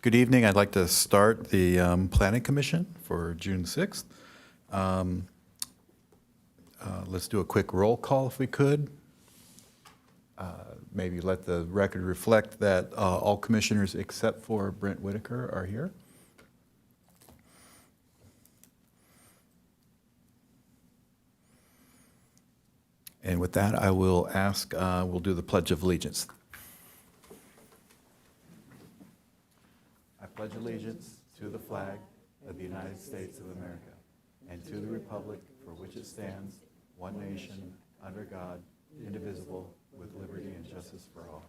Good evening. I'd like to start the Planning Commission for June 6th. Let's do a quick roll call if we could. Maybe let the record reflect that all commissioners except for Brent Whitaker are here. And with that, I will ask, we'll do the Pledge of Allegiance. I pledge allegiance to the flag of the United States of America and to the republic for which it stands, one nation, under God, indivisible, with liberty and justice for all.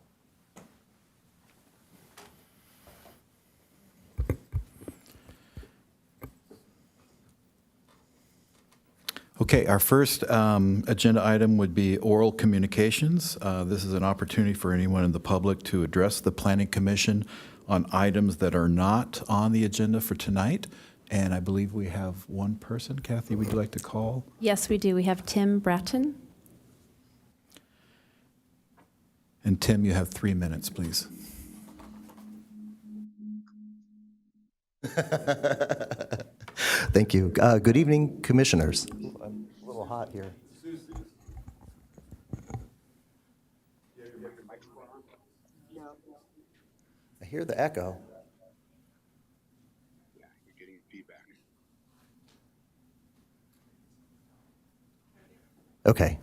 Okay, our first agenda item would be oral communications. This is an opportunity for anyone in the public to address the Planning Commission on items that are not on the agenda for tonight. And I believe we have one person. Kathy, would you like to call? Yes, we do. We have Tim Bratton. And Tim, you have 3 minutes, please. Thank you. Good evening, commissioners. I'm a little hot here. I hear the echo. Yeah, you're getting feedback. Okay.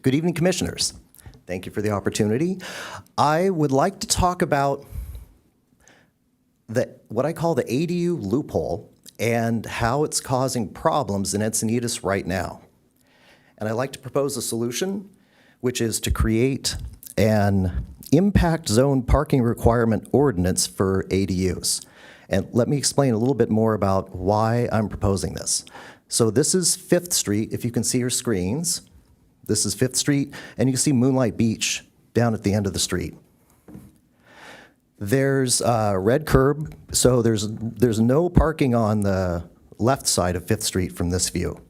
Good evening, commissioners. Thank you for the opportunity. I would like to talk about what I call the ADU loophole and how it's causing problems in Encinitas right now. And I'd like to propose a solution, which is to create an impact zone parking requirement ordinance for ADUs. And let me explain a little bit more about why I'm proposing this. So this is 5th Street, if you can see your screens. This is 5th Street, and you can see Moonlight Beach down at the end of the street. There's a red curb, so there's no parking on the left side of 5th Street from this view.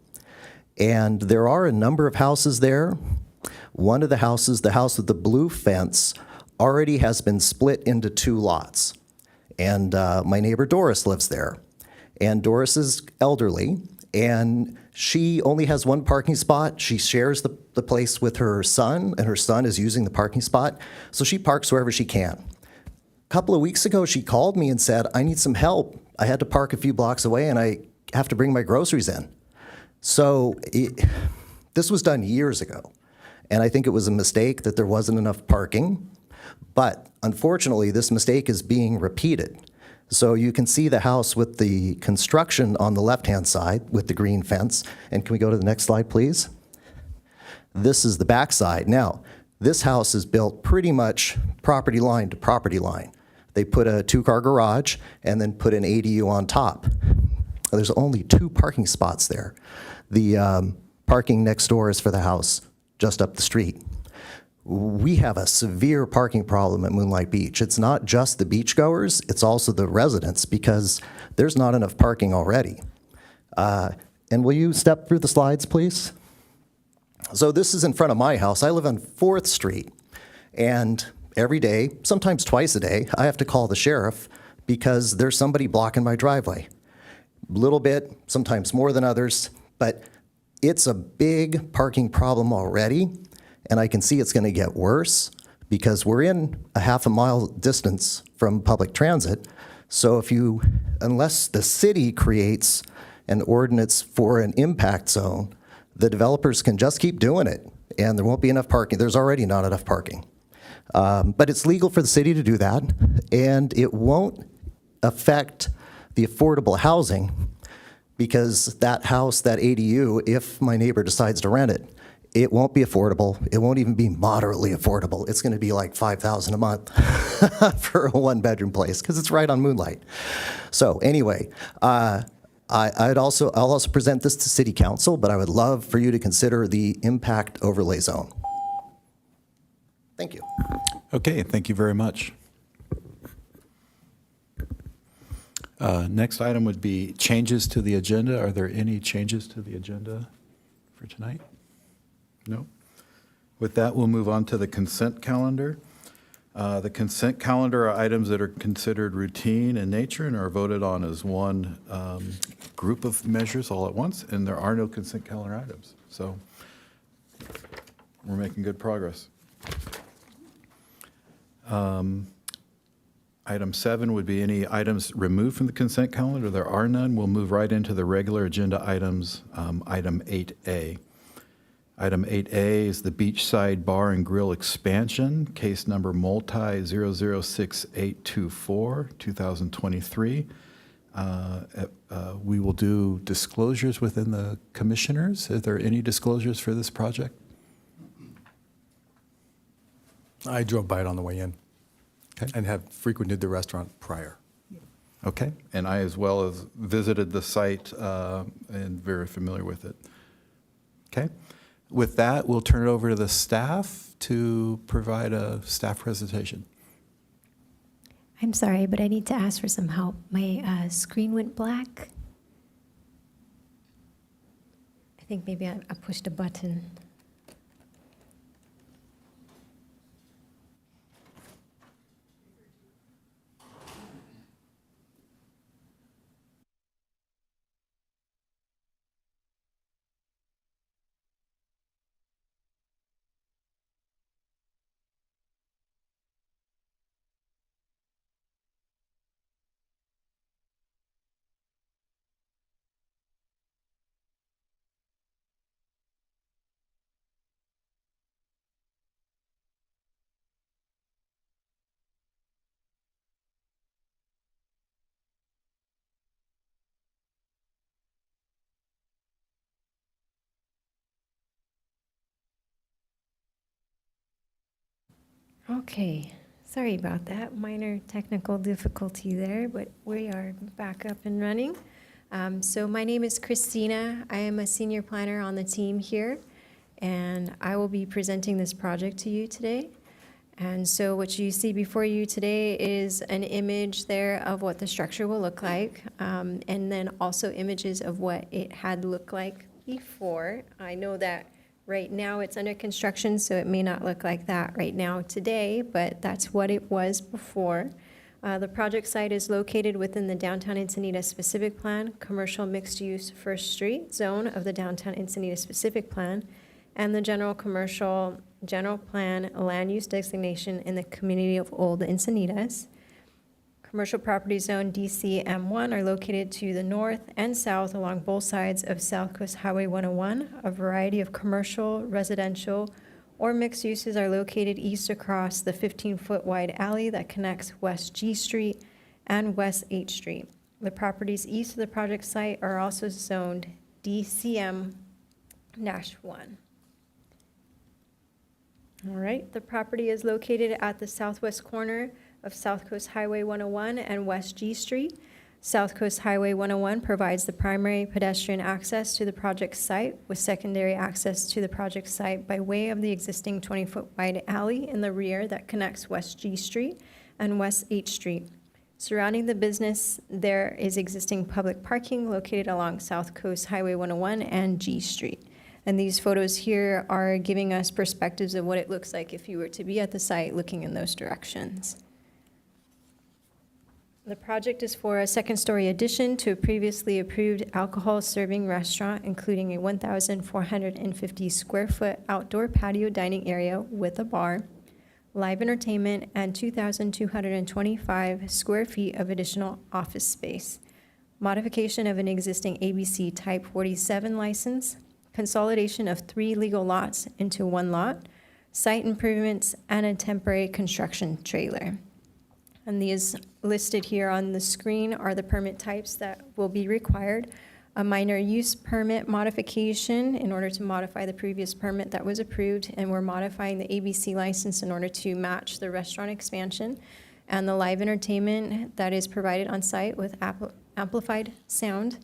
And there are a number of houses there. One of the houses, the house with the blue fence, already has been split into 2 lots. And my neighbor Doris lives there. And Doris is elderly, and she only has 1 parking spot. She shares the place with her son, and her son is using the parking spot. So she parks wherever she can. A couple of weeks ago, she called me and said, I need some help. I had to park a few blocks away, and I have to bring my groceries in. So this was done years ago. And I think it was a mistake that there wasn't enough parking. But unfortunately, this mistake is being repeated. So you can see the house with the construction on the left-hand side with the green fence. And can we go to the next slide, please? This is the back side. Now, this house is built pretty much property line to property line. They put a 2-car garage and then put an ADU on top. There's only 2 parking spots there. The parking next door is for the house just up the street. We have a severe parking problem at Moonlight Beach. It's not just the beachgoers, it's also the residents because there's not enough parking already. And will you step through the slides, please? So this is in front of my house. I live on 4th Street, and every day, sometimes twice a day, I have to call the sheriff because there's somebody blocking my driveway. A little bit, sometimes more than others, but it's a big parking problem already. And I can see it's going to get worse because we're in a half-a-mile distance from public transit. So unless the city creates an ordinance for an impact zone, the developers can just keep doing it, and there won't be enough parking. There's already not enough parking. But it's legal for the city to do that, and it won't affect the affordable housing because that house, that ADU, if my neighbor decides to rent it, it won't be affordable. It won't even be moderately affordable. It's going to be like $5,000 a month for a 1-bedroom place because it's right on Moonlight. So anyway, I'll also present this to City Council, but I would love for you to consider the impact overlay zone. Thank you. Okay, thank you very much. Next item would be changes to the agenda. Are there any changes to the agenda for tonight? No? With that, we'll move on to the consent calendar. The consent calendar are items that are considered routine in nature and are voted on as one group of measures all at once, and there are no consent calendar items. So we're making good progress. Item 7 would be any items removed from the consent calendar. There are none. We'll move right into the regular agenda items, item 8A. Item 8A is the Beachside Bar and Grill expansion, case number multi-006824, 2023. We will do disclosures within the commissioners. Are there any disclosures for this project? I drove by it on the way in Okay. and have frequented the restaurant prior. Okay, and I as well as visited the site and very familiar with it. Okay, with that, we'll turn it over to the staff to provide a staff presentation. I'm sorry, but I need to ask for some help. My screen went black. I think maybe I pushed a button. Okay, sorry about that. Minor technical difficulty there, but we are back up and running. So my name is Christina. I am a senior planner on the team here, and I will be presenting this project to you today. And so what you see before you today is an image there of what the structure will look like, and then also images of what it had looked like before. I know that right now it's under construction, so it may not look like that right now today, but that's what it was before. The project site is located within the Downtown Encinitas Specific Plan, Commercial Mixed-Use First Street Zone of the Downtown Encinitas Specific Plan, and the General Commercial General Plan Land Use Designation in the community of Old Encinitas. Commercial Property Zone DCM1 are located to the north and south along both sides of South Coast Highway 101. A variety of commercial, residential, or mixed uses are located east across the 15-foot wide alley that connects West G Street and West H Street. The properties east of the project site are also zoned DCM-1. All right, the property is located at the southwest corner of South Coast Highway 101 and West G Street. South Coast Highway 101 provides the primary pedestrian access to the project site, with secondary access to the project site by way of the existing 20-foot wide alley in the rear that connects West G Street and West H Street. Surrounding the business, there is existing public parking located along South Coast Highway 101 and G Street. And these photos here are giving us perspectives of what it looks like if you were to be at the site looking in those directions. The project is for a second-story addition to a previously approved alcohol-serving restaurant, including a 1,450-square-foot outdoor patio dining area with a bar, live entertainment, and 2,225 square feet of additional office space. Modification of an existing ABC Type 47 license, consolidation of 3 legal lots into 1 lot, site improvements, and a temporary construction trailer. And these listed here on the screen are the permit types that will be required. A minor use permit modification in order to modify the previous permit that was approved, and we're modifying the ABC license in order to match the restaurant expansion, and the live entertainment that is provided on site with amplified sound,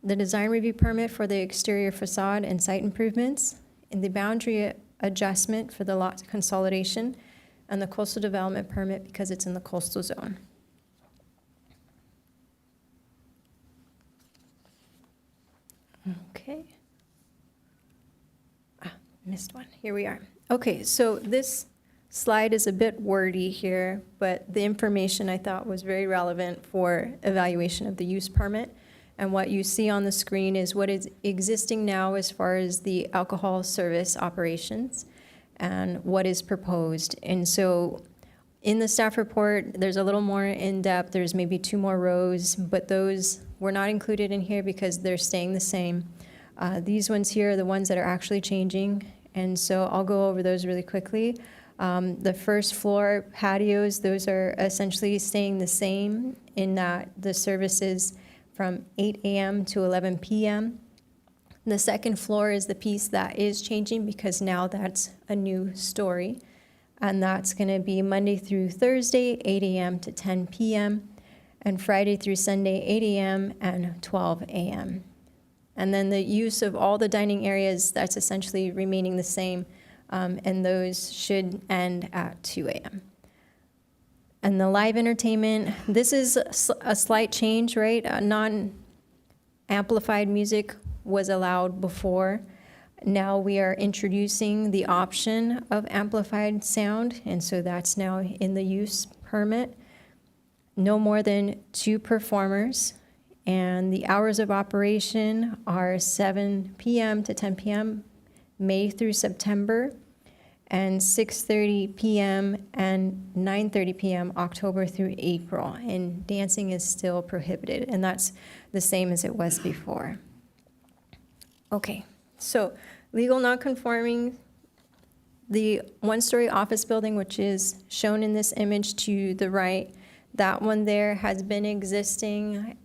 the design review permit for the exterior facade and site improvements, and the boundary adjustment for the lot consolidation, and the coastal development permit because it's in the coastal zone. Okay. Missed one. Here we are. Okay, so this slide is a bit wordy here, but the information I thought was very relevant for evaluation of the use permit. And what you see on the screen is what is existing now as far as the alcohol service operations and what is proposed. And so in the staff report, there's a little more in-depth. There's maybe 2 more rows, but those were not included in here because they're staying the same. These ones here are the ones that are actually changing. And so I'll go over those really quickly. The first floor patios, those are essentially staying the same in that the services from 8 a.m. to 11 p.m. The second floor is the piece that is changing because now that's a new story. And that's going to be Monday through Thursday, 8 a.m. to 10 p.m., and Friday through Sunday, 8 a.m. and 12 a.m. And then the use of all the dining areas, that's essentially remaining the same, and those should end at 2 a.m. And the live entertainment, this is a slight change, right? Non-amplified music was allowed before. Now we are introducing the option of amplified sound, and so that's now in the use permit. No more than 2 performers, and the hours of operation are 7 p.m. to 10 p.m., May through September, and 6:30 p.m. and 9:30 p.m. October through April. And dancing is still prohibited, and that's the same as it was before. Okay, so legal nonconforming, the 1-story office building, which is shown in this image to the right, that one there has been existing.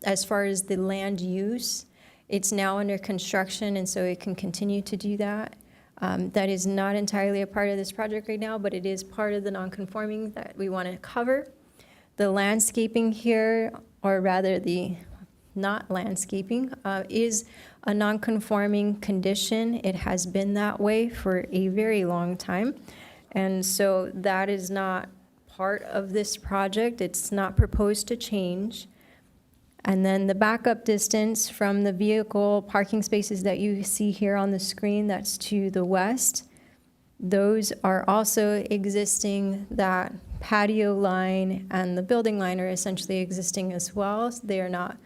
As far as the land use, it's now under construction, and so it can continue to do that. That is not entirely a part of this project right now, but it is part of the nonconforming that we want to cover. The landscaping here, or rather the not landscaping, is a nonconforming condition. It has been that way for a very long time. And so that is not part of this project. It's not proposed to change. And then the backup distance from the vehicle parking spaces that you see here on the screen, that's to the west. Those are also existing. That patio line and the building line are essentially existing as well. So they are not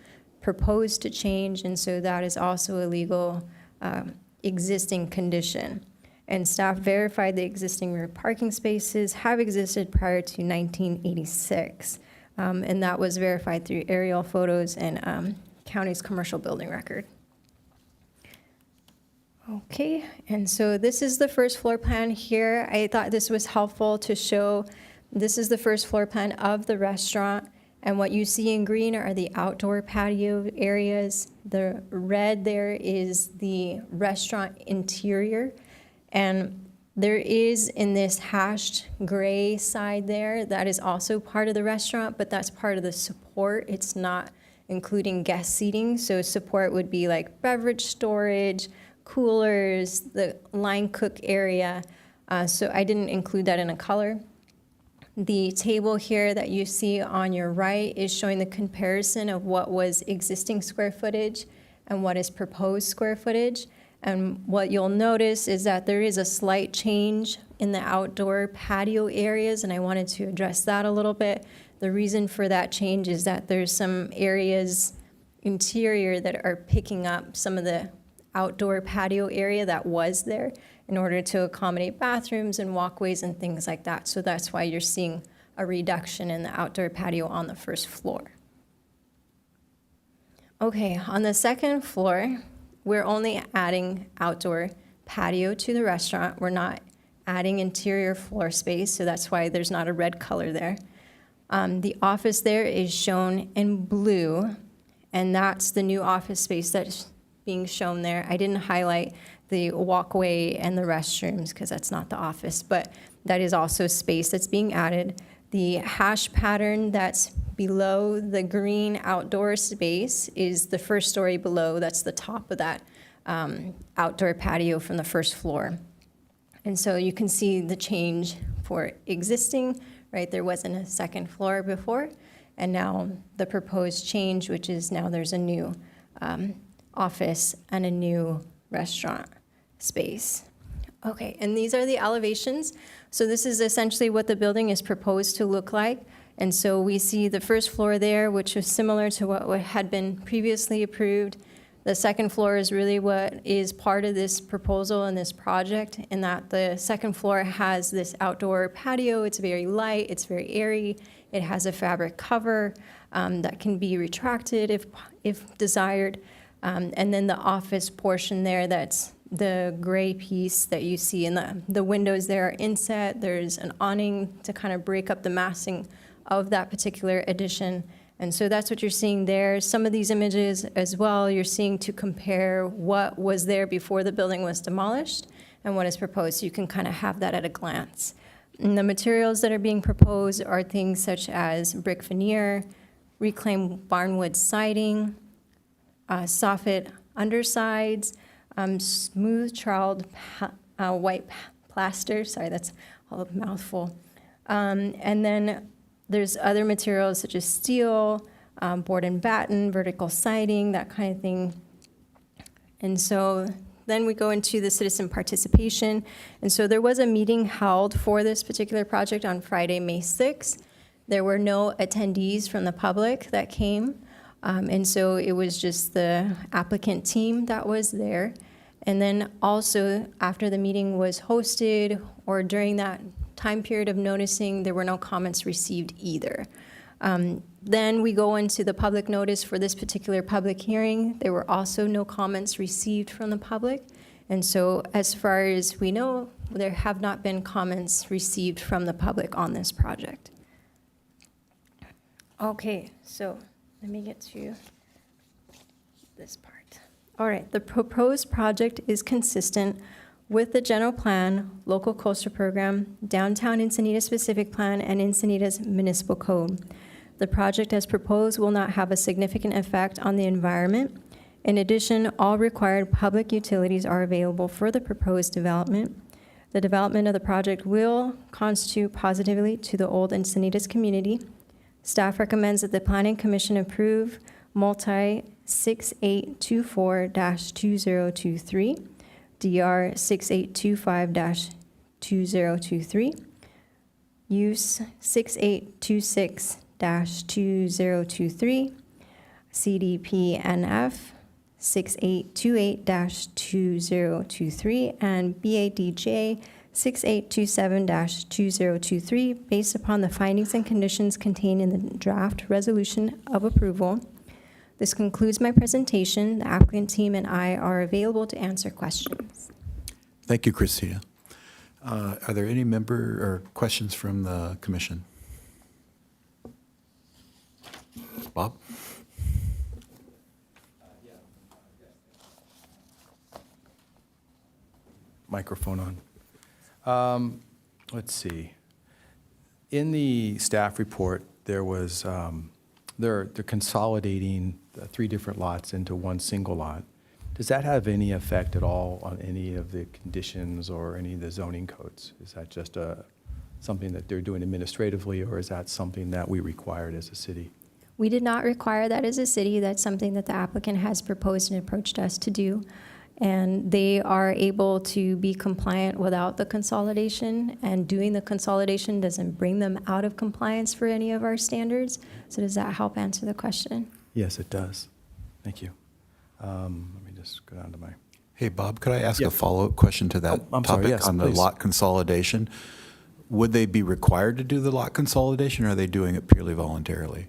proposed to change, and so that is also a legal existing condition. And staff verified the existing rear parking spaces have existed prior to 1986. And that was verified through aerial photos and county's commercial building record. Okay, and so this is the first floor plan here. I thought this was helpful to show. This is the first floor plan of the restaurant, and what you see in green are the outdoor patio areas. The red there is the restaurant interior, and there is in this hashed gray side there, that is also part of the restaurant, but that's part of the support. It's not including guest seating. So support would be like beverage storage, coolers, the line cook area. So I didn't include that in a color. The table here that you see on your right is showing the comparison of what was existing square footage and what is proposed square footage. And what you'll notice is that there is a slight change in the outdoor patio areas, and I wanted to address that a little bit. The reason for that change is that there's some areas interior that are picking up some of the outdoor patio area that was there in order to accommodate bathrooms and walkways and things like that. So that's why you're seeing a reduction in the outdoor patio on the first floor. Okay, on the second floor, we're only adding outdoor patio to the restaurant. We're not adding interior floor space, so that's why there's not a red color there. The office there is shown in blue, and that's the new office space that's being shown there. I didn't highlight the walkway and the restrooms because that's not the office, but that is also space that's being added. The hash pattern that's below the green outdoor space is the first story below. That's the top of that outdoor patio from the first floor. And so you can see the change for existing, right? There wasn't a second floor before, and now the proposed change, which is now there's a new office and a new restaurant space. Okay, and these are the elevations. So this is essentially what the building is proposed to look like. And so we see the first floor there, which is similar to what had been previously approved. The second floor is really what is part of this proposal and this project, in that the second floor has this outdoor patio. It's very light, it's very airy. It has a fabric cover that can be retracted if desired. And then the office portion there, that's the gray piece that you see, and the windows there are inset. There's an awning to kind of break up the massing of that particular addition. And so that's what you're seeing there. Some of these images as well, you're seeing to compare what was there before the building was demolished and what is proposed. So you can kind of have that at a glance. And the materials that are being proposed are things such as brick veneer, reclaimed barnwood siding, soffit undersides, smooth troweled white plaster. Sorry, that's all a mouthful. And then there's other materials such as steel, board and batten, vertical siding, that kind of thing. And so then we go into the citizen participation. And so there was a meeting held for this particular project on Friday, May 6th. There were no attendees from the public that came. And so it was just the applicant team that was there. And then also after the meeting was hosted, or during that time period of noticing, there were no comments received either. Then we go into the public notice for this particular public hearing. There were also no comments received from the public. And so as far as we know, there have not been comments received from the public on this project. Okay, so let me get to this part. All right, the proposed project is consistent with the general plan, local coastal program, downtown Encinitas specific plan, and Encinitas municipal code. The project as proposed will not have a significant effect on the environment. In addition, all required public utilities are available for the proposed development. The development of the project will contribute positively to the old Encinitas community. Staff recommends that the Planning Commission approve multi 6824-2023, DR 6825-2023, use 6826-2023, CDPNF 6828-2023, and BADJ 6827-2023, based upon the findings and conditions contained in the draft resolution of approval. This concludes my presentation. The applicant team and I are available to answer questions. Thank you, Christina. Are there any member or questions from the commission? Bob? Microphone on. Let's see. In the staff report, there was, they're consolidating the 3 different lots into one single lot. Does that have any effect at all on any of the conditions or any of the zoning codes? Is that just something that they're doing administratively, or is that something that we required as a city? We did not require that as a city. That's something that the applicant has proposed and approached us to do. And they are able to be compliant without the consolidation, and doing the consolidation doesn't bring them out of compliance for any of our standards. So does that help answer the question? Yes, it does. Thank you. Let me just go down to my... Hey, Bob, could I ask Yeah. a follow-up question to that I'm sorry, topic yes, on the please. lot consolidation? Would they be required to do the lot consolidation, or are they doing it purely voluntarily?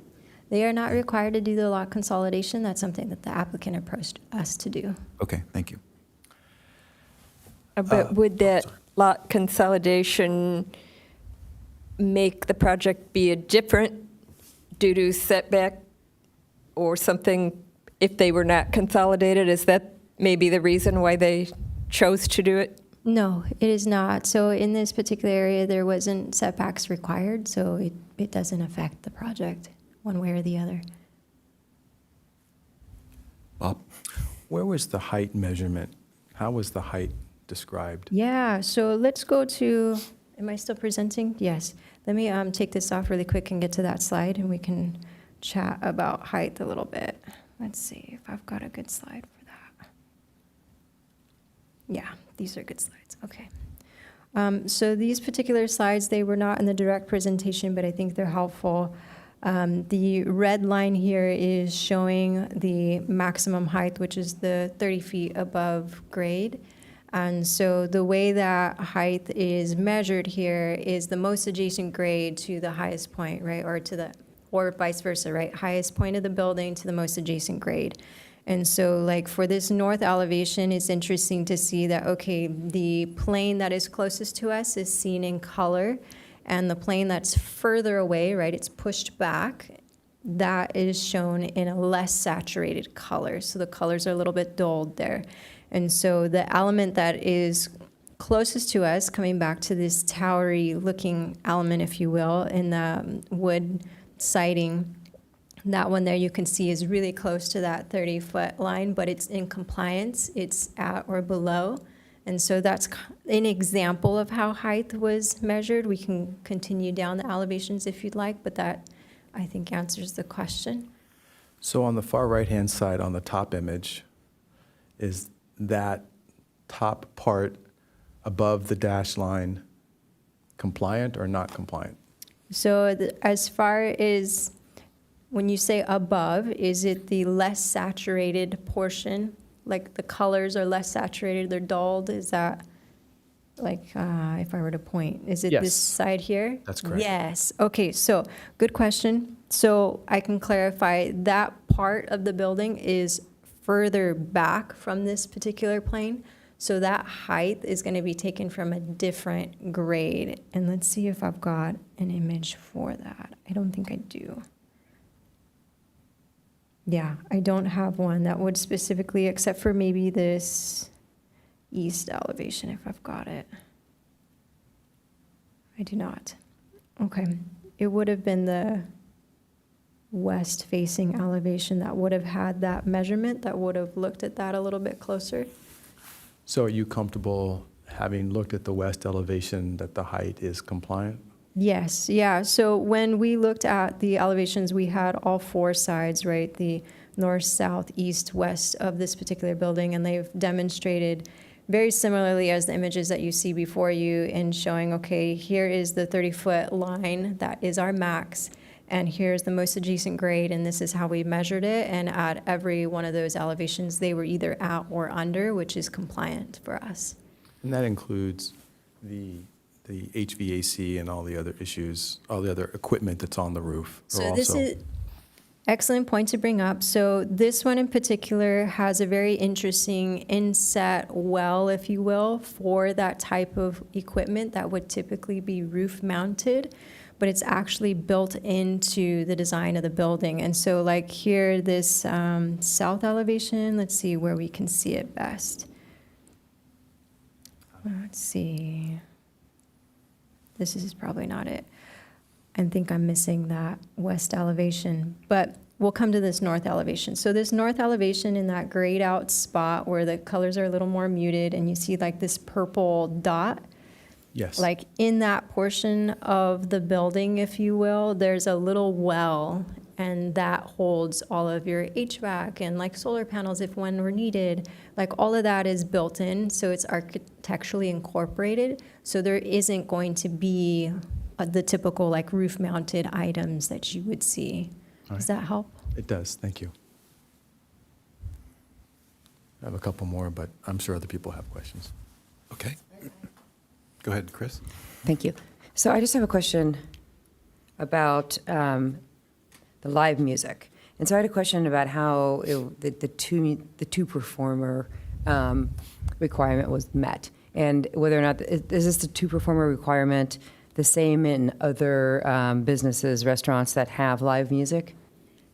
They are not required to do the lot consolidation. That's something that the applicant approached us to do. Okay, thank you. But would that lot consolidation make the project be a different due to setback or something if they were not consolidated? Is that maybe the reason why they chose to do it? No, it is not. So in this particular area, there wasn't setbacks required, so it doesn't affect the project one way or the other. Bob? Where was the height measurement? How was the height described? Yeah, so let's go to, am I still presenting? Yes. Let me take this off really quick and get to that slide, and we can chat about height a little bit. Let's see if I've got a good slide for that. Yeah, these are good slides. Okay. So these particular slides, they were not in the direct presentation, but I think they're helpful. The red line here is showing the maximum height, which is the 30 feet above grade. And so the way that height is measured here is the most adjacent grade to the highest point, right? Or vice versa, right? Highest point of the building to the most adjacent grade. And so like for this north elevation, it's interesting to see that, okay, the plane that is closest to us is seen in color, and the plane that's further away, right, it's pushed back, that is shown in a less saturated color. So the colors are a little bit dulled there. And so the element that is closest to us, coming back to this towery looking element, if you will, in the wood siding, that one there you can see is really close to that 30-foot line, but it's in compliance. It's at or below. And so that's an example of how height was measured. We can continue down the elevations if you'd like, but that, I think, answers the question. So on the far right-hand side, on the top image, is that top part above the dash line compliant or not compliant? So as far as when you say above, is it the less saturated portion? Like the colors are less saturated, they're dulled? Is that like, if I were to point, is it Yes. this side here? That's correct. Yes. Okay, so good question. So I can clarify that part of the building is further back from this particular plane. So that height is going to be taken from a different grade. And let's see if I've got an image for that. I don't think I do. Yeah, I don't have one that would specifically, except for maybe this east elevation, if I've got it. I do not. Okay, it would have been the west-facing elevation that would have had that measurement, that would have looked at that a little bit closer. So are you comfortable, having looked at the west elevation, that the height is compliant? Yes, yeah. So when we looked at the elevations, we had all four sides, right? The north, south, east, west of this particular building, and they've demonstrated very similarly as the images that you see before you in showing, okay, here is the 30-foot line, that is our max, and here's the most adjacent grade, and this is how we measured it, and at every one of those elevations, they were either at or under, which is compliant for us. And that includes the HVAC and all the other issues, all the other equipment that's on the roof. So this is excellent point to bring up. So this one in particular has a very interesting inset well, if you will, for that type of equipment that would typically be roof mounted, but it's actually built into the design of the building. And so like here, this south elevation, let's see where we can see it best. Let's see. This is probably not it. I think I'm missing that west elevation, but we'll come to this north elevation. So this north elevation in that grayed out spot where the colors are a little more muted and you see like this purple dot, Yes. like in that portion of the building, if you will, there's a little well, and that holds all of your HVAC and like solar panels if one were needed. Like all of that is built in, so it's architecturally incorporated. So there isn't going to be the typical like roof mounted items that you would see. All Does right. that help? It does, thank you. I have a couple more, but I'm sure other people have questions. Okay. Go ahead, Chris. Thank you. So I just have a question about the live music. And so I had a question about how the two performer requirement was met, and whether or not, is this the two performer requirement the same in other businesses, restaurants that have live music?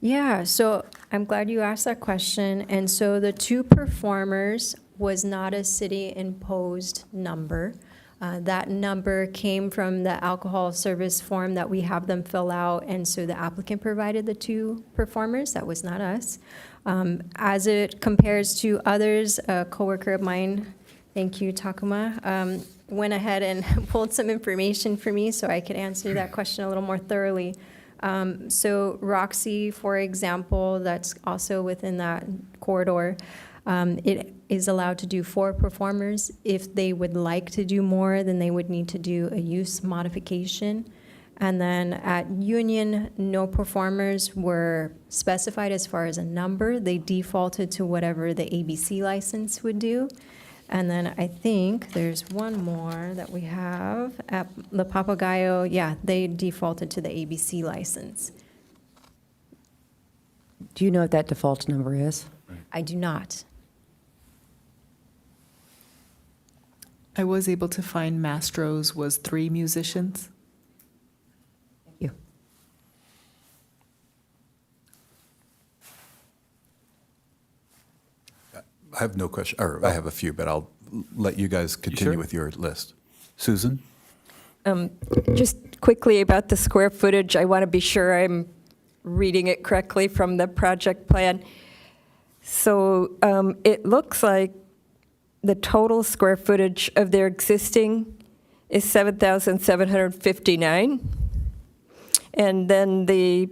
Yeah, so I'm glad you asked that question. And so the two performers was not a city-imposed number. That number came from the alcohol service form that we have them fill out, and so the applicant provided the two performers. That was not us. As it compares to others, a coworker of mine, thank you, Takuma, went ahead and pulled some information for me so I could answer that question a little more thoroughly. So Roxy, for example, that's also within that corridor, It is allowed to do 4 performers. If they would like to do more, then they would need to do a use modification. And then at Union, no performers were specified as far as a number. They defaulted to whatever the ABC license would do. And then I think there's one more that we have at the Papagayo. Yeah, they defaulted to the ABC license. Do you know what that default number is? I do not. I was able to find Mastro's was 3 musicians. Thank you. I have no question, or I have a few, but I'll let you guys continue sure? with your list. Susan? Just quickly about the square footage, I want to be sure I'm reading it correctly from the project plan. So it looks like the total square footage of their existing is 7,759. And then the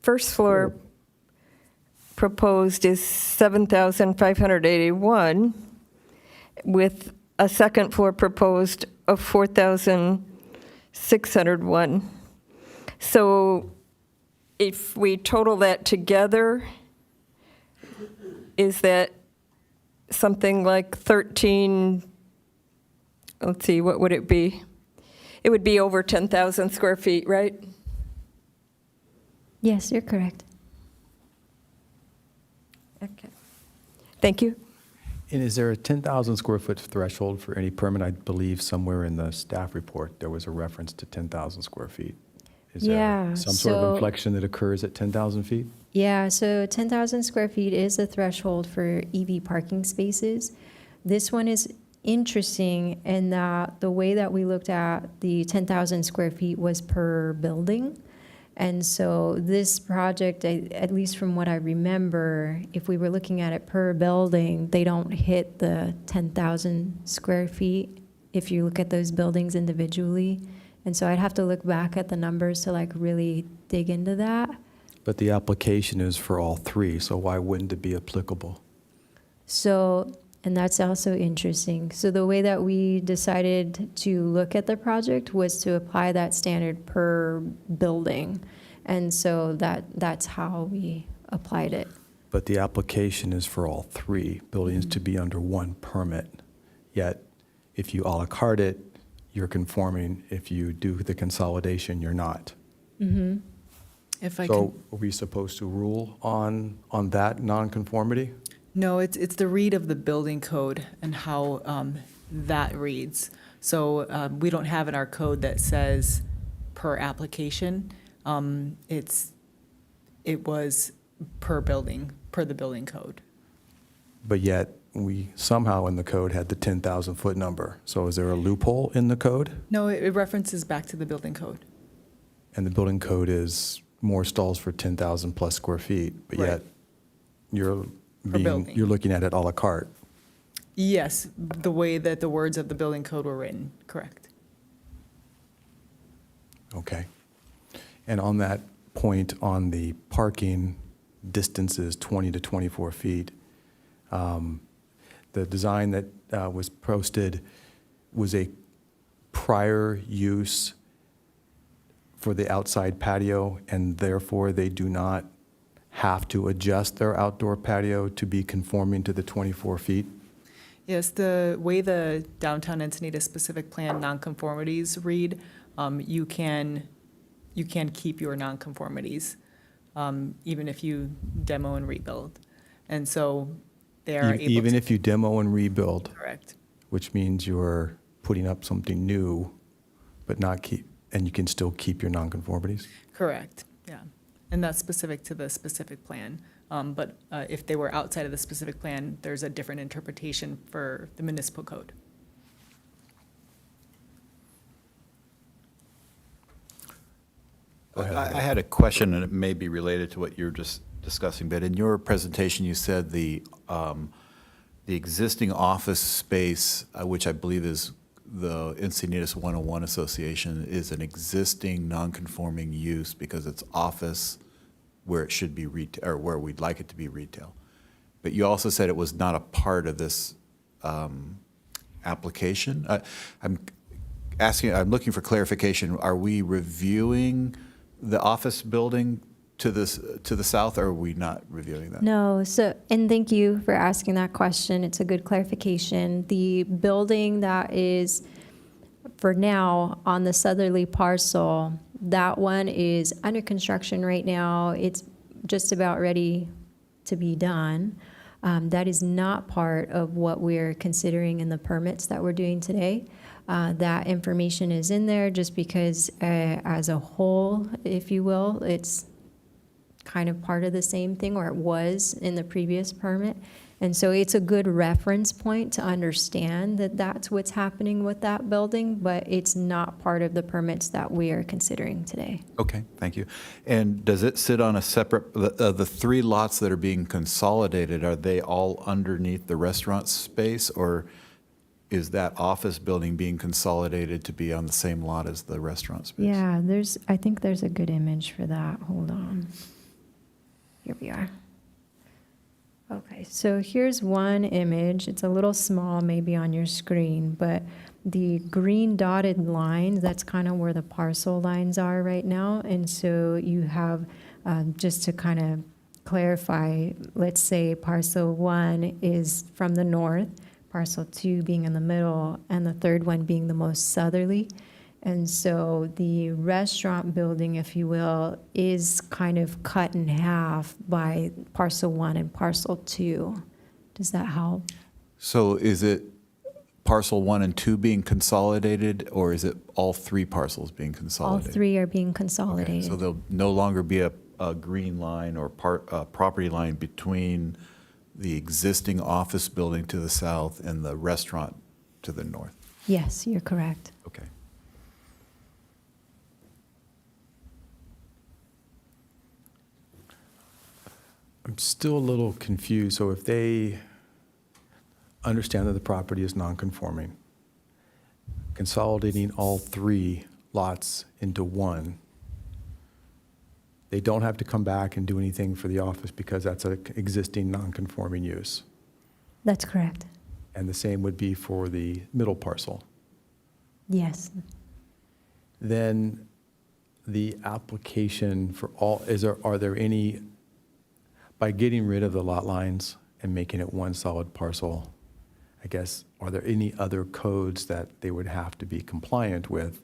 first floor proposed is 7,581, with a second floor proposed of 4,601. So if we total that together, is that something like 13, let's see, what would it be? It would be over 10,000 square feet, right? Yes, you're correct. Okay. Thank you. And is there a 10,000 square foot threshold for any permit? I believe somewhere in the staff report, there was a reference to 10,000 square feet. Is Yeah, there some sort of so- inflection that occurs at 10,000 feet? Yeah, so 10,000 square feet is the threshold for EV parking spaces. This one is interesting in that the way that we looked at the 10,000 square feet was per building. And so this project, at least from what I remember, if we were looking at it per building, they don't hit the 10,000 square feet if you look at those buildings individually. And so I'd have to look back at the numbers to like really dig into that. But the application is for all 3, so why wouldn't it be applicable? So, and that's also interesting. So the way that we decided to look at the project was to apply that standard per building. And so that's how we applied it. But the application is for all 3 buildings to be under one permit. Yet, if you à la carte it, you're conforming. If you do the consolidation, you're not. If I So can, are we supposed to rule on that nonconformity? no, it's the read of the building code and how that reads. So we don't have in our code that says per application. It was per building, per the building code. But yet, we somehow in the code had the 10,000 foot number. So is there a loophole in the code? No, it references back to the building code. And the building code is more stalls for 10,000 plus square feet, but Right. yet you're building. you're looking at it à la carte. Yes, the way that the words of the building code were written, correct. Okay. And on that point, on the parking distances, 20 to 24 feet, the design that was posted was a prior use for the outside patio, and therefore they do not have to adjust their outdoor patio to be conforming to the 24 feet? Yes, the way the downtown Encinitas specific plan nonconformities read, you can keep your nonconformities, even if you demo and rebuild. And so they are able to. Even if you demo and rebuild, Correct. which means you're putting up something new, but not keep, and you can still keep your nonconformities? Correct, yeah. And that's specific to the specific plan. But if they were outside of the specific plan, there's a different interpretation for the municipal code. I had a question, and it may be related to what you're just discussing, but in your presentation, you said the existing office space, which I believe is the Encinitas 101 Association, is an existing non-conforming use because it's office where it should be retail, or where we'd like it to be retail. But you also said it was not a part of this application. I'm looking for clarification. Are we reviewing the office building to the south, or are we not reviewing that? No, and thank you for asking that question. It's a good clarification. The building that is, for now, on the southerly parcel, that one is under construction right now. It's just about ready to be done. That is not part of what we're considering in the permits that we're doing today. That information is in there just because as a whole, if you will, it's kind of part of the same thing, or it was in the previous permit. And so it's a good reference point to understand that that's what's happening with that building, but it's not part of the permits that we are considering today. Okay, thank you. And does it sit on a separate, the 3 lots that are being consolidated, are they all underneath the restaurant space, or is that office building being consolidated to be on the same lot as the restaurant space? Yeah, I think there's a good image for that. Hold on. Here we are. Okay, so here's one image. It's a little small maybe on your screen, but the green dotted lines, that's kind of where the parcel lines are right now. And so you have, just to kind of clarify, let's say parcel 1 is from the north, parcel 2 being in the middle, and the third one being the most southerly. And so the restaurant building, if you will, is kind of cut in half by parcel 1 and parcel 2. Does that help? So is it parcel 1 and 2 being consolidated, or is it all 3 parcels being All consolidated? 3 are being Okay, consolidated. so there'll no longer be a green line or property line between the existing office building to the south and the restaurant to the north? Yes, you're correct. Okay. I'm still a little confused. So if they understand that the property is non-conforming, consolidating all 3 lots into one, they don't have to come back and do anything for the office because that's an existing non-conforming use. That's correct. And the same would be for the middle parcel. Yes. Then the application for all, are there any, by getting rid of the lot lines and making it one solid parcel, I guess, are there any other codes that they would have to be compliant with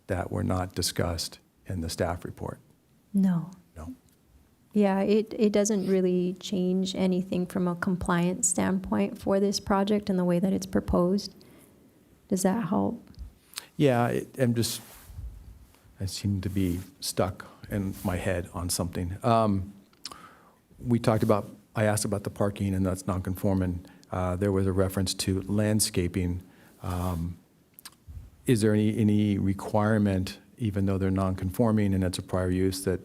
that were not discussed in the staff report? No. No. Yeah, it doesn't really change anything from a compliance standpoint for this project and the way that it's proposed. Does that help? Yeah, I seem to be stuck in my head on something. I asked about the parking, and that's non-conforming. There was a reference to landscaping. Is there any requirement, even though they're non-conforming and it's a prior use, that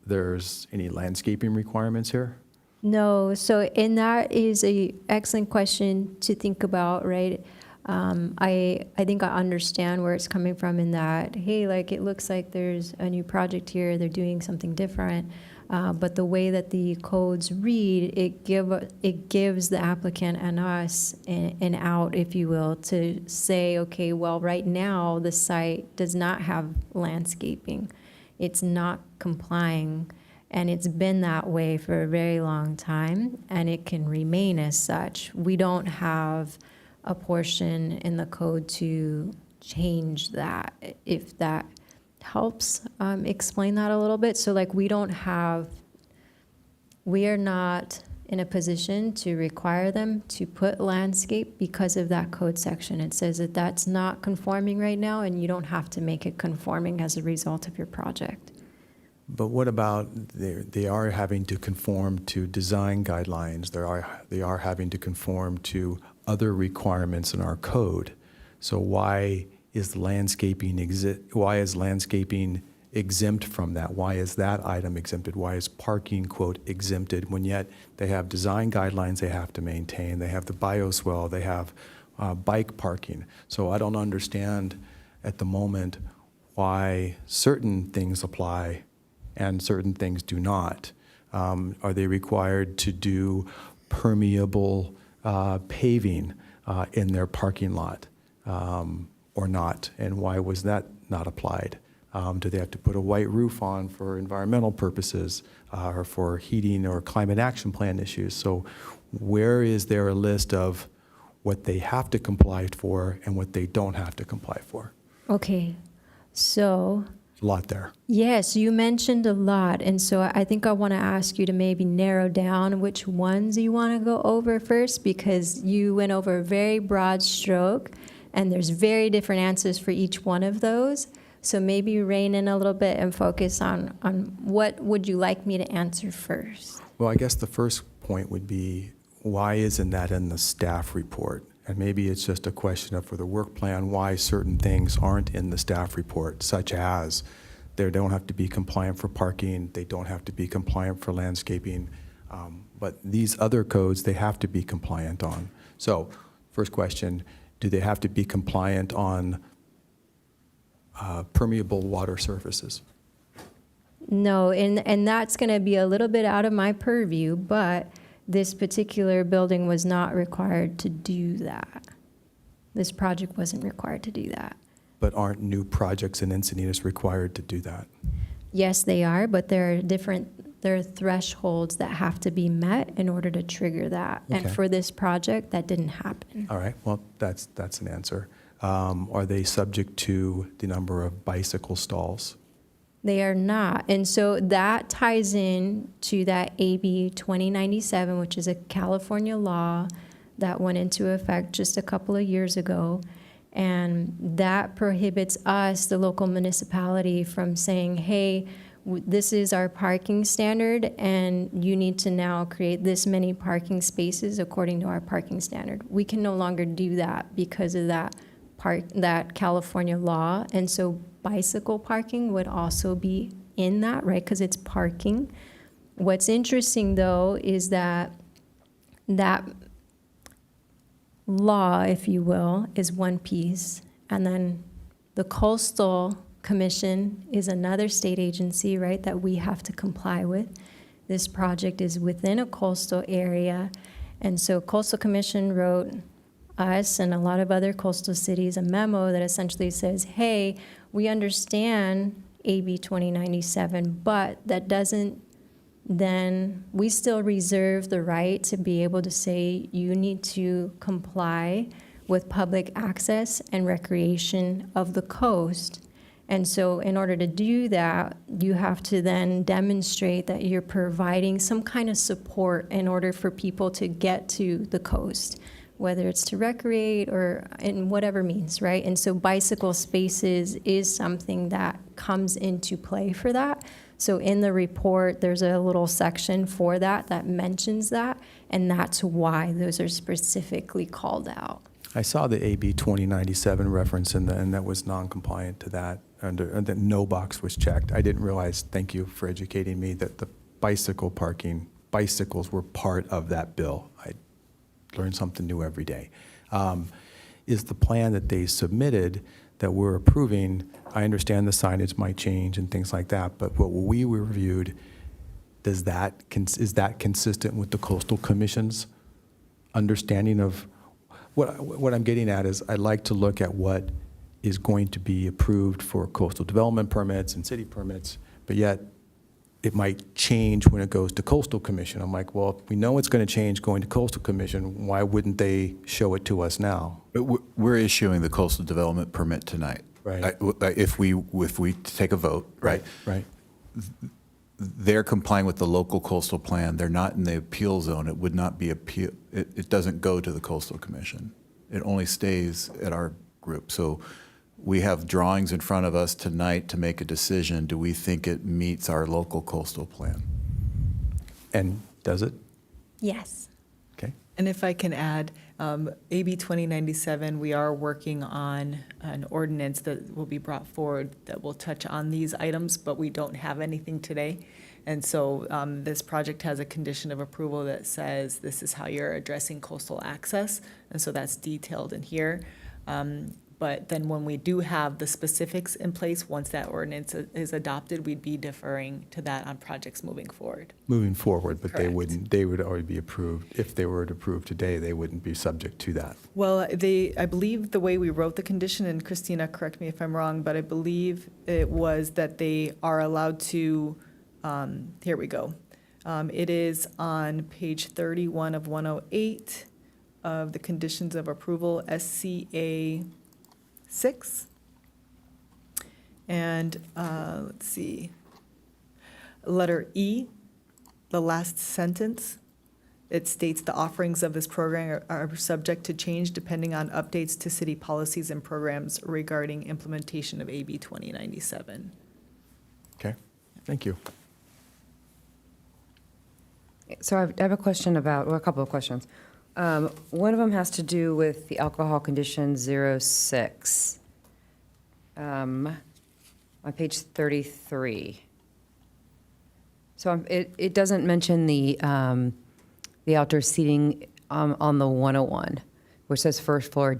there's any landscaping requirements here? No, and that is a excellent question to think about, right? I think I understand where it's coming from in that, hey, like it looks like there's a new project here, they're doing something different. But the way that the codes read, it gives the applicant and us an out, if you will, to say, okay, well, right now the site does not have landscaping. It's not complying, and it's been that way for a very long time, and it can remain as such. We don't have a portion in the code to change that, if that helps explain that a little bit. So like we are not in a position to require them to put landscape because of that code section. It says that that's not conforming right now, and you don't have to make it conforming as a result of your project. But what about they are having to conform to design guidelines? They are having to conform to other requirements in our code. So why is landscaping exempt from that? Why is that item exempted? Why is parking, quote, exempted, when yet they have design guidelines they have to maintain, they have the bioswale, they have bike parking. So I don't understand at the moment why certain things apply and certain things do not. Are they required to do permeable paving in their parking lot or not? And why was that not applied? Do they have to put a white roof on for environmental purposes or for heating or climate action plan issues? So where is there a list of what they have to comply for and what they don't have to comply for? Okay, so A lot there. yes, you mentioned a lot, and so I think I want to ask you to maybe narrow down which ones you want to go over first, because you went over a very broad stroke, and there's very different answers for each one of those. So maybe rein in a little bit and focus on what would you like me to answer first? Well, I guess the first point would be, why isn't that in the staff report? And maybe it's just a question of, for the work plan, why certain things aren't in the staff report, such as they don't have to be compliant for parking, they don't have to be compliant for landscaping, but these other codes, they have to be compliant on. So, first question, do they have to be compliant on permeable water surfaces? No, and that's going to be a little bit out of my purview, but this particular building was not required to do that. This project wasn't required to do that. But aren't new projects in Encinitas required to do that? Yes, they are, but there are thresholds that have to be met in order to trigger that. And Okay. for this project, that didn't happen. All right, well, that's an answer. Are they subject to the number of bicycle stalls? They are not. And so that ties in to that AB 2097, which is a California law that went into effect just a couple of years ago. And that prohibits us, the local municipality, from saying, hey, this is our parking standard, and you need to now create this many parking spaces according to our parking standard. We can no longer do that because of that California law. And so bicycle parking would also be in that, right? Because it's parking. What's interesting, though, is that law, if you will, is one piece. And then the Coastal Commission is another state agency, right, that we have to comply with. This project is within a coastal area. And so Coastal Commission wrote us and a lot of other coastal cities a memo that essentially says, hey, we understand AB 2097, but that doesn't, then we still reserve the right to be able to say you need to comply with public access and recreation of the coast. And so in order to do that, you have to then demonstrate that you're providing some kind of support in order for people to get to the coast, whether it's to recreate or in whatever means, right? And so bicycle spaces is something that comes into play for that. So in the report, there's a little section for that mentions that, and that's why those are specifically called out. I saw the AB 2097 reference and that was non-compliant to that, and that no box was checked. I didn't realize, thank you for educating me, that the bicycles were part of that bill. I learn something new every day. Is the plan that they submitted that we're approving, I understand the signage might change and things like that, but what we reviewed, is that consistent with the Coastal Commission's understanding of, what I'm getting at is I'd like to look at what is going to be approved for coastal development permits and city permits, but yet it might change when it goes to Coastal Commission. I'm like, well, if we know it's going to change going to Coastal Commission, why wouldn't they show it to us now? But we're issuing the coastal development permit tonight. Right. If we take a vote, right? Right. They're complying with the local coastal plan. They're not in the appeal zone. It would not be appeal. It doesn't go to the Coastal Commission. It only stays at our group. So we have drawings in front of us tonight to make a decision. Do we think it meets our local coastal plan? And does it? Yes. Okay. And if I can add, AB 2097, we are working on an ordinance that will be brought forward that will touch on these items, but we don't have anything today. And so this project has a condition of approval that says this is how you're addressing coastal access, and so that's detailed in here. But then when we do have the specifics in place, once that ordinance is adopted, we'd be deferring to that on projects moving forward. Moving forward, but Correct. they would already be approved. If they were approved today, they wouldn't be subject to that. Well, I believe the way we wrote the condition, and Christina, correct me if I'm wrong, but I believe it was that they are allowed to, here we go. It is on page 31 of 108 of the conditions of approval, SCA 6. And let's see, letter E, the last sentence, it states the offerings of this program are subject to change depending on updates to city policies and programs regarding implementation of AB 2097. Okay, thank you. So I have a question about, well, a couple of questions. One of them has to do with the alcohol condition 06 on page 33. So it doesn't mention the outdoor seating on the 101, where it says first floor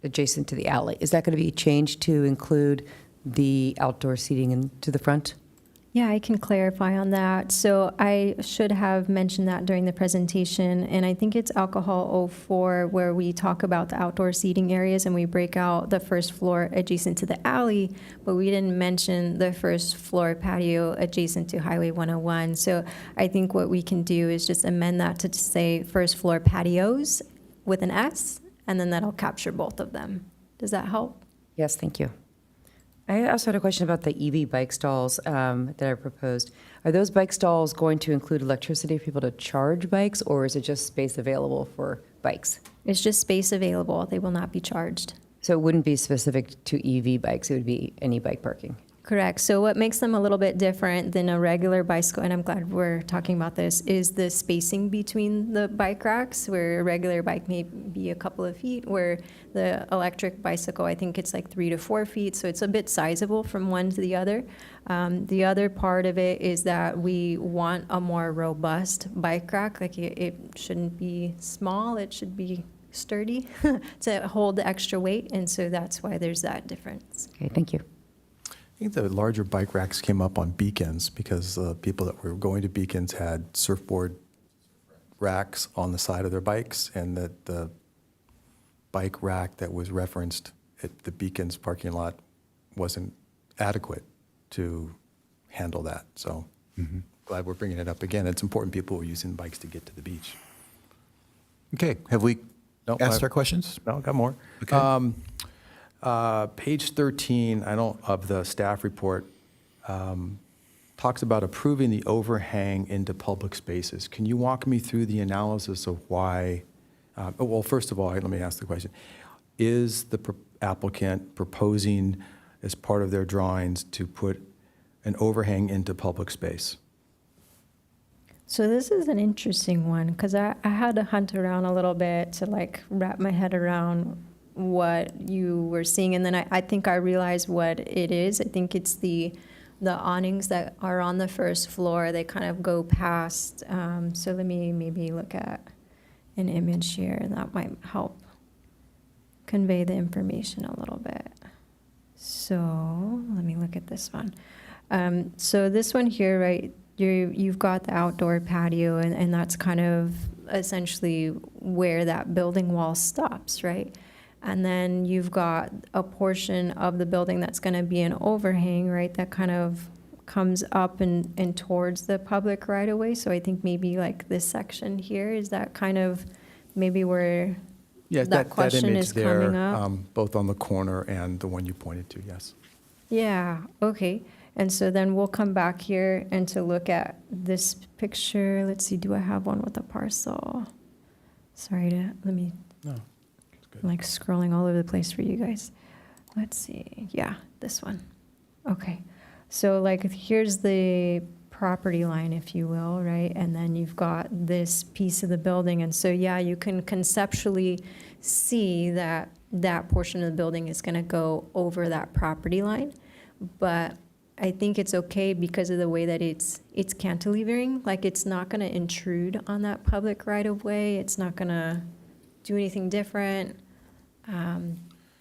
adjacent to the alley. Is that going to be changed to include the outdoor seating to the front? Yeah, I can clarify on that. So I should have mentioned that during the presentation, and I think it's alcohol 04 where we talk about the outdoor seating areas and we break out the first floor adjacent to the alley, but we didn't mention the first floor patio adjacent to Highway 101. So I think what we can do is just amend that to say first floor patios with an S, and then that'll capture both of them. Does that help? Yes, thank you. I also had a question about the EV bike stalls that I proposed. Are those bike stalls going to include electricity for people to charge bikes, or is it just space available for bikes? It's just space available. They will not be charged. So it wouldn't be specific to EV bikes, it would be any bike parking? Correct. So what makes them a little bit different than a regular bicycle, and I'm glad we're talking about this, is the spacing between the bike racks, where a regular bike may be a couple of feet, where the electric bicycle, I think it's like 3 to 4 feet, so it's a bit sizable from one to the other. The other part of it is that we want a more robust bike rack. Like it shouldn't be small, it should be sturdy to hold the extra weight, and so that's why there's that difference. Okay, thank you. I think the larger bike racks came up on beacons because people that were going to beacons had surfboard racks on the side of their bikes, and that the bike rack that was referenced at the beacons parking lot wasn't adequate to handle that. So glad we're bringing it up again. It's important people were using bikes to get to the beach. Okay, have we No, asked I- our questions? No, got more. Okay. Page 13, of the staff report, talks about approving the overhang into public spaces. Can you walk me through the analysis of why? Well, first of all, let me ask the question. Is the applicant proposing, as part of their drawings, to put an overhang into public space? So this is an interesting one, because I had to hunt around a little bit to like wrap my head around what you were seeing, and then I think I realized what it is. I think it's the awnings that are on the first floor. They kind of go past. So let me maybe look at an image here. That might help convey the information a little bit. So let me look at this one. So this one here, right? You've got the outdoor patio, and that's kind of essentially where that building wall stops, right? And then you've got a portion of the building that's going to be an overhang, right, that kind of comes up and towards the public right away. So I think maybe like this section here, is that kind of maybe where that question image is there, coming up? both on the corner and the one you pointed to, yes. Yeah, okay. And so then we'll come back here and to look at this picture. Let's see, do I have one with a parcel? Sorry let me, No. I'm like scrolling all over the place for you guys. Let's see, yeah, this one. Okay, so like here's the property line, if you will, right? And then you've got this piece of the building. And so, yeah, you can conceptually see that that portion of the building is gonna go over that property line. But I think it's okay because of the way that it's cantilevering. Like it's not gonna intrude on that public right of way. It's not gonna do anything different.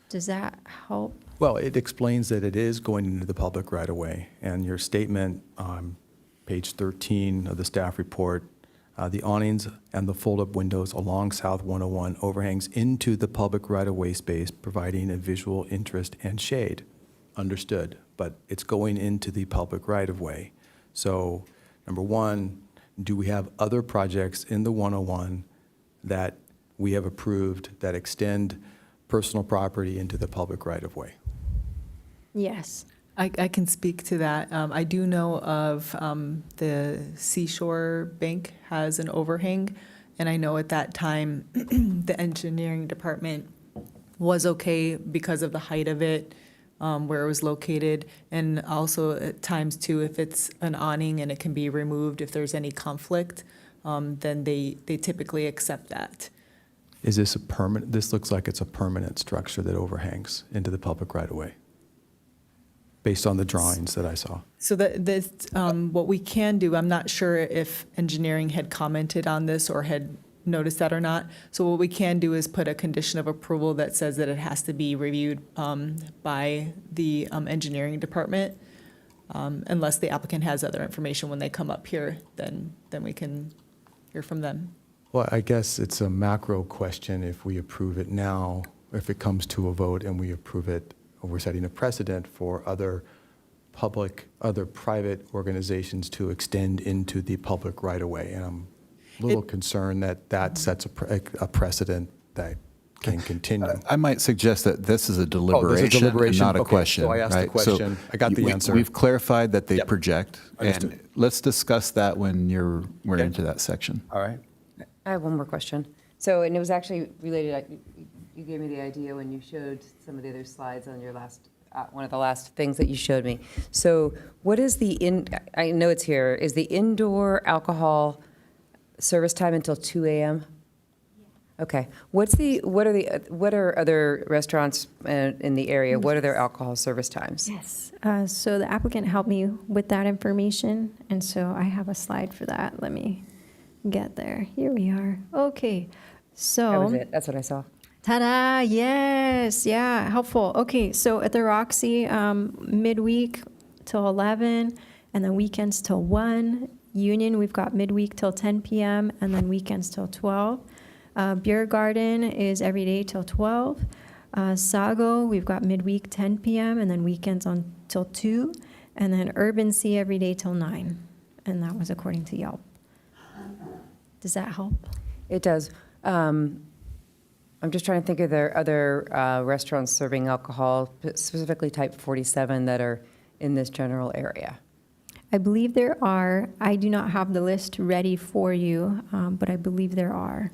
Does that help? Well, it explains that it is going into the public right away. And your statement on page 13 of the staff report, the awnings and the fold-up windows along South 101 overhangs into the public right-of-way space, providing a visual interest and shade. Understood, but it's going into the public right-of-way. So, number one, do we have other projects in the 101 that we have approved that extend personal property into the public right-of-way? Yes. I can speak to that. I do know of the Seashore Bank has an overhang, and I know at that time, the engineering department was okay because of the height of it, where it was located, and also at times too, if it's an awning and it can be removed if there's any conflict, then they typically accept that. Is this a permanent, this looks like it's a permanent structure that overhangs into the public right-of-way, based on the drawings that I saw. So what we can do, I'm not sure if engineering had commented on this or had noticed that or not. So what we can do is put a condition of approval that says that it has to be reviewed by the engineering department. Unless the applicant has other information when they come up here, then we can hear from them. Well, I guess it's a macro question if we approve it now, if it comes to a vote and we approve it, we're setting a precedent for other private organizations to extend into the public right-of-way. And I'm a little concerned that sets a precedent that can continue. I might suggest that this is a deliberation, and deliberation. not a Okay, question. so I asked the right? question. I got the answer. We've clarified that they Yep. project, Understood. and let's discuss that when we're Okay. into that section. All right. I have one more question. So, and it was actually related, you gave me the idea when you showed some of the other slides on your last, one of the last things that you showed me. So what is I know it's here, is the indoor alcohol service time until 2 a.m.? Okay. What are other restaurants in the area? What are their alcohol service times? Yes. So the applicant helped me with that information, and so I have a slide for that. Let me get there. Here we are. Okay. So That was it. That's what I saw. Ta-da! Yes, yeah, helpful. Okay, so at the Roxy, midweek till 11, and then weekends till 1. Union, we've got midweek till 10 p.m., and then weekends till 12. Beer Garden is every day till 12. Sago, we've got midweek 10 p.m., and then weekends till 2. And then Urban Sea every day till 9. And that was according to Yelp. Does that help? It does. I'm just trying to think of there other restaurants serving alcohol, specifically type 47, that are in this general area. I believe there are. I do not have the list ready for you, but I believe there are.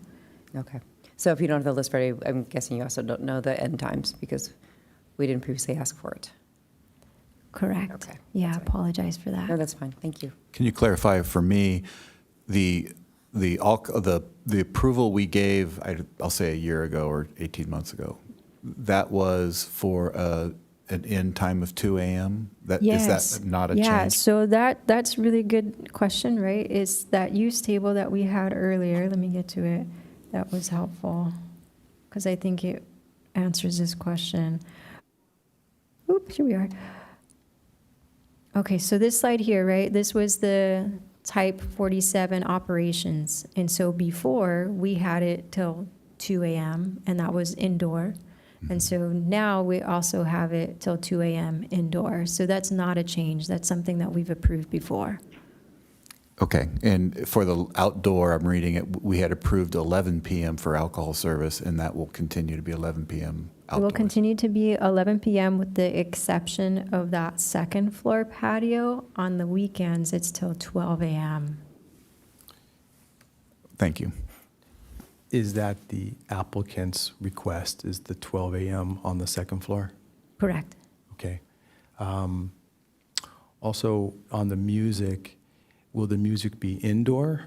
Okay. So if you don't have the list ready, I'm guessing you also don't know the end times because we didn't previously ask for it. Correct. Okay, Yeah, that's fine. apologize for that. No, that's fine. Thank you. Can you clarify for me, the approval we gave, I'll say a year ago or 18 months ago, that was for an end time of 2 a.m.? Yes. Is that not a Yeah, change? so that's really good question, right? Is that use table that we had earlier, let me get to it, that was helpful, because I think it answers this question. Oops, here we are. Okay, so this slide here, right, this was the type 47 operations. And so before, we had it till 2 a.m., and that was indoor. And so now we also have it till 2 a.m. indoor. So that's not a change. That's something that we've approved before. Okay, and for the outdoor, I'm reading it, we had approved 11 p.m. for alcohol service, and that will continue to be 11 p.m. It will outdoors. continue to be 11 p.m. with the exception of that second floor patio. On the weekends, it's till 12 a.m. Thank you. Is that the applicant's request, is the 12 a.m. on the second floor? Correct. Okay. Also, on the music, will the music be indoor?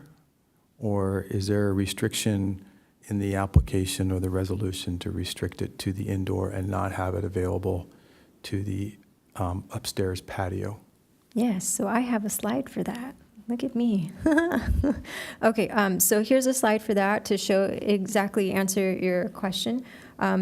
Or is there a restriction in the application or the resolution to restrict it to the indoor and not have it available to the upstairs patio? Yes, so I have a slide for that. look at me. Okay, so here's a slide for that to show exactly answer your question.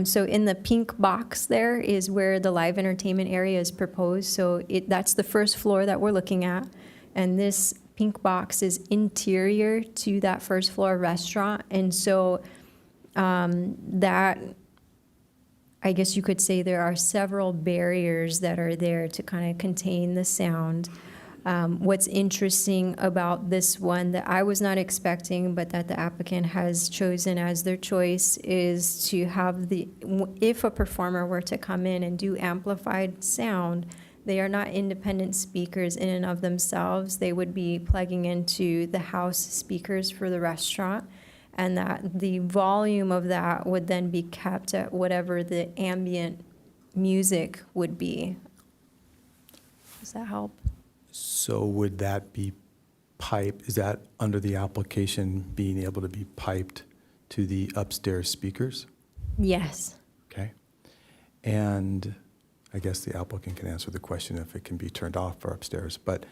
So in the pink box there is where the live entertainment area is proposed. So that's the first floor that we're looking at. And this pink box is interior to that first floor restaurant. And so that, I guess you could say there are several barriers that are there to kind of contain the sound. What's interesting about this one that I was not expecting, but that the applicant has chosen as their choice, is to have if a performer were to come in and do amplified sound, they are not independent speakers in and of themselves. They would be plugging into the house speakers for the restaurant, and that the volume of that would then be kept at whatever the ambient music would be. Does that help? So would that be piped, is that under the application being able to be piped to the upstairs speakers? Yes. Okay. And I guess the applicant can answer the question if it can be turned off for upstairs. But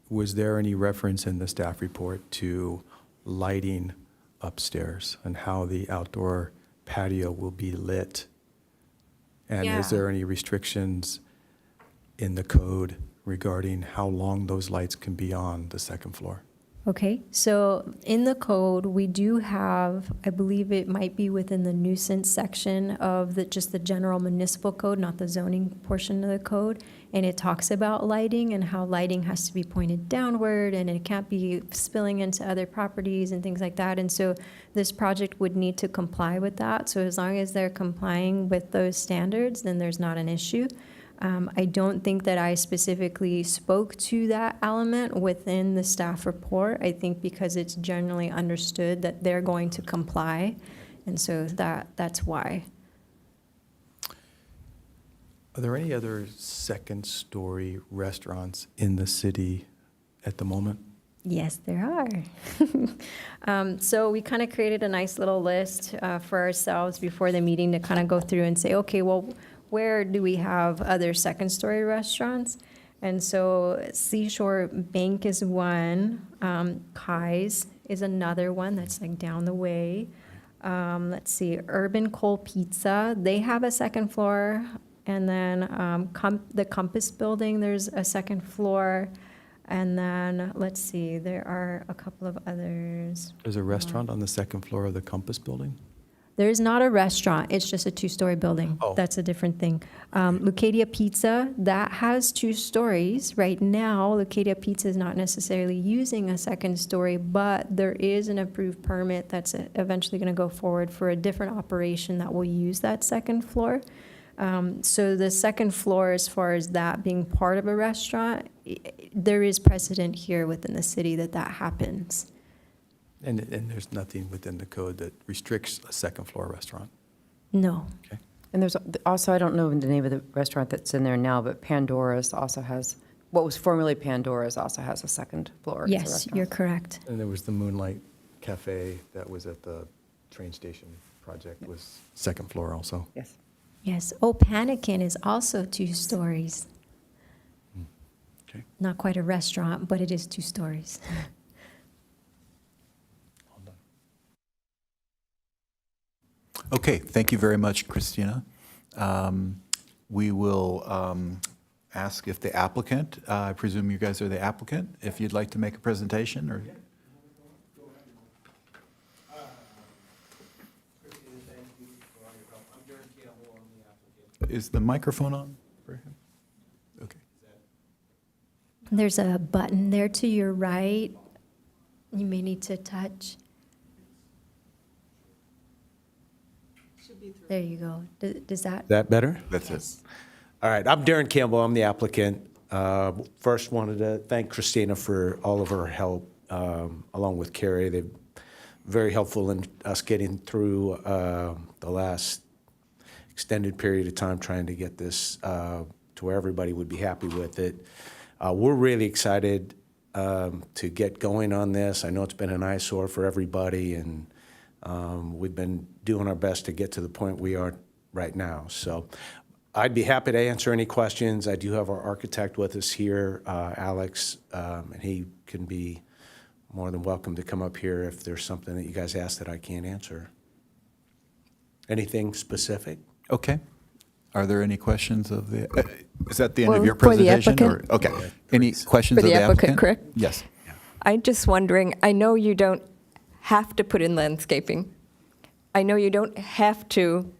was there any reference in the staff report to lighting upstairs and how the outdoor patio will be lit? And Yeah. is there any restrictions in the code regarding how long those lights can be on the second floor? Okay, so in the code, we do have, I believe it might be within the nuisance section of just the general municipal code, not the zoning portion of the code. And it talks about lighting and how lighting has to be pointed downward and it can't be spilling into other properties and things like that. And so this project would need to comply with that. So as long as they're complying with those standards, then there's not an issue. I don't think that I specifically spoke to that element within the staff report. I think because it's generally understood that they're going to comply, and so that's why. Are there any other second-story restaurants in the city at the moment? Yes, there are. So we kind of created a nice little list for ourselves before the meeting to kind of go through and say, okay, well, where do we have other second-story restaurants? And so Seashore Bank is one. Kai's is another one that's like down the way. Let's see, Urban Coal Pizza, they have a second floor. And then the Compass Building, there's a second floor. And then, let's see, there are a couple of others. There's a restaurant on the second floor of the Compass Building? There is not a restaurant, it's just a two-story building. Oh. That's a different thing. Lucadia Pizza, that has 2 stories. Right now, Lucadia Pizza is not necessarily using a second story, but there is an approved permit that's eventually going to go forward for a different operation that will use that second floor. So the second floor, as far as that being part of a restaurant, there is precedent here within the city that happens. And there's nothing within the code that restricts a second-floor restaurant? No. Okay. And there's also, I don't know the name of the restaurant that's in there now, but Pandora's also has, what was formerly Pandora's also has a second floor. as a Yes, restaurant. you're correct. And there was the Moonlight Cafe that was at the train station project, was second floor also. Yes. Yes. Oh, Panikin is also 2 stories. Okay. Not quite a restaurant, but it is 2 stories. Hold on. Okay, thank you very much, Christina. We will ask if the applicant, I presume you guys are the applicant, if you'd like to make a presentation, or? Is the microphone on for him? Okay. There's a button there to your right. You may need to touch. There you go. Does that? That better? That's it. All right, I'm Darren Campbell, I'm the applicant. First wanted to thank Christina for all of her help, along with Carrie. They're very helpful in us getting through the last extended period of time trying to get this to where everybody would be happy with it. We're really excited to get going on this. I know it's been an eyesore for everybody, and we've been doing our best to get to the point we are right now. So I'd be happy to answer any questions. I do have our architect with us here, Alex, and he can be more than welcome to come up here if there's something that you guys ask that I can't answer. Anything specific? Okay. Are there any questions of the, is that the end of Well, your for the presentation? applicant. Or okay. Any questions For of the the applicant, applicant? correct? Yes. I'm just wondering, I know you don't have to put in landscaping. I know you don't have to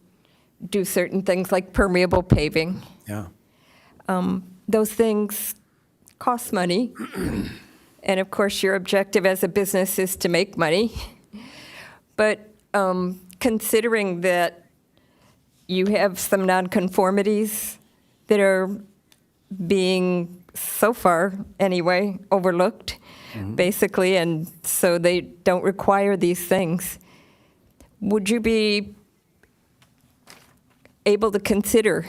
do certain things like permeable paving. Yeah. Those things cost money. And of course, your objective as a business is to make money. But considering that you have some nonconformities that are being, so far anyway, overlooked, basically, and so they don't require these things, would you be able to consider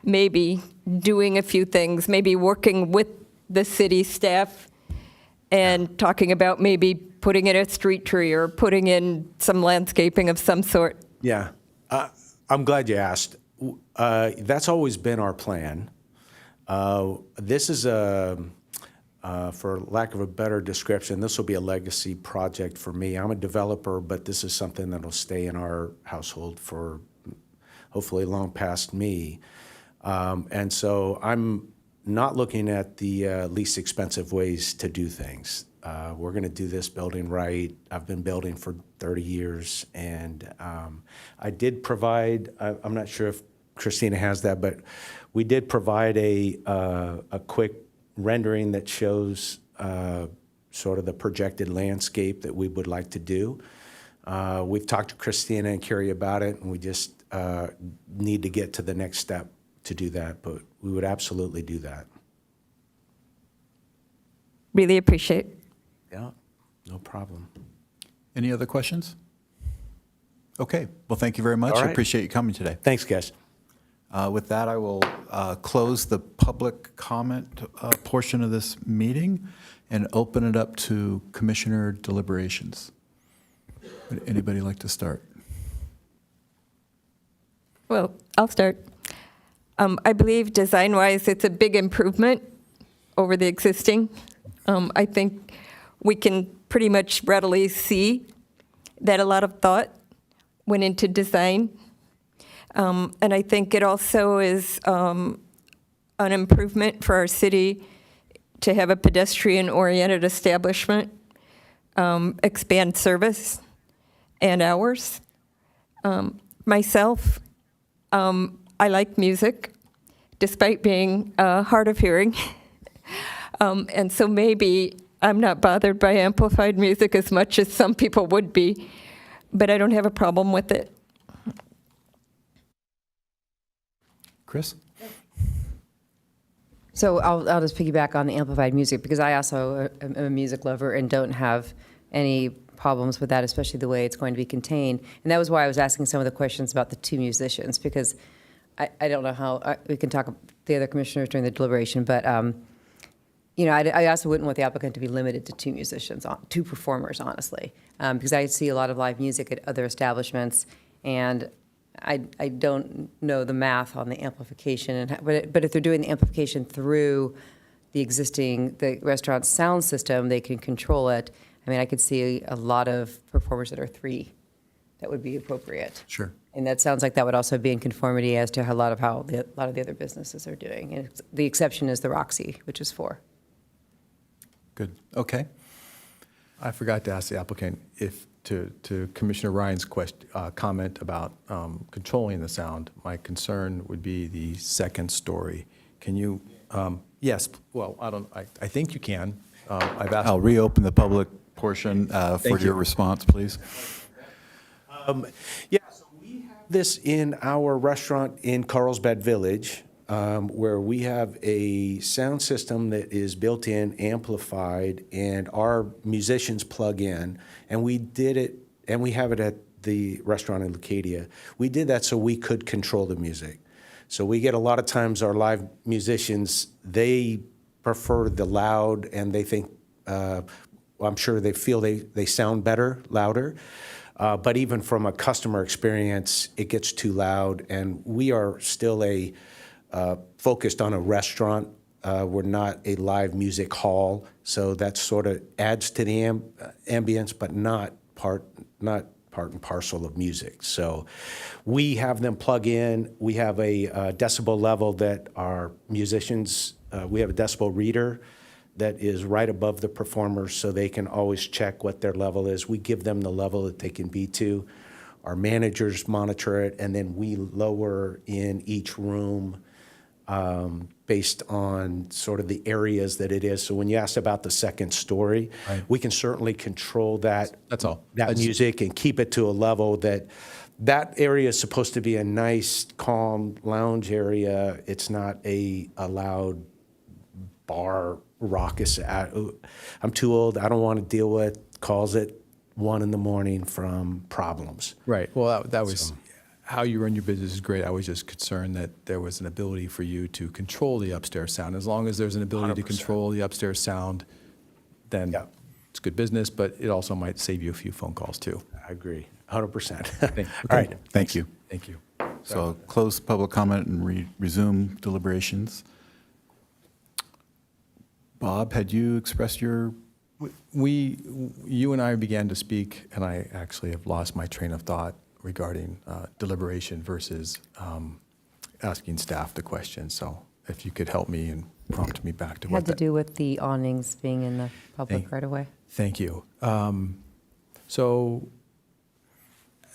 maybe doing a few things, maybe working with the city staff and talking about maybe putting in a street tree or putting in some landscaping of some sort? Yeah. I'm glad you asked. That's always been our plan. This is for lack of a better description, this will be a legacy project for me. I'm a developer, but this is something that will stay in our household for hopefully long past me. And so I'm not looking at the least expensive ways to do things. We're going to do this building right. I've been building for 30 years, and I did provide, I'm not sure if Christina has that, but we did provide a quick rendering that shows sort of the projected landscape that we would like to do. We've talked to Christina and Carrie about it, and we just need to get to the next step to do that, but we would absolutely do that. Really appreciate it. Yeah, no problem. Any other questions? Okay. Well, thank you very much. All I right. appreciate you coming today. Thanks, guys. With that, I will close the public comment portion of this meeting and open it up to commissioner deliberations. Would anybody like to start? Well, I'll start. I believe design-wise, it's a big improvement over the existing. I think we can pretty much readily see that a lot of thought went into design. And I think it also is an improvement for our city to have a pedestrian-oriented establishment, expand service and hours. Myself, I like music, despite being hard of hearing. And so maybe I'm not bothered by amplified music as much as some people would be, but I don't have a problem with it. Chris? So I'll just piggyback on the amplified music, because I also am a music lover and don't have any problems with that, especially the way it's going to be contained. And that was why I was asking some of the questions about the two musicians, because I don't know how, we can talk to the other commissioners during the deliberation, but I also wouldn't want the applicant to be limited to two musicians, two performers, honestly, because I see a lot of live music at other establishments, and I don't know the math on the amplification, but if they're doing the amplification through the restaurant's sound system, they can control it. I mean, I could see a lot of performers that are three that would be appropriate. Sure. And that sounds like that would also be in conformity as to a lot of the other businesses are doing. And the exception is the Roxy, which is 4. Good. Okay. I forgot to ask the applicant if, to Commissioner Ryan's comment about controlling the sound, my concern would be the second story. Can you, yes, well, I think you can. I've asked. I'll reopen the public portion for Thank your you. response, please. Yeah, so we have this in our restaurant in Carlsbad Village, where we have a sound system that is built in, amplified, and our musicians plug in. And we did it, and we have it at the restaurant in Leucadia. We did that so we could control the music. So we get a lot of times our live musicians, they prefer the loud, and they think, I'm sure they feel they sound better, louder. But even from a customer experience, it gets too loud, and we are still focused on a restaurant. We're not a live music hall, so that sort of adds to the ambience, but not part and parcel of music. So we have them plug in. We have a decibel level that our musicians, we have a decibel reader that is right above the performers, so they can always check what their level is. We give them the level that they can be to. Our managers monitor it, and then we lower in each room based on sort of the areas that it is. So when you asked about the second story, Right. we can certainly control that. That's all. That music and keep it to a level that area is supposed to be a nice, calm lounge area. It's not a loud bar raucous. I'm too old. I don't want to deal with calls at 1 a.m. from problems. Right. Well, that was how you run your business is great. I was just concerned that there was an ability for you to control the upstairs sound. As long as there's an ability to 100%. control the upstairs sound, then Yeah. it's good business, but it also might save you a few phone calls too. I agree, 100%. Okay. All right. Thank you. Thank you. So I'll close public comment and resume deliberations. Bob, had you expressed your, You and I began to speak, and I actually have lost my train of thought regarding deliberation versus asking staff the question. So if you could help me and prompt me back to It what had to that. do with the awnings being in the public Thank- right away. Thank you. So,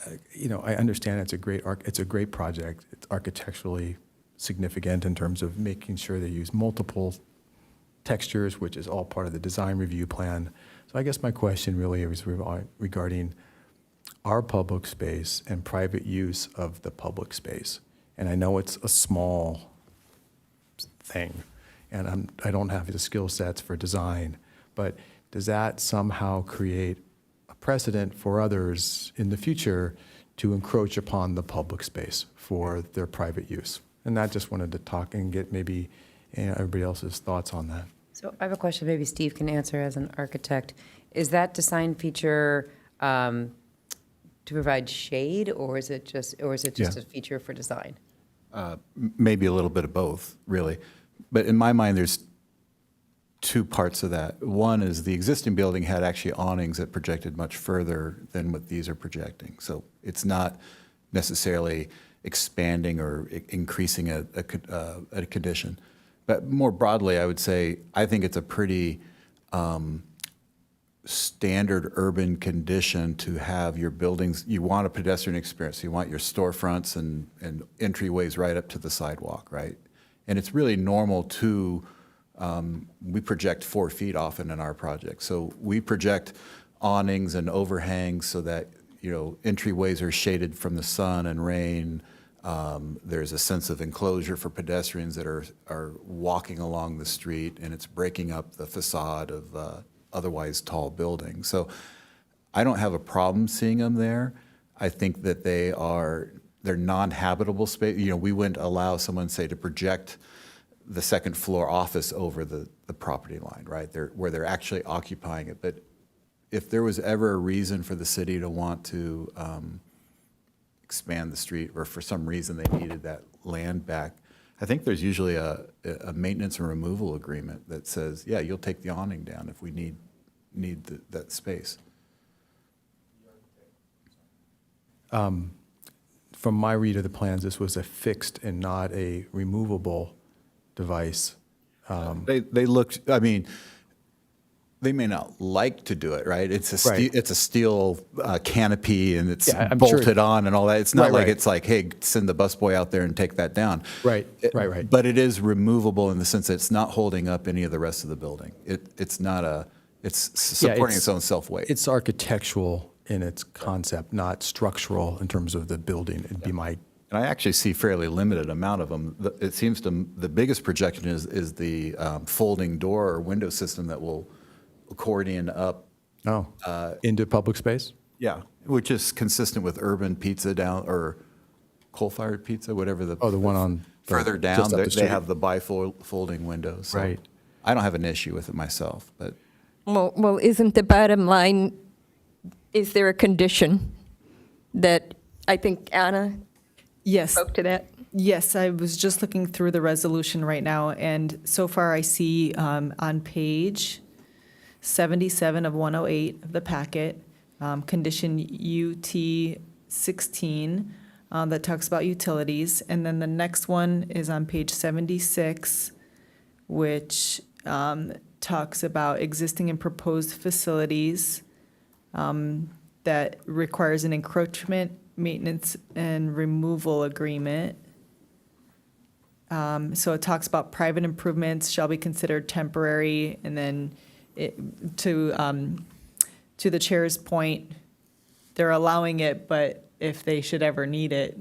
I understand it's a great project. It's architecturally significant in terms of making sure they use multiple textures, which is all part of the design review plan. So I guess my question really is regarding our public space and private use of the public space. And I know it's a small thing, and I don't have the skill sets for design, but does that somehow create a precedent for others in the future to encroach upon the public space for their private use? And I just wanted to talk and get maybe everybody else's thoughts on that. So I have a question maybe Steve can answer as an architect. Is that design feature to provide shade, or is it just Yeah. a feature for design? maybe a little bit of both, really. But in my mind, there's two parts of that. One is the existing building had actually awnings that projected much further than what these are projecting. So it's not necessarily expanding or increasing a condition. But more broadly, I would say, I think it's a pretty standard urban condition to have your buildings, you want a pedestrian experience. You want your storefronts and entryways right up to the sidewalk, right? And it's really normal to, we project 4 feet often in our project. So we project awnings and overhangs so that, entryways are shaded from the sun and rain. There's a sense of enclosure for pedestrians that are walking along the street, and it's breaking up the facade of otherwise tall buildings. So I don't have a problem seeing them there. I think that they're non-habitable space. We wouldn't allow someone, say, to project the second floor office over the property line, right? Where they're actually occupying it. But if there was ever a reason for the city to want to expand the street, or for some reason they needed that land back, I think there's usually a maintenance and removal agreement that says, yeah, you'll take the awning down if we need that space. From my read of the plans, this was a fixed and not a removable device. They look, they may not like to do it, right? It's a Right. it's a steel canopy, and it's Yeah, I'm sure- bolted on and all that. It's not Right, like right. it's like, hey, send the busboy out there and take that down. Right, right. But it is removable in the sense that it's not holding up any of the rest of the building. It's supporting its own self-weight. It's architectural in its concept, not structural in terms of the building. It'd be my, And I actually see fairly limited amount of them. It seems to, the biggest projection is the folding door or window system that will accordion up. into public space? Yeah, which is consistent with urban pizza down, or coal-fired pizza, whatever the. Oh, the one on the- Further down, just up the they street. have the bifolding windows. So Right. I don't have an issue with it myself, but Well, isn't the bottom line, is there a condition that I think Anna Yes, spoke to that? yes, I was just looking through the resolution right now, and so far I see on page 77 of 108 of the packet, condition UT 16, that talks about utilities, and then the next one is on page 76, which talks about existing and proposed facilities that requires an encroachment, maintenance, and removal agreement. So it talks about private improvements shall be considered temporary, and then to the chair's point, they're allowing it, but if they should ever need it,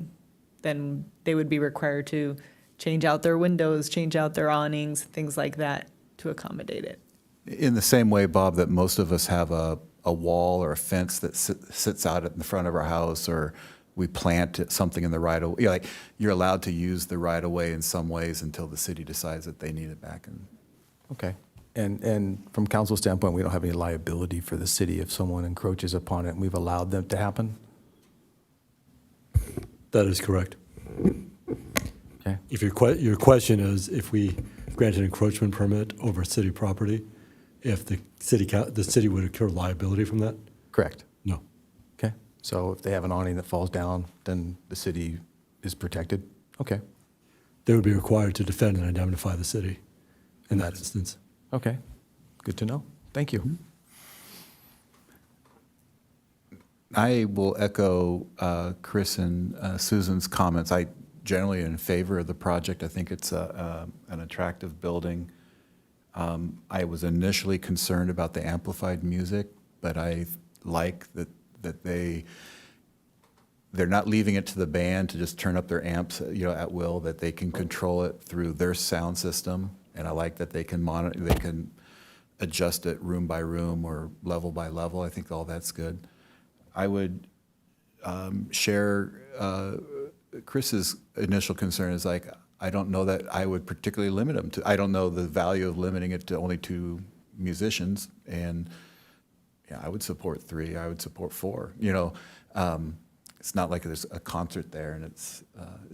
then they would be required to change out their windows, change out their awnings, things like that to accommodate it. In the same way, Bob, that most of us have a wall or a fence that sits out in the front of our house, or we plant something in the right of way. Like, you're allowed to use the right of way in some ways until the city decides that they need it back. And Okay. And from council standpoint, we don't have any liability for the city if someone encroaches upon it and we've allowed them to happen? That is correct. Okay. If your question is if we grant an encroachment permit over city property, if the city would incur liability from that? Correct. No. Okay. So if they have an awning that falls down, then the city is protected? Okay. They would be required to defend and indemnify the city in that instance. Okay. Good to know. Thank you. I will echo Chris and Susan's comments. I generally am in favor of the project. I think it's an attractive building. I was initially concerned about the amplified music, but I like that they're not leaving it to the band to just turn up their amps, at will, that they can control it through their sound system. And I like that they can monitor, they can adjust it room by room or level by level. I think all that's good. I would share Chris's initial concern is like, I don't know that I would particularly limit them to, I don't know the value of limiting it to only 2 musicians. And yeah, I would support 3, I would support 4. It's not like there's a concert there, and it's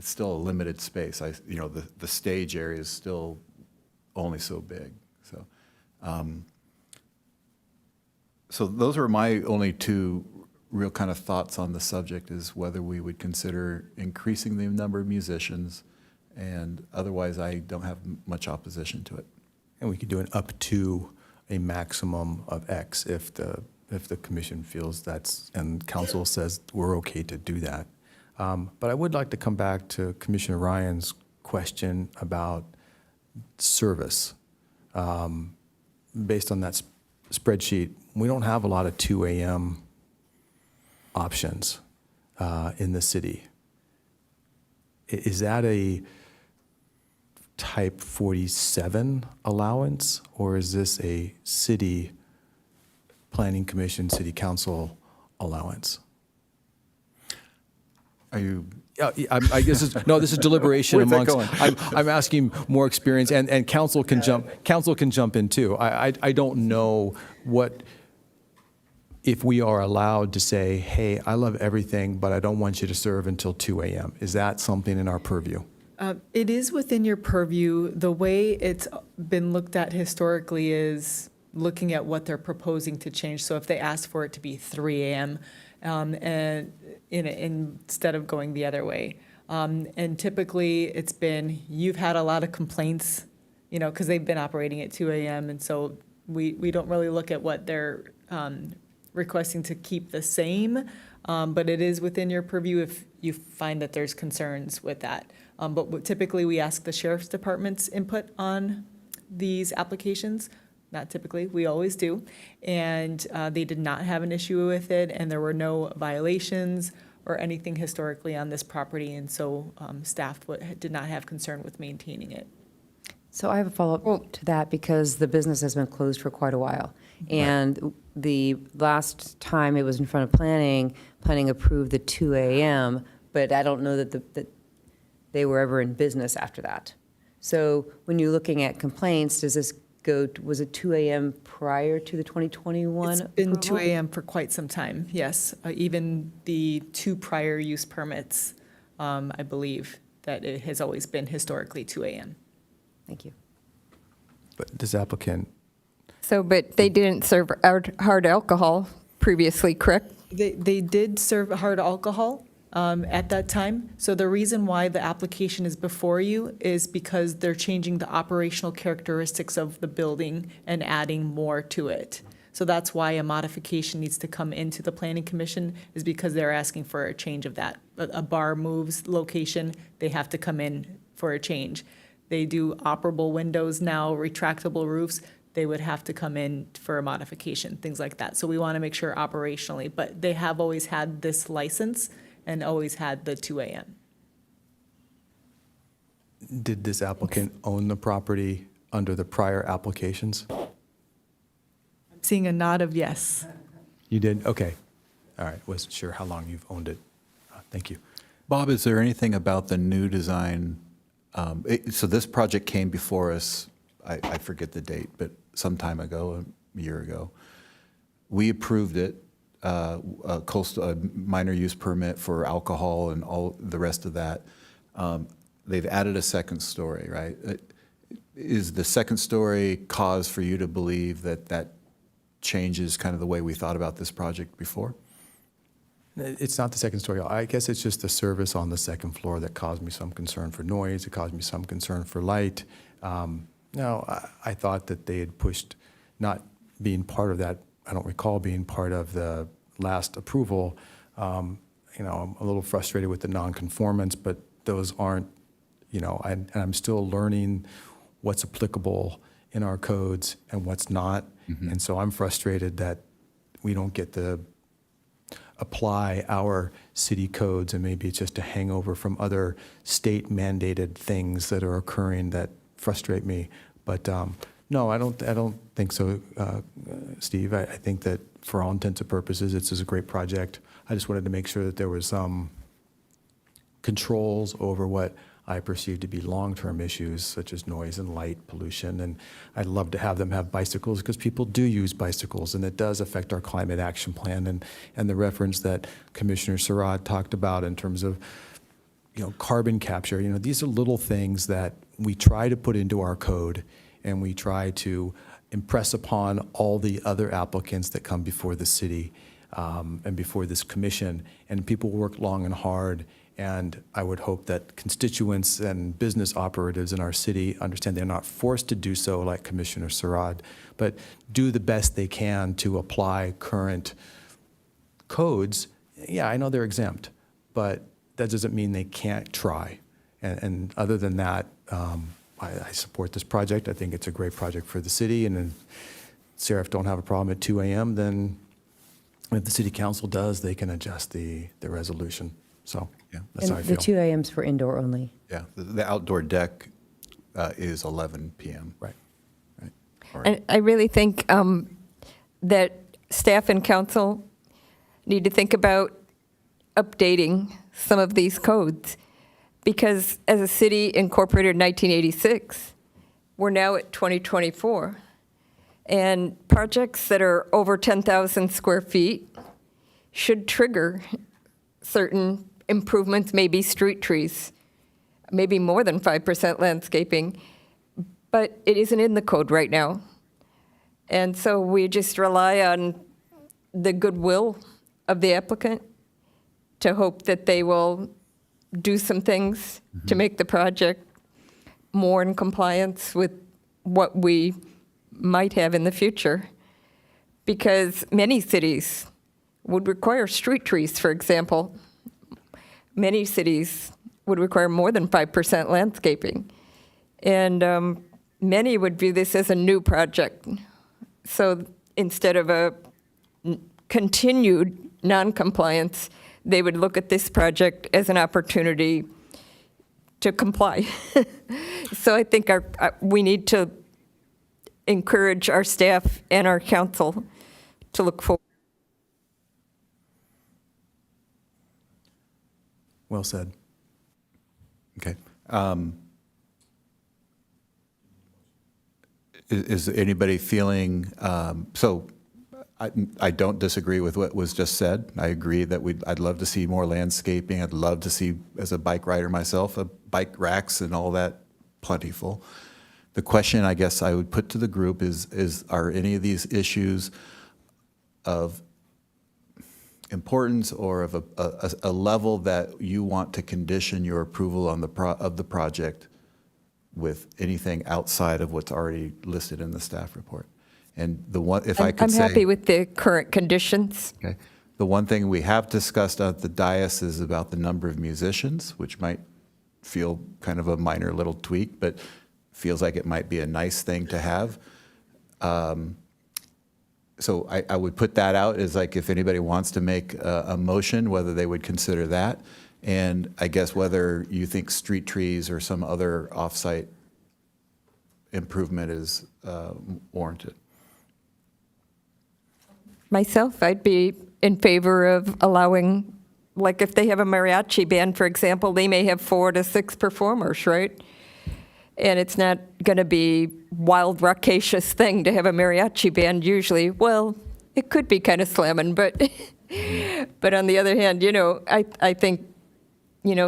still a limited space. The stage area is still only so big. So those are my only 2 real kind of thoughts on the subject, is whether we would consider increasing the number of musicians, and otherwise I don't have much opposition to it. And we could do an up to a maximum of X if the commission feels and council says we're okay to do that. But I would like to come back to Commissioner Ryan's question about service. Based on that spreadsheet, we don't have a lot of 2 a.m. options in the city. Is that a type 47 allowance, or is this a city planning commission, city council allowance? Are you? I guess this is deliberation Where's that amongst. going? I'm asking more experience, and council can jump. Council can jump in too. I don't know if we are allowed to say, hey, I love everything, but I don't want you to serve until 2 a.m. Is that something in our purview? It is within your purview. The way it's been looked at historically is looking at what they're proposing to change. So if they ask for it to be 3 a.m. And instead of going the other way. And typically it's been, you've had a lot of complaints, because they've been operating at 2 a.m. And so we don't really look at what they're requesting to keep the same, but it is within your purview if you find that there's concerns with that. But typically we ask the sheriff's department's input on these applications. Not typically, we always do. And they did not have an issue with it, and there were no violations or anything historically on this property, and so staff did not have concern with maintaining it. So I have a follow-up to that because the business has been closed for quite a while. And the last time it was in front of planning approved the 2 a.m., but I don't know that they were ever in business after that. So when you're looking at complaints, does this was it 2 a.m. prior to the 2021 It's been 2 approval? a.m. for quite some time, yes. Even the 2 prior use permits, I believe that it has always been historically 2 a.m. Thank you. But this applicant, So, but they didn't serve hard alcohol previously, correct? They did serve hard alcohol at that time. So the reason why the application is before you is because they're changing the operational characteristics of the building and adding more to it. So that's why a modification needs to come into the planning commission, is because they're asking for a change of that. A bar moves location, they have to come in for a change. They do operable windows now, retractable roofs, they would have to come in for a modification, things like that. So we want to make sure operationally, but they have always had this license and always had the 2 a.m. did this applicant own the property under the prior applications? I'm seeing a nod of yes. You did? Okay. All right. Wasn't sure how long you've owned it. Thank you. Bob, is there anything about the new design? So this project came before us, I forget the date, but some time ago, a year ago. We approved it, a minor use permit for alcohol and all the rest of that. They've added a second story, right? Is the second story cause for you to believe that that changes kind of the way we thought about this project before? It's not the second story. I guess it's just the service on the second floor that caused me some concern for noise. It caused me some concern for light. I thought that they had pushed not being part of that. I don't recall being part of the last approval. I'm a little frustrated with the nonconformance, but those aren't, and I'm still learning what's applicable in our codes and what's not. Mm-hmm. And so I'm frustrated that we don't get to apply our city codes, and maybe it's just a hangover from other state mandated things that are occurring that frustrate me. But no, I don't think so, Steve. I think that for all intents and purposes, this is a great project. I just wanted to make sure that there was some controls over what I perceive to be long-term issues such as noise and light pollution. And I'd love to have them have bicycles because people do use bicycles, and it does affect our climate action plan and the reference that Commissioner Surratt talked about in terms of carbon capture. These are little things that we try to put into our code, and we try to impress upon all the other applicants that come before the city and before this commission. And people work long and hard. And I would hope that constituents and business operatives in our city understand they're not forced to do so, like Commissioner Surratt, but do the best they can to apply current codes. Yeah, I know they're exempt, but that doesn't mean they can't try. And other than that, I support this project. I think it's a great project for the city. And if Seraph don't have a problem at 2 a.m., then if the city council does, they can adjust the resolution. So Yeah. that's how I And feel. the 2 a.m.s for indoor only. Yeah, the outdoor deck is 11 p.m. Right. Right. All right. And I really think that staff and council need to think about updating some of these codes, because as a city incorporated in 1986, we're now at 2024. And projects that are over 10,000 square feet should trigger certain improvements, maybe street trees, maybe more than 5% landscaping, but it isn't in the code right now. And so we just rely on the goodwill of the applicant to hope that they will do some things to make the project more in compliance with what we might have in the future. Because many cities would require street trees, for example. Many cities would require more than 5% landscaping. And many would view this as a new project. So instead of a continued non-compliance, they would look at this project as an opportunity to comply. So I think we need to encourage our staff and our council to look forward. Well said. Okay. Is anybody feeling, so I don't disagree with what was just said. I agree that I'd love to see more landscaping. I'd love to see, as a bike rider myself, bike racks and all that plentiful. The question I guess I would put to the group is are any of these issues of importance or of a level that you want to condition your approval on of the project with anything outside of what's already listed in the staff report? And the one, if I could I'm say. happy with the current conditions. Okay. The one thing we have discussed at the dais is about the number of musicians, which might feel kind of a minor little tweak, but feels like it might be a nice thing to have. So I would put that out as like if anybody wants to make a motion, whether they would consider that. And I guess whether you think street trees or some other off-site improvement is warranted. Myself, I'd be in favor of allowing, like if they have a mariachi band, for example, they may have 4 to 6 performers, right? And it's not going to be wild, raucous thing to have a mariachi band usually. Well, it could be kind of slamming, but but on the other hand, I think,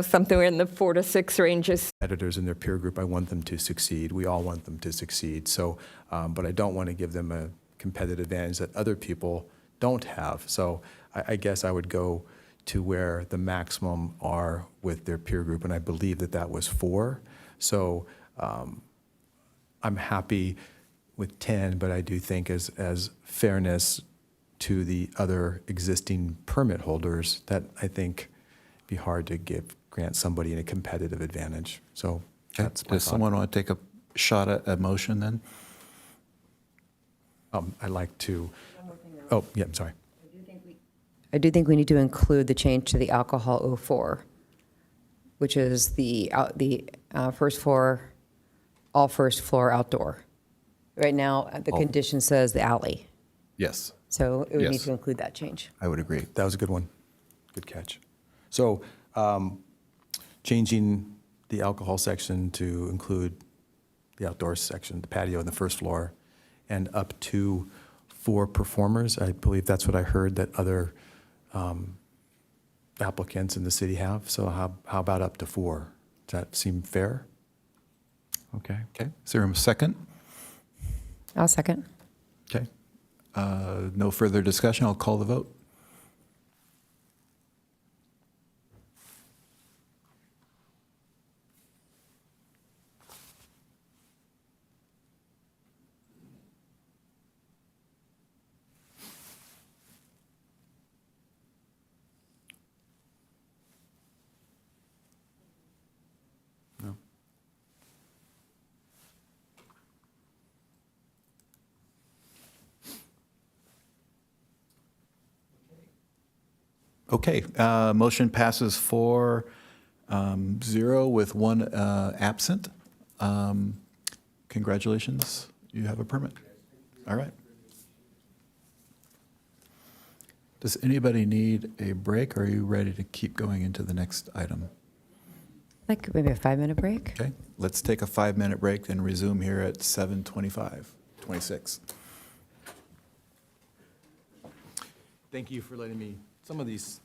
something in the 4 to 6 range is. Editors in their peer group, I want them to succeed. We all want them to succeed. So, but I don't want to give them a competitive advantage that other people don't have. So I guess I would go to where the maximum are with their peer group, and I believe that was 4. So I'm happy with 10, but I do think as fairness to the other existing permit holders, that I think be hard to grant somebody a competitive advantage. So that's my Does thought. someone want to take a shot at a motion then? I'd like to. Oh, yeah, I'm sorry. I do think we need to include the change to the alcohol 04, which is the first floor, all first floor outdoor. Right now, the condition says the alley, Yes, so it would need Yes. to include that change. I would agree. That was a good one. Good catch. So changing the alcohol section to include the outdoor section, the patio and the first floor, and up to 4 performers. I believe that's what I heard that other applicants in the city have. So how about up to 4? Does that seem fair? Okay. Okay, is there a second? I'll second. Okay. No further discussion, I'll call the vote. No. Okay, motion passes 4-0 with 1 absent. Congratulations, you have a permit. All right. Does anybody need a break, or are you ready to keep going into the next item? Like maybe a 5-minute break? Okay, let's take a 5-minute break, then resume here at 7:26. Thank you for letting me, some of these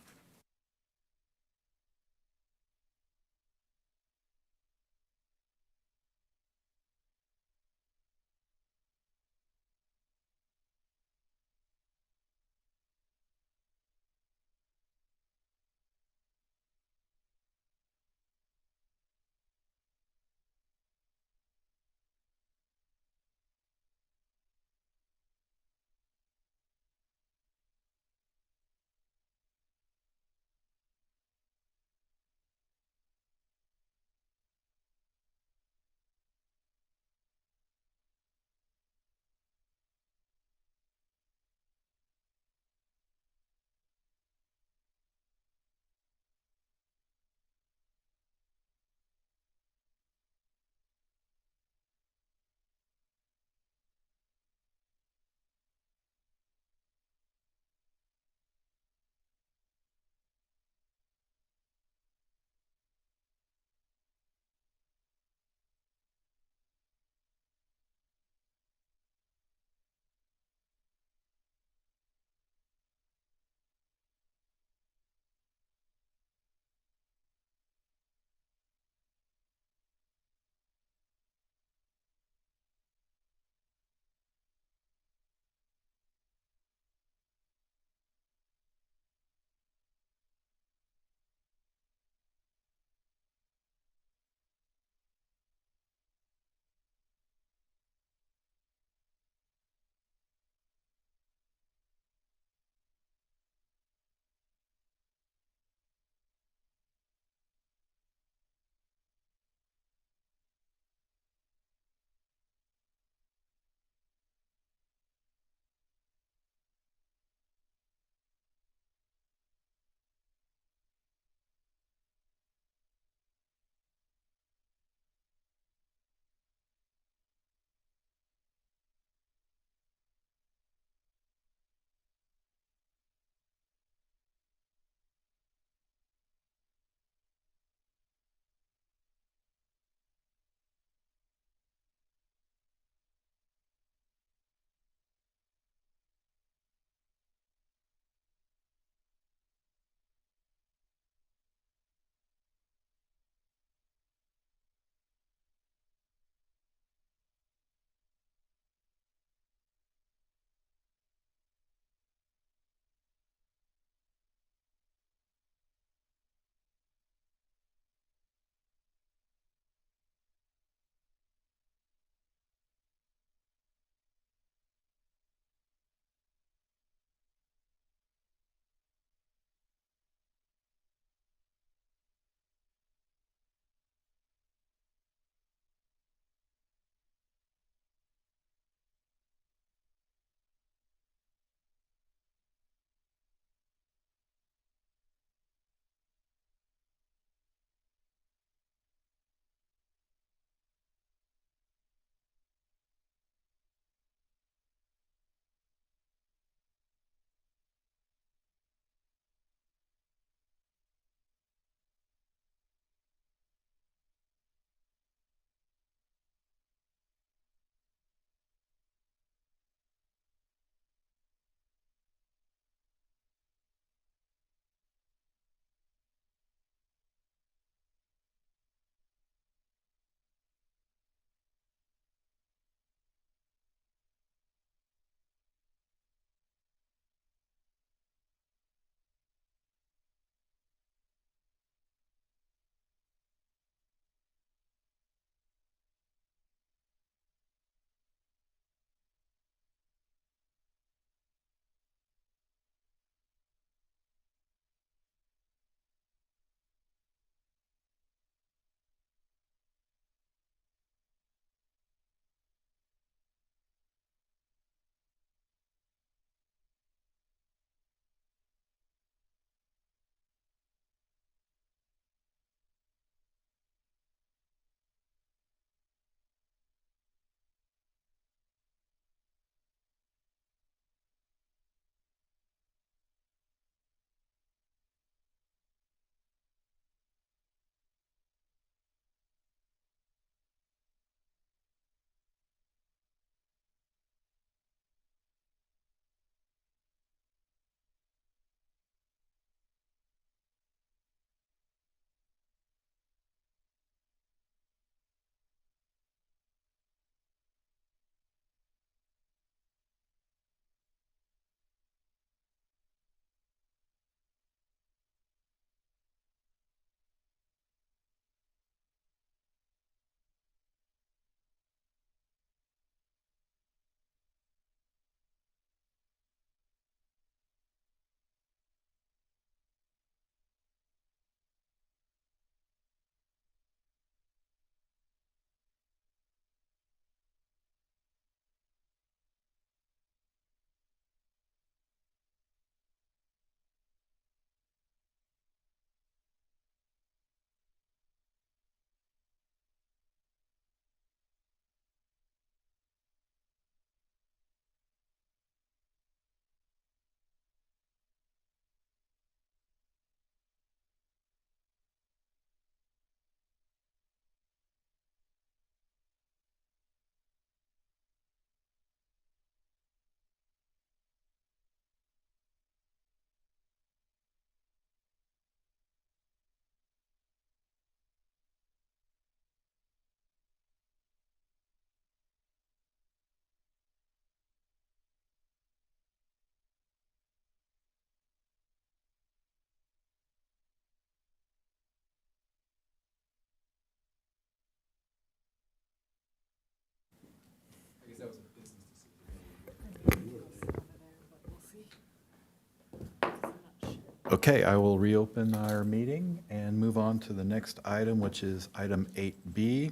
Okay, I will reopen our meeting and move on to the next item, which is item 8B,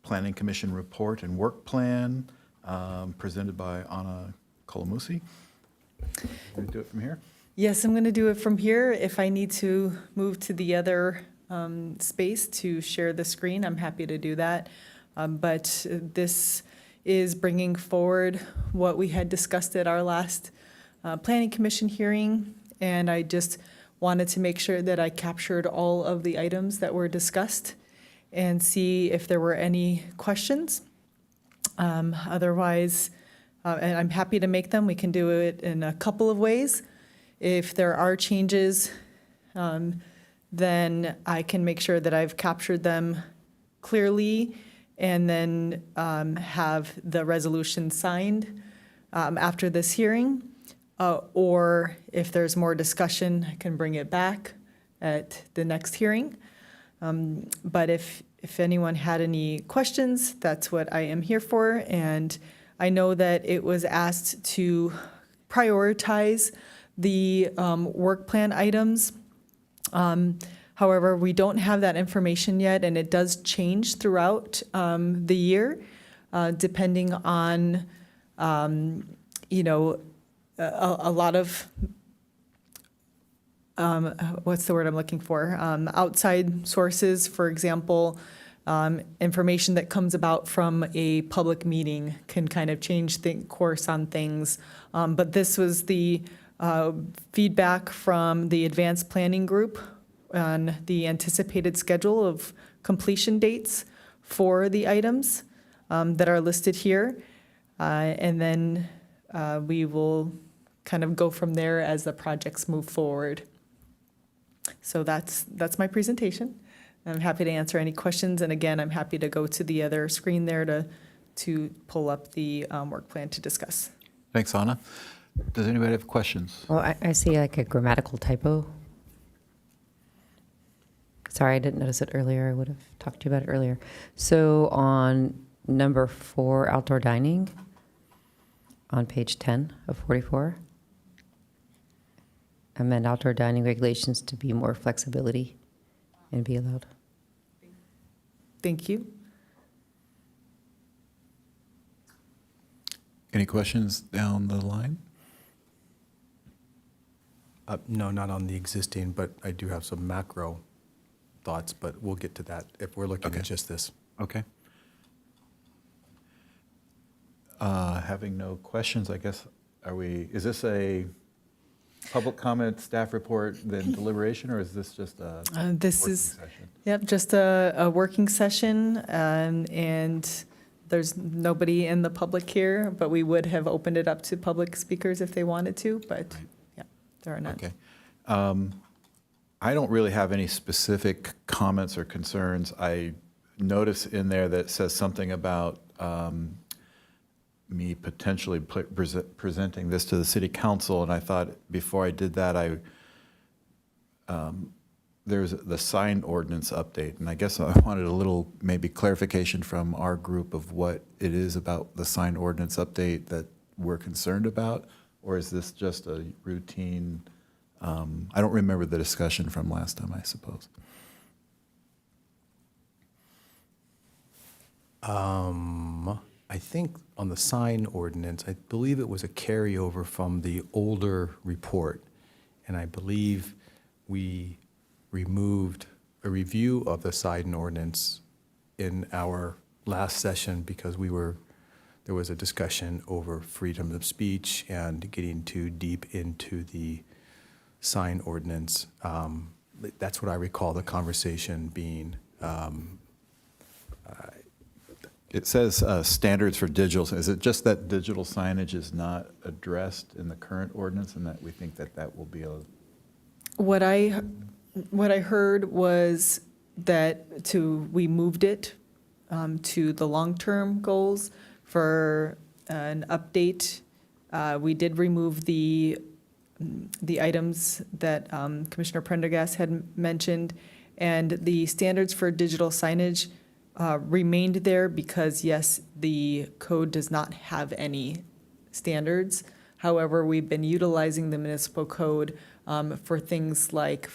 Planning Commission Report and Work Plan, presented by Anna Colamusi. Going to do it from here? Yes, I'm going to do it from here. If I need to move to the other space to share the screen, I'm happy to do that. But this is bringing forward what we had discussed at our last Planning Commission hearing, and I just wanted to make sure that I captured all of the items that were discussed and see if there were any questions. Otherwise, and I'm happy to make them. We can do it in a couple of ways. If there are changes, then I can make sure that I've captured them clearly and then have the resolution signed after this hearing. Or if there's more discussion, I can bring it back at the next hearing. But if anyone had any questions, that's what I am here for. And I know that it was asked to prioritize the work plan items. However, we don't have that information yet, and it does change throughout the year, depending on, a lot of, what's the word I'm looking for? Outside sources, for example, information that comes about from a public meeting can kind of change the course on things. But this was the feedback from the advanced planning group on the anticipated schedule of completion dates for the items that are listed here. And then we will kind of go from there as the projects move forward. So that's my presentation. I'm happy to answer any questions. And again, I'm happy to go to the other screen there to pull up the work plan to discuss. Thanks, Anna. Does anybody have questions? Well, I see like a grammatical typo. Sorry, I didn't notice it earlier. I would have talked to you about it earlier. So on number 4, outdoor dining, on page 10 of 44, amend outdoor dining regulations to be more flexibility and be allowed. Thank you. Any questions down the line? No, not on the existing, but I do have some macro thoughts, but we'll get to that if we're looking Okay. at just this. Okay. Having no questions, I guess, is this a public comment, staff report, then deliberation, or is this just a This working is, session? yep, just a working session, and there's nobody in the public here, but we would have opened it up to public speakers if they wanted to, but yeah, there are none. Okay. I don't really have any specific comments or concerns. I notice in there that it says something about me potentially presenting this to the city council, and I thought before I did that, there's the sign ordinance update, and I guess I wanted a little maybe clarification from our group of what it is about the sign ordinance update that we're concerned about, or is this just a routine? I don't remember the discussion from last time, I suppose. I think on the sign ordinance, I believe it was a carryover from the older report. And I believe we removed a review of the sign ordinance in our last session because there was a discussion over freedom of speech and getting too deep into the sign ordinance. That's what I recall the conversation being. It says standards for digital. Is it just that digital signage is not addressed in the current ordinance, and that we think that that will be a? What I heard was that we moved it to the long-term goals for an update. We did remove the items that Commissioner Prendergast had mentioned, and the standards for digital signage remained there because, yes, the code does not have any standards. However, we've been utilizing the municipal code for things like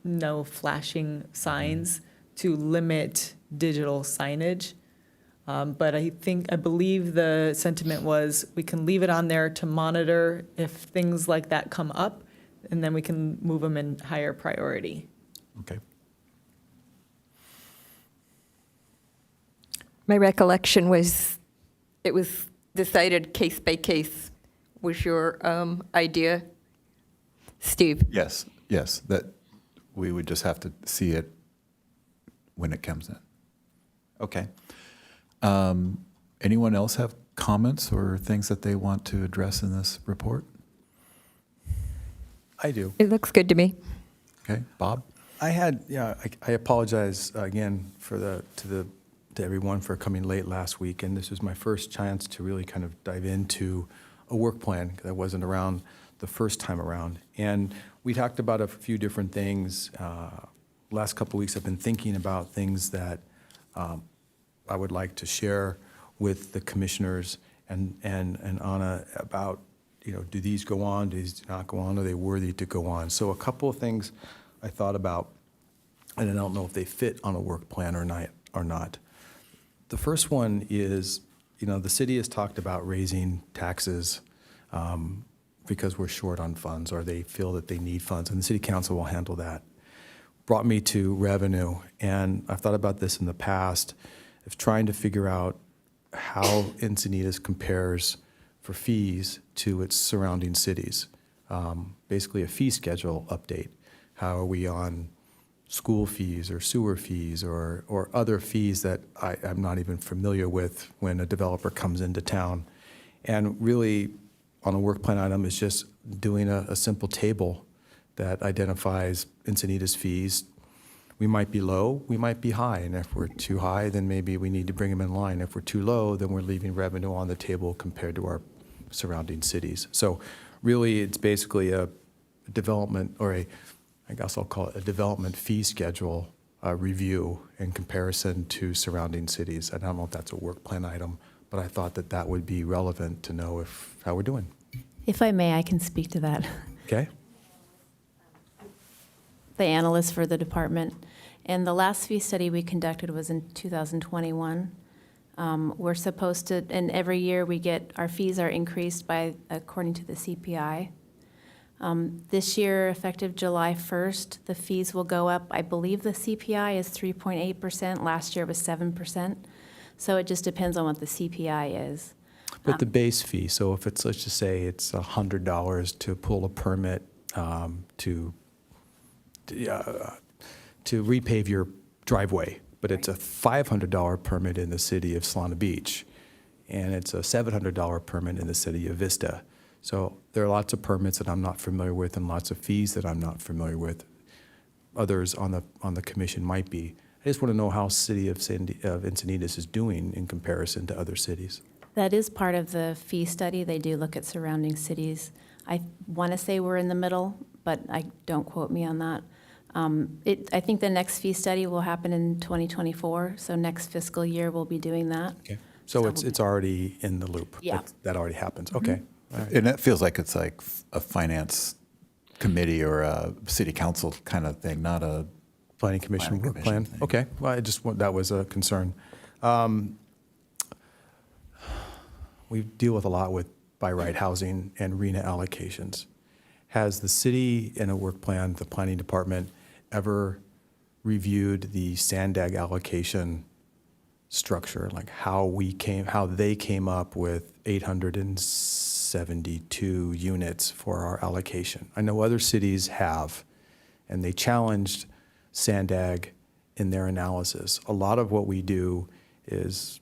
no flashing signs to limit digital signage. But I believe the sentiment was we can leave it on there to monitor if things like that come up, and then we can move them in higher priority. Okay. My recollection was it was decided case by case. Was your idea, Steve? Yes, yes, that we would just have to see it when it comes in. Okay. Anyone else have comments or things that they want to address in this report? I do. It looks good to me. Okay, Bob? I apologize again to everyone for coming late last week, and this was my first chance to really kind of dive into a work plan that wasn't around the first time around. And we talked about a few different things. Last couple of weeks, I've been thinking about things that I would like to share with the commissioners and Anna about, do these go on, do these not go on, are they worthy to go on? So a couple of things I thought about, and I don't know if they fit on a work plan or not. The first one is, the city has talked about raising taxes because we're short on funds, or they feel that they need funds, and the city council will handle that. Brought me to revenue, and I've thought about this in the past, of trying to figure out how Encinitas compares for fees to its surrounding cities. Basically a fee schedule update. How are we on school fees or sewer fees or other fees that I'm not even familiar with when a developer comes into town. And really, on a work plan item is just doing a simple table that identifies Encinitas fees. We might be low, we might be high, and if we're too high, then maybe we need to bring them in line. If we're too low, then we're leaving revenue on the table compared to our surrounding cities. So really, it's basically a development, or I guess I'll call it a development fee schedule review in comparison to surrounding cities. I don't know if that's a work plan item, but I thought that would be relevant to know how we're doing. If I may, I can speak to that. Okay? The analyst for the department. And the last fee study we conducted was in 2021. We're supposed to, and every year our fees are increased by, according to the CPI. This year, effective July 1st, the fees will go up. I believe the CPI is 3.8%. Last year was 7%. So it just depends on what the CPI is. But the base fee, so if it's, let's just say it's $100 to pull a permit to repave your driveway, but it's a $500 permit in the city of Solana Beach, and it's a $700 permit in the city of Vista. So there are lots of permits that I'm not familiar with and lots of fees that I'm not familiar with. Others on the commission might be. I just want to know how city of Encinitas is doing in comparison to other cities. That is part of the fee study. They do look at surrounding cities. I want to say we're in the middle, but don't quote me on that. I think the next fee study will happen in 2024, so next fiscal year we'll be doing that. Okay. So it's already in the loop. Yeah. That already happens. Okay. All right. And it feels like it's like a finance committee or a city council kind of thing, not a Planning Commission Planning work Commission plan? thing. Okay, well, that was a concern. We deal with a lot with by right housing and RENA allocations. Has the city in a work plan, the planning department, ever reviewed the Sandag allocation structure, like how they came up with 872 units for our allocation? I know other cities have, and they challenged Sandag in their analysis. A lot of what we do is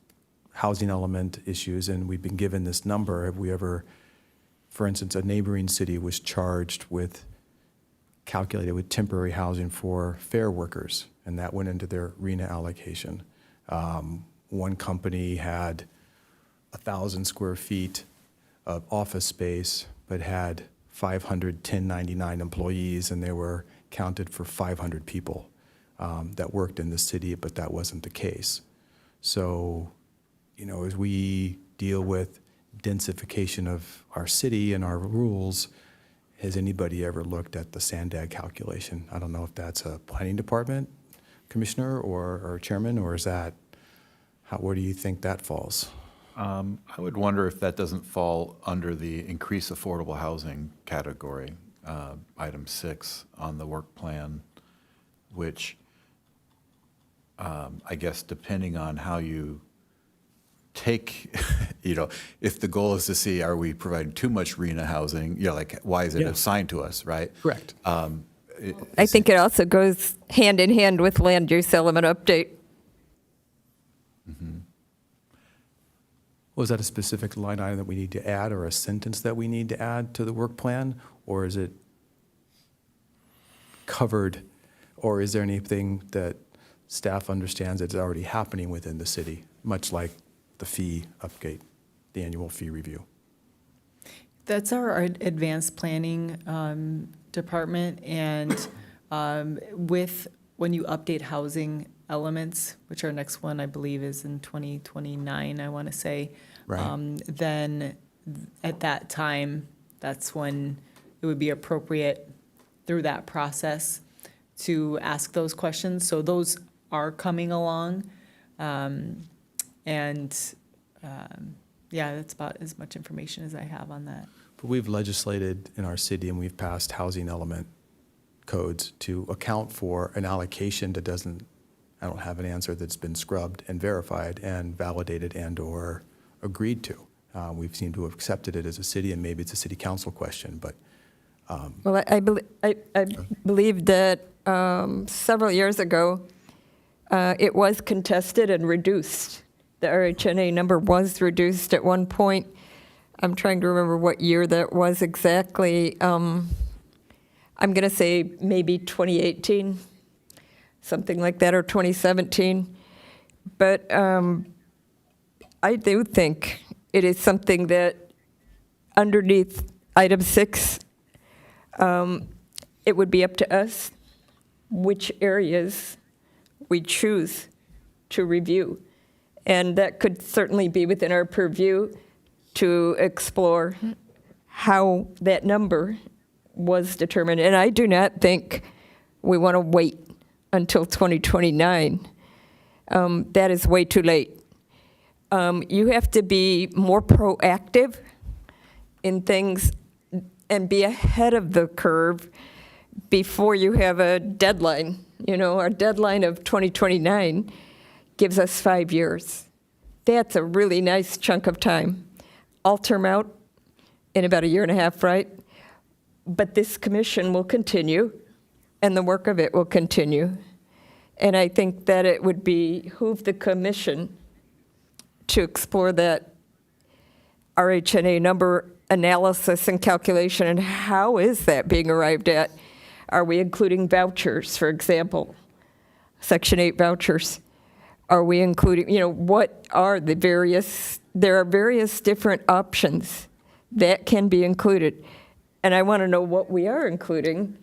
housing element issues, and we've been given this number. Have we ever, for instance, a neighboring city was calculated with temporary housing for fair workers, and that went into their RENA allocation. One company had 1,000 square feet of office space, but had 500 1099 employees, and they were counted for 500 people that worked in the city, but that wasn't the case. So, as we deal with densification of our city and our rules, has anybody ever looked at the Sandag calculation? I don't know if that's a planning department commissioner or chairman, or is that, where do you think that falls? I would wonder if that doesn't fall under the increase affordable housing category, item 6 on the work plan, which I guess depending on how you take, if the goal is to see, are we providing too much RENA housing, like why is it Yeah. assigned to us, right? Correct. I think it also goes hand in hand with land use element update. Was that a specific line item that we need to add, or a sentence that we need to add to the work plan? Or is it covered, or is there anything that staff understands that's already happening within the city, much like the fee update, the annual fee review? That's our advanced planning department, and when you update housing elements, which our next one I believe is in 2029, I want to say, Right. then at that time, that's when it would be appropriate through that process to ask those questions. So those are coming along, yeah, that's about as much information as I have on that. But we've legislated in our city, and we've passed housing element codes to account for an allocation that doesn't, I don't have an answer that's been scrubbed and verified and validated and/or agreed to. We seem to have accepted it as a city, and maybe it's a city council question, but Well, I believe that several years ago, it was contested and reduced. The RHNA number was reduced at one point. I'm trying to remember what year that was exactly. I'm going to say maybe 2018, something like that, or 2017. But I do think it is something that underneath item 6, it would be up to us which areas we choose to review. And that could certainly be within our purview to explore how that number was determined. And I do not think we want to wait until 2029. That is way too late. You have to be more proactive in things and be ahead of the curve before you have a deadline. Our deadline of 2029 gives us 5 years. That's a really nice chunk of time. I'll term out in about 1.5 years, right? But this commission will continue, and the work of it will continue. And I think that it would behoove the commission to explore that RHNA number analysis and calculation, and how is that being arrived at? Are we including vouchers, for example, Section 8 vouchers? Are we including, what are the there are various different options that can be included. And I want to know what we are including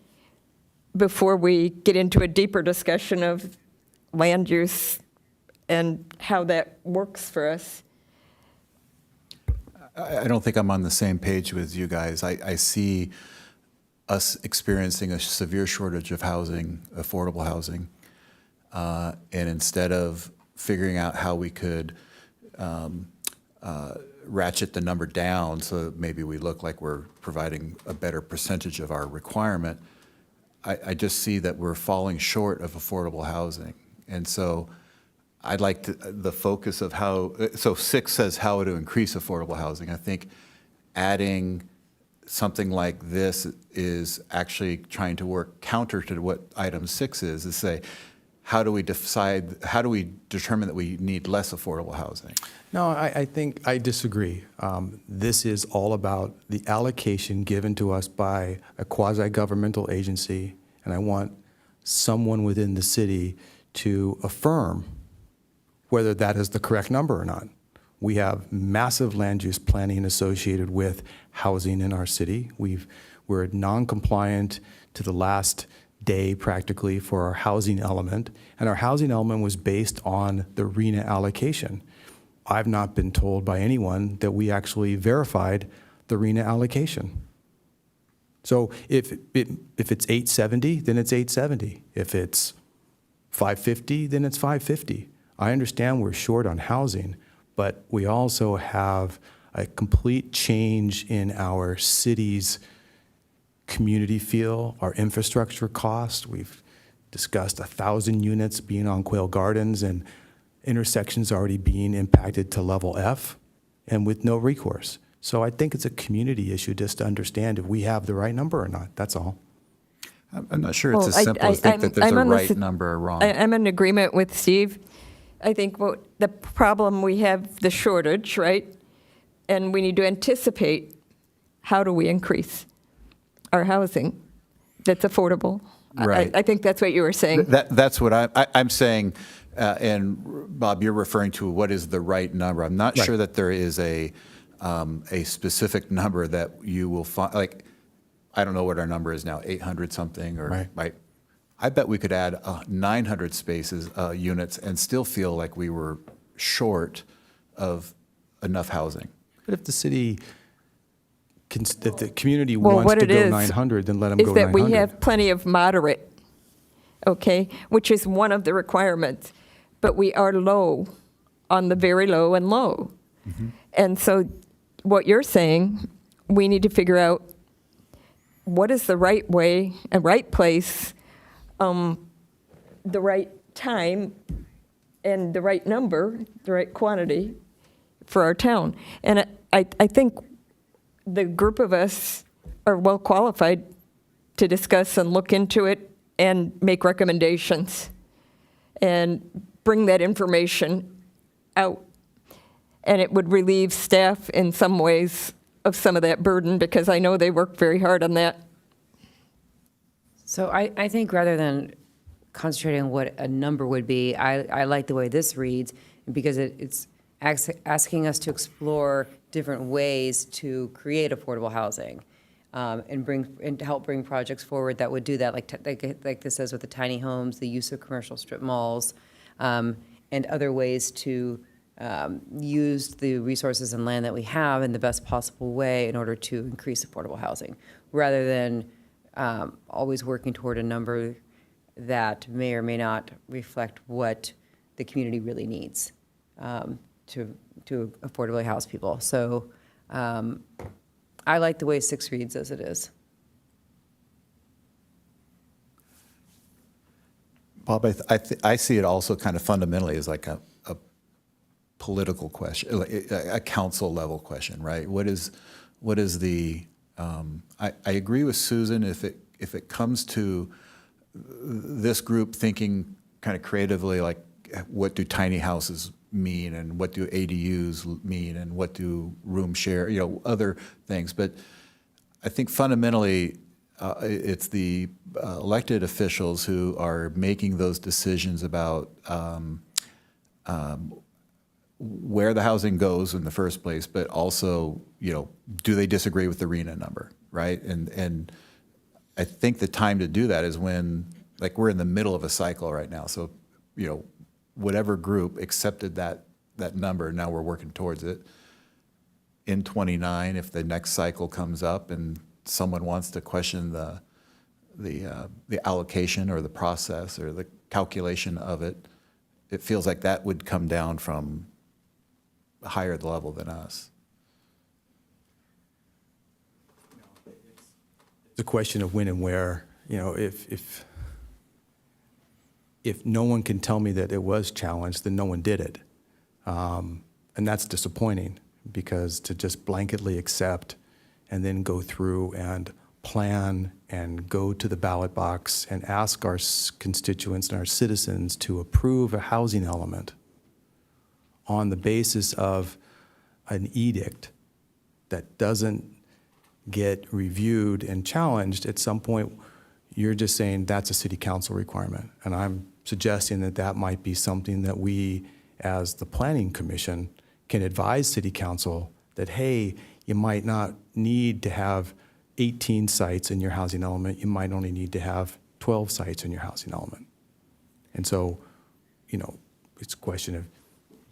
before we get into a deeper discussion of land use and how that works for us. I don't think I'm on the same page with you guys. I see us experiencing a severe shortage of housing, affordable housing, and instead of figuring out how we could ratchet the number down so that maybe we look like we're providing a better percentage of our requirement, I just see that we're falling short of affordable housing. And so I'd like the focus of so 6 says how to increase affordable housing. I think adding something like this is actually trying to work counter to what item 6 is say, how do we determine that we need less affordable housing? No, I think I disagree. This is all about the allocation given to us by a quasi-governmental agency, and I want someone within the city to affirm whether that is the correct number or not. We have massive land use planning associated with housing in our city. We're non-compliant to the last day practically for our housing element, and our housing element was based on the RENA allocation. I've not been told by anyone that we actually verified the RENA allocation. So if it's 870, then it's 870. If it's 550, then it's 550. I understand we're short on housing, but we also have a complete change in our city's community feel, our infrastructure cost. We've discussed 1,000 units being on Quail Gardens and intersections already being impacted to level F and with no recourse. So I think it's a community issue just to understand if we have the right number or not, that's all. I'm not sure it's Well, as simple as think that there's I'm a on the right s- number or wrong. I'm in agreement with Steve. I think what the problem, we have the shortage, right? And we need to anticipate, how do we increase our housing that's affordable? Right. I think that's what you were saying. That's what I'm saying, and Bob, you're referring to what is the right number. I'm not sure that there is a specific number that you will find, like, I don't know what our number is now, 800 something, or, Right. I bet we could add 900 spaces, units, and still feel like we were short of enough housing. But if the city, if the community Well, wants what to it go is 900, then let them Is go that 900. we have plenty of moderate, okay, which is one of the requirements. But we are low on the very low and low. And so what you're saying, we need to figure out what is the right way, a right place, the right time, and the right number, the right quantity for our town. And I think the group of us are well qualified to discuss and look into it and make recommendations and bring that information out. And it would relieve staff in some ways of some of that burden, because I know they work very hard on that. So I think rather than concentrating on what a number would be, I like the way this reads, because it's asking us to explore different ways to create affordable housing, and to help bring projects forward that would do that, like this says with the tiny homes, the use of commercial strip malls, and other ways to use the resources and land that we have in the best possible way in order to increase affordable housing, rather than always working toward a number that may or may not reflect what the community really needs to affordably house people. So I like the way 6 reads as it is. Bob, I see it also kind of fundamentally as like a political question, a council level question, right? What is the, I agree with Susan, if it comes to this group thinking kind of creatively, like what do tiny houses mean, and what do ADUs mean, and what do room share, other things. But I think fundamentally, it's the elected officials who are making those decisions about where the housing goes in the first place, but also, do they disagree with the RENA number, right? And I think the time to do that is when, like, we're in the middle of a cycle right now. So, whatever group accepted that number, now we're working towards it. In 29, if the next cycle comes up and someone wants to question the allocation or the process or the calculation of it, it feels like that would come down from a higher level than us. It's a question of when and where. If no one can tell me that it was challenged, then no one did it. And that's disappointing, because to just blanketly accept and then go through and plan and go to the ballot box and ask our constituents and our citizens to approve a housing element on the basis of an edict that doesn't get reviewed and challenged, at some point, you're just saying that's a city council requirement. And I'm suggesting that that might be something that we, as the planning commission, can advise city council that, hey, you might not need to have 18 sites in your housing element. You might only need to have 12 sites in your housing element. And so, it's a question of,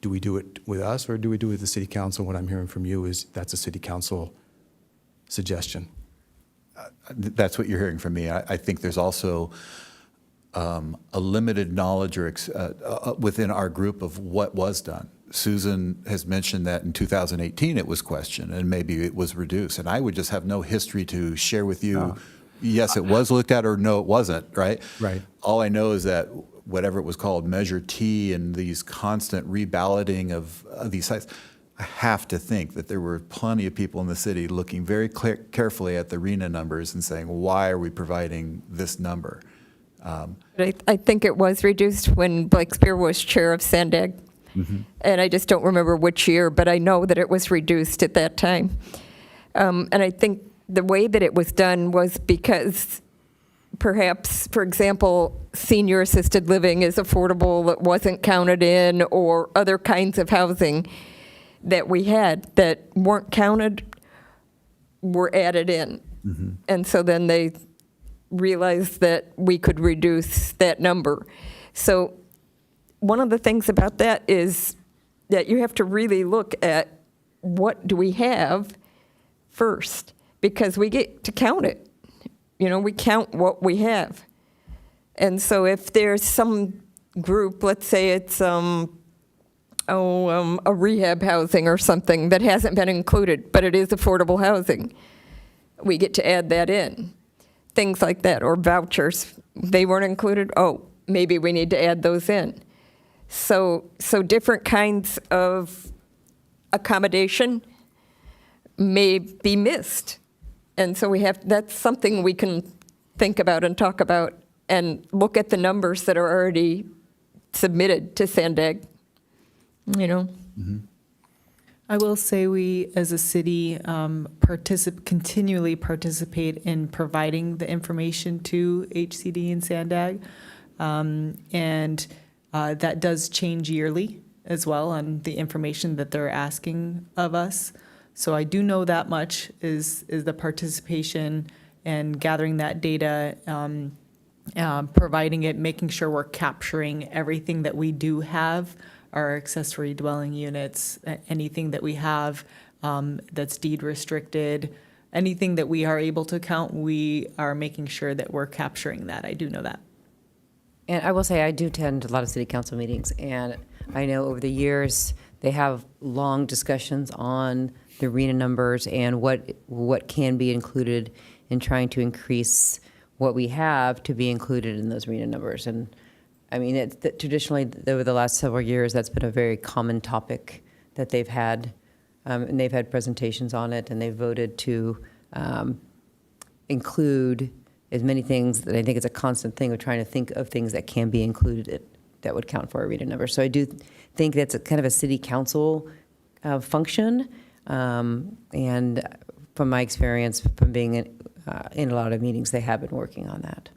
do we do it with us or do we do it with the city council? What I'm hearing from you is that's a city council suggestion. That's what you're hearing from me. I think there's also a limited knowledge or within our group of what was done. Susan has mentioned that in 2018 it was questioned and maybe it was reduced. And I would just have no history to share with you, yes, it was looked at or no, it wasn't, right? Right. All I know is that whatever it was called, Measure T and these constant reballoting of these sites, I have to think that there were plenty of people in the city looking very carefully at the RENA numbers and saying, why are we providing this number? I think it was reduced when Blake Spear was chair of Sandag. And I just don't remember which year, but I know that it was reduced at that time. And I think the way that it was done was because perhaps, for example, senior assisted living is affordable that wasn't counted in, or other kinds of housing that we had that weren't counted were added in. And so then they realized that we could reduce that number. So one of the things about that is that you have to really look at what do we have first, because we get to count it. You know, we count what we have. And so if there's some group, let's say it's a rehab housing or something that hasn't been included, but it is affordable housing, we get to add that in. Things like that, or vouchers, they weren't included, oh, maybe we need to add those in. So different kinds of accommodation may be missed. And so that's something we can think about and talk about and look at the numbers that are already submitted to Sandag, you know. I will say we, as a city, continually participate in providing the information to HCD and Sandag. And that does change yearly as well on the information that they're asking of us. So I do know that much is the participation and gathering that data, providing it, making sure we're capturing everything that we do have, our accessory dwelling units, anything that we have that's deed restricted, anything that we are able to count, we are making sure that we're capturing that. I do know that. And I will say, I do attend a lot of city council meetings, and I know over the years, they have long discussions on the RENA numbers and what can be included in trying to increase what we have to be included in those RENA numbers. And I mean, traditionally, over the last several years, that's been a very common topic that they've had, and they've had presentations on it, and they've voted to include as many things. That I think it's a constant thing of trying to think of things that can be included that would count for a RENA number. So I do think that's kind of a city council function, and from my experience from being in a lot of meetings, they have been working on that.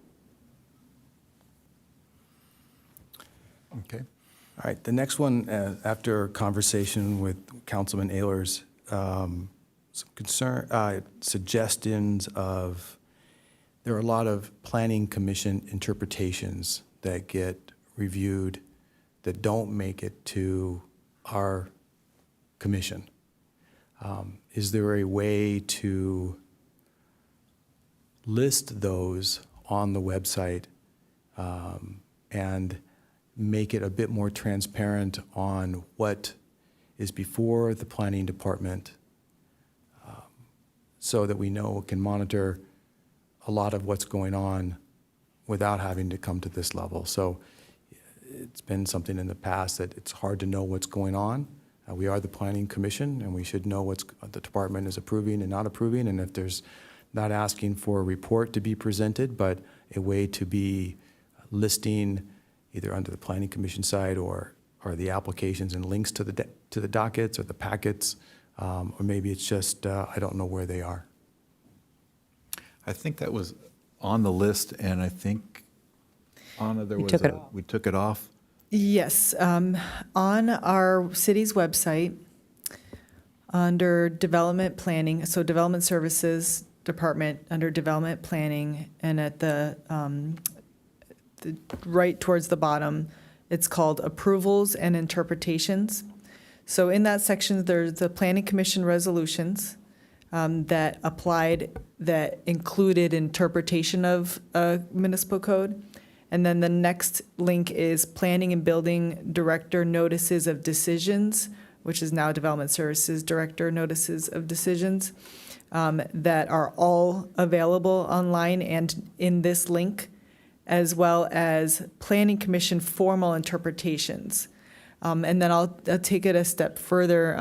Okay. All right, the next one, after conversation with Councilman Ehlers, some suggestions of, there are a lot of planning commission interpretations that get reviewed that don't make it to our commission. Is there a way to list those on the website and make it a bit more transparent on what is before the planning department, so that we know, can monitor a lot of what's going on without having to come to this level? So it's been something in the past that it's hard to know what's going on. We are the planning commission, and we should know what the department is approving and not approving, and if there's not asking for a report to be presented, but a way to be listing either under the planning commission side or the applications and links to the dockets or the packets, or maybe it's just I don't know where they are. I think that was on the list, and I think, Anna, we took it off. Yes, on our city's website, under development planning, so development services department, under development planning, and at the right towards the bottom, it's called approvals and interpretations. So in that section, there's the planning commission resolutions that applied, that included interpretation of municipal code. And then the next link is planning and building director notices of decisions, which is now development services director notices of decisions, that are all available online and in this link, as well as planning commission formal interpretations. And then I'll take it a step further.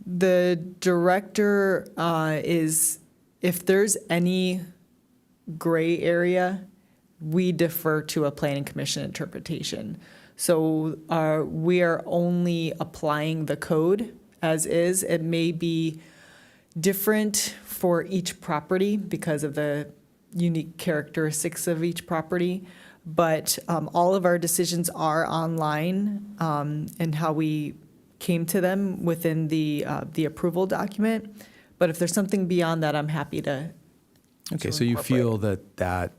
The director is, if there's any gray area, we defer to a planning commission interpretation. So we are only applying the code as is. It may be different for each property because of the unique characteristics of each property, but all of our decisions are online, and how we came to them within the approval document. But if there's something beyond that, I'm happy to. Okay, to so you incorporate feel it. that that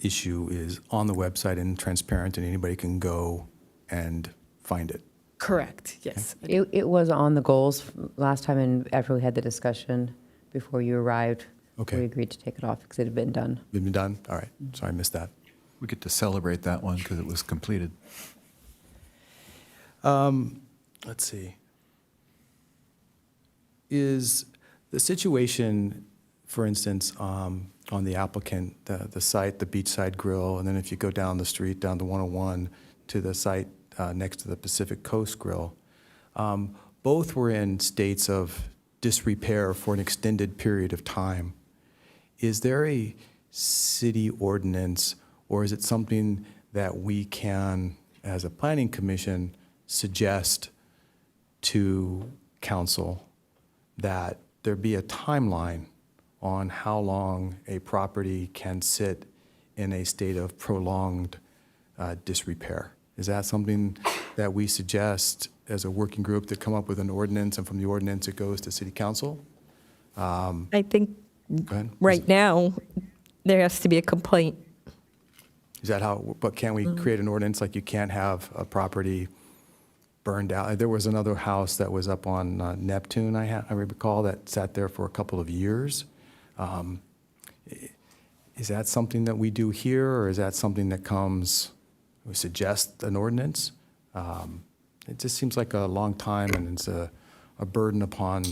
issue is on the website and transparent, and anybody can go and find it? Correct, yes. It was on the goals last time, and after we had the discussion before you arrived, Okay. we agreed to take it off because it had been done. Been done? All right, sorry, I missed that. We get to celebrate that one because it was completed. Let's see. Is the situation, for instance, on the applicant, the site, the Beachside Grill, and then if you go down the street, down to 101, to the site next to the Pacific Coast Grill, both were in states of disrepair for an extended period of time. Is there a city ordinance, or is it something that we can, as a planning commission, suggest to council that there be a timeline on how long a property can sit in a state of prolonged disrepair? Is that something that we suggest as a working group to come up with an ordinance, and from the ordinance it goes to city council? I think Go ahead. right now, there has to be a complaint. Is that how, but can we create an ordinance like you can't have a property burned out? There was another house that was up on Neptune, I recall, that sat there for a couple of years. Is that something that we do here, or is that something that comes, we suggest an ordinance? It just seems like a long time, and it's a burden upon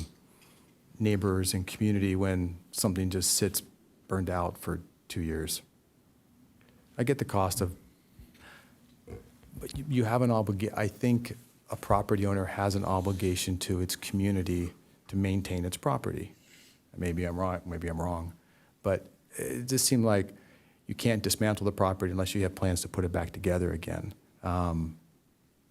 neighbors and community when something just sits burned out for 2 years. I get the cost of, but you have an obligation. I think a property owner has an obligation to its community to maintain its property. Maybe I'm wrong, but it just seemed like you can't dismantle the property unless you have plans to put it back together again. I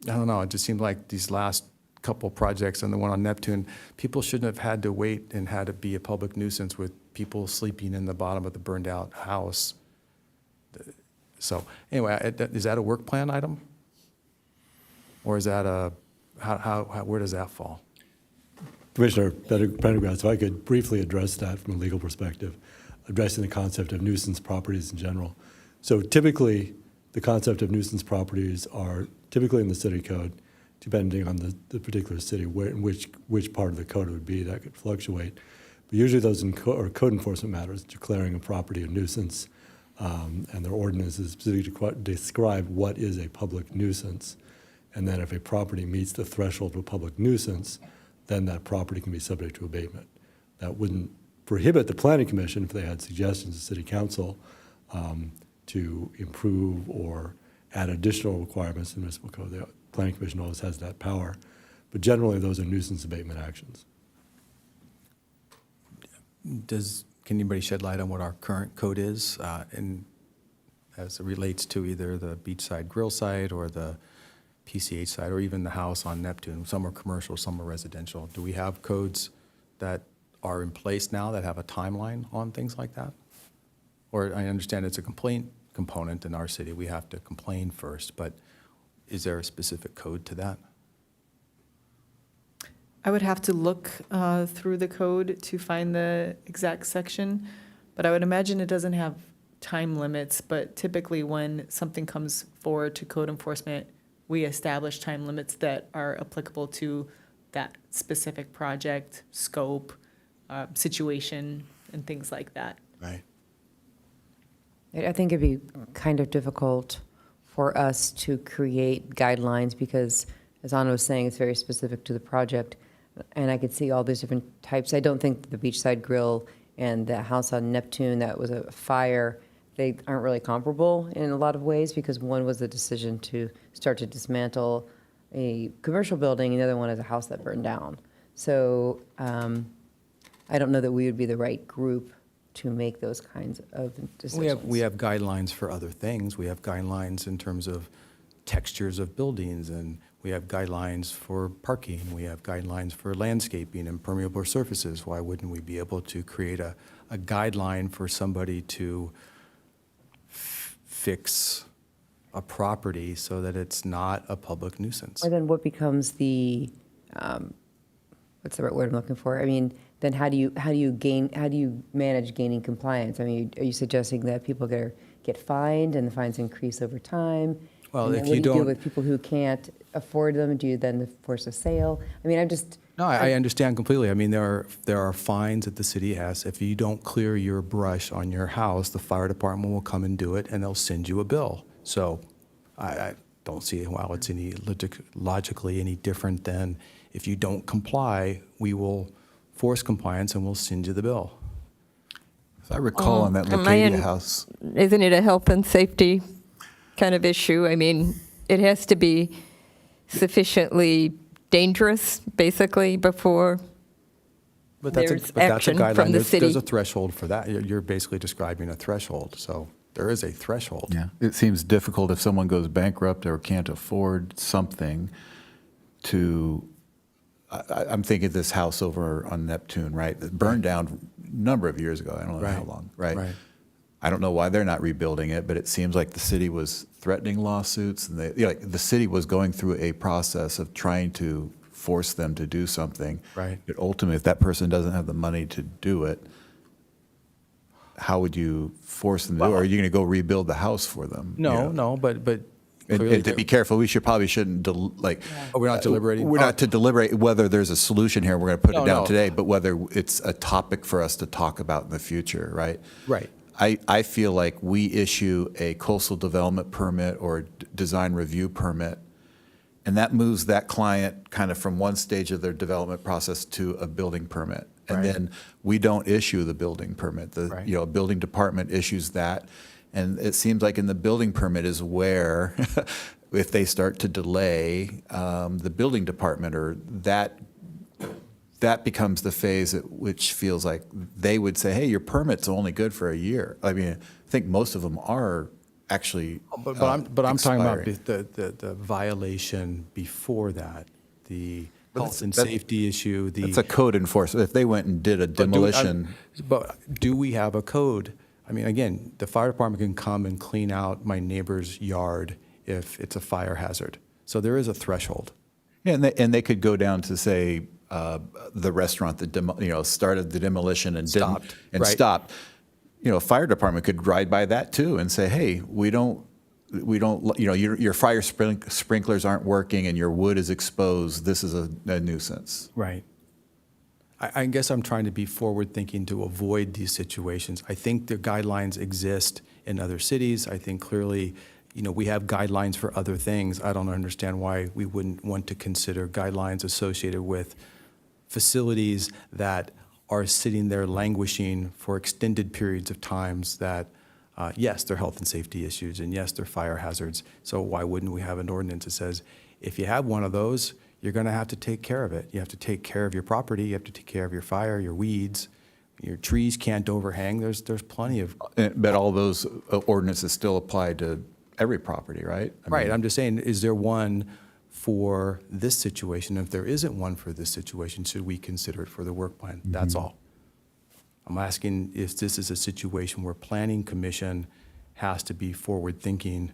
don't know, it just seemed like these last couple projects and the one on Neptune, people shouldn't have had to wait and had to be a public nuisance with people sleeping in the bottom of the burned out house. So anyway, is that a work plan item? Or is that where does that fall? Commissioner Pendergrass, if I could briefly address that from a legal perspective, addressing the concept of nuisance properties in general. So typically, the concept of nuisance properties are typically in the city code, depending on the particular city, which part of the code it would be. That could fluctuate. But usually those are code enforcement matters, declaring a property a nuisance, and their ordinances specifically describe what is a public nuisance. And then if a property meets the threshold of a public nuisance, then that property can be subject to abatement. That wouldn't prohibit the planning commission, if they had suggestions to city council, to improve or add additional requirements to the municipal code. The planning commission always has that power. But generally, those are nuisance abatement actions. Can anybody shed light on what our current code is, as it relates to either the beachside grill site or the PCH site, or even the house on Neptune? Some are commercial, some are residential. Do we have codes that are in place now that have a timeline on things like that? Or I understand it's a complaint component in our city. We have to complain first, but is there a specific code to that? I would have to look through the code to find the exact section, but I would imagine it doesn't have time limits. But typically when something comes forward to code enforcement, we establish time limits that are applicable to that specific project, scope, situation, and things like that. Right. I think it'd be kind of difficult for us to create guidelines because, as Anna was saying, it's very specific to the project. And I could see all these different types. I don't think the Beachside Grill and the house on Neptune that was a fire, they aren't really comparable in a lot of ways because one was a decision to start to dismantle a commercial building and the other one is a house that burned down. So I don't know that we would be the right group to make those kinds of decisions. We have guidelines for other things. We have guidelines in terms of textures of buildings, and we have guidelines for parking. We have guidelines for landscaping and permeable surfaces. Why wouldn't we be able to create a guideline for somebody to fix a property so that it's not a public nuisance? Or then what becomes the, what's the right word I'm looking for? I mean, then how do you manage gaining compliance? I mean, are you suggesting that people get fined and the fines increase over time? Well, And then if what you do you do don't- with people who can't afford them? Do you then force a sale? I mean, I'm just. No, I understand completely. I mean, there are fines that the city has. If you don't clear your brush on your house, the fire department will come and do it, and they'll send you a bill. So I don't see how it's any logically any different than if you don't comply, we will force compliance and we'll send you the bill. As I recall on that Am I Leucadia in- house, Isn't it a health and safety kind of issue? I mean, it has to be sufficiently dangerous, basically, before there's action from the city. There's a threshold for that. You're basically describing a threshold, so there is a threshold. yeah, it seems difficult if someone goes bankrupt or can't afford something to, I'm thinking of this house over on Neptune, right? That burned down a number of years ago. I don't know how Right. long, right? Right. I don't know why they're not rebuilding it, but it seems like the city was threatening lawsuits, and the city was going through a process of trying to force them to do something. Right. But ultimately, if that person doesn't have the money to do it, how would you force them to do it? Or are you going to go rebuild the house for them? you know? No, but And, clearly and to be careful, we probably shouldn't Oh, we're not deliberating? We're not to deliberate whether there's a solution here. We're going to put No, it down no. today, but whether it's a topic for us to talk about in the future, right? Right. I feel like we issue a coastal development permit or design review permit, and that moves that client kind of from one stage of their development process to a building permit. And Right. then we don't issue the building permit. Right. A building department issues that. And it seems like in the building permit is where, if they start to delay, the building department or that becomes the phase at which feels like they would say, hey, your permit's only good for a year. I mean, I think most of them are actually But I'm talking about expiring. the violation before that, the health and that's- safety issue, the. It's a code enforcement. If they went and did a demolition, But do we have a code? I mean, again, the fire department can come and clean out my neighbor's yard if it's a fire hazard. So there is a threshold. yeah, and they could go down to, say, the restaurant that started the demolition and Stopped, didn't and right. stopped. A fire department could ride by that too and say, hey, we don't, your fire sprinklers aren't working and your wood is exposed. This is a nuisance. Right. I guess I'm trying to be forward-thinking to avoid these situations. I think the guidelines exist in other cities. I think clearly, we have guidelines for other things. I don't understand why we wouldn't want to consider guidelines associated with facilities that are sitting there languishing for extended periods of times that, yes, they're health and safety issues, and yes, they're fire hazards. So why wouldn't we have an ordinance that says, if you have one of those, you're going to have to take care of it. You have to take care of your property. You have to take care of your fire, your weeds. Your trees can't overhang. There's plenty of. But all those ordinances still apply to every property, right? I Right. mean, I'm just saying, is there one for this situation? If there isn't one for this situation, should we consider it for the work plan? That's all. I'm asking if this is a situation where Planning Commission has to be forward-thinking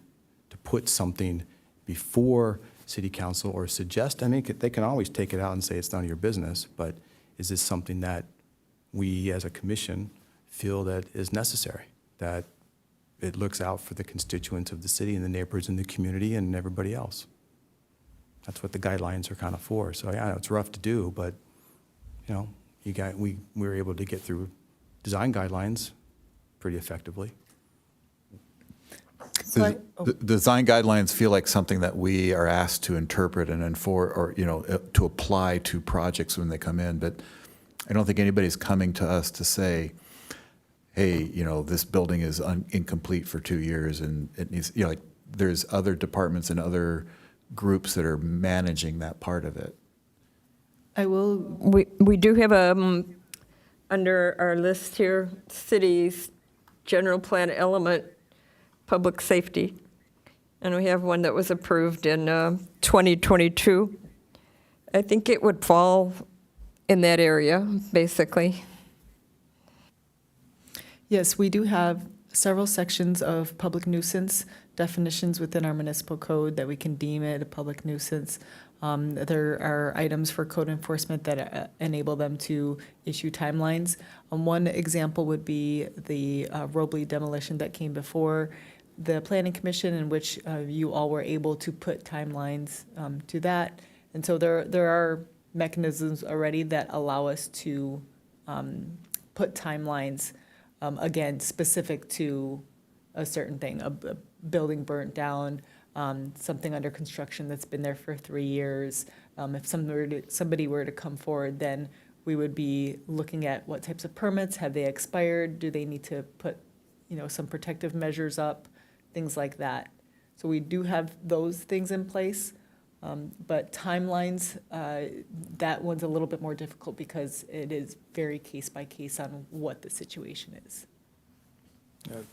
to put something before City Council or suggest, they can always take it out and say it's none of your business, but is this something that we as a commission feel that is necessary, that it looks out for the constituents of the city and the neighbors in the community and everybody else? That's what the guidelines are kind of for. So yeah, it's rough to do, but you know, we were able to get through design guidelines pretty effectively. So The design guidelines feel like something that we are asked to interpret and enforce, or, you know, to apply to projects when they come in. But I don't think anybody's coming to us to say, hey, you know, this building is incomplete for 2 years and it needs, you know, like, there's other departments and other groups that are managing that part of it. I will, We do have under our list here, cities, general plan element, public safety. And we have one that was approved in 2022. I think it would fall in that area, basically. yes, we do have several sections of public nuisance definitions within our municipal code that we can deem it a public nuisance. There are items for code enforcement that enable them to issue timelines. One example would be the Robley demolition that came before the Planning Commission, in which you all were able to put timelines to that. And so there are mechanisms already that allow us to put timelines, again, specific to a certain thing, a building burnt down, something under construction that's been there for 3 years. If somebody were to come forward, then we would be looking at what types of permits, have they expired? Do they need to put, you know, some protective measures up, things like that. So we do have those things in place. But timelines, that one's a little bit more difficult because it is very case by case on what the situation is.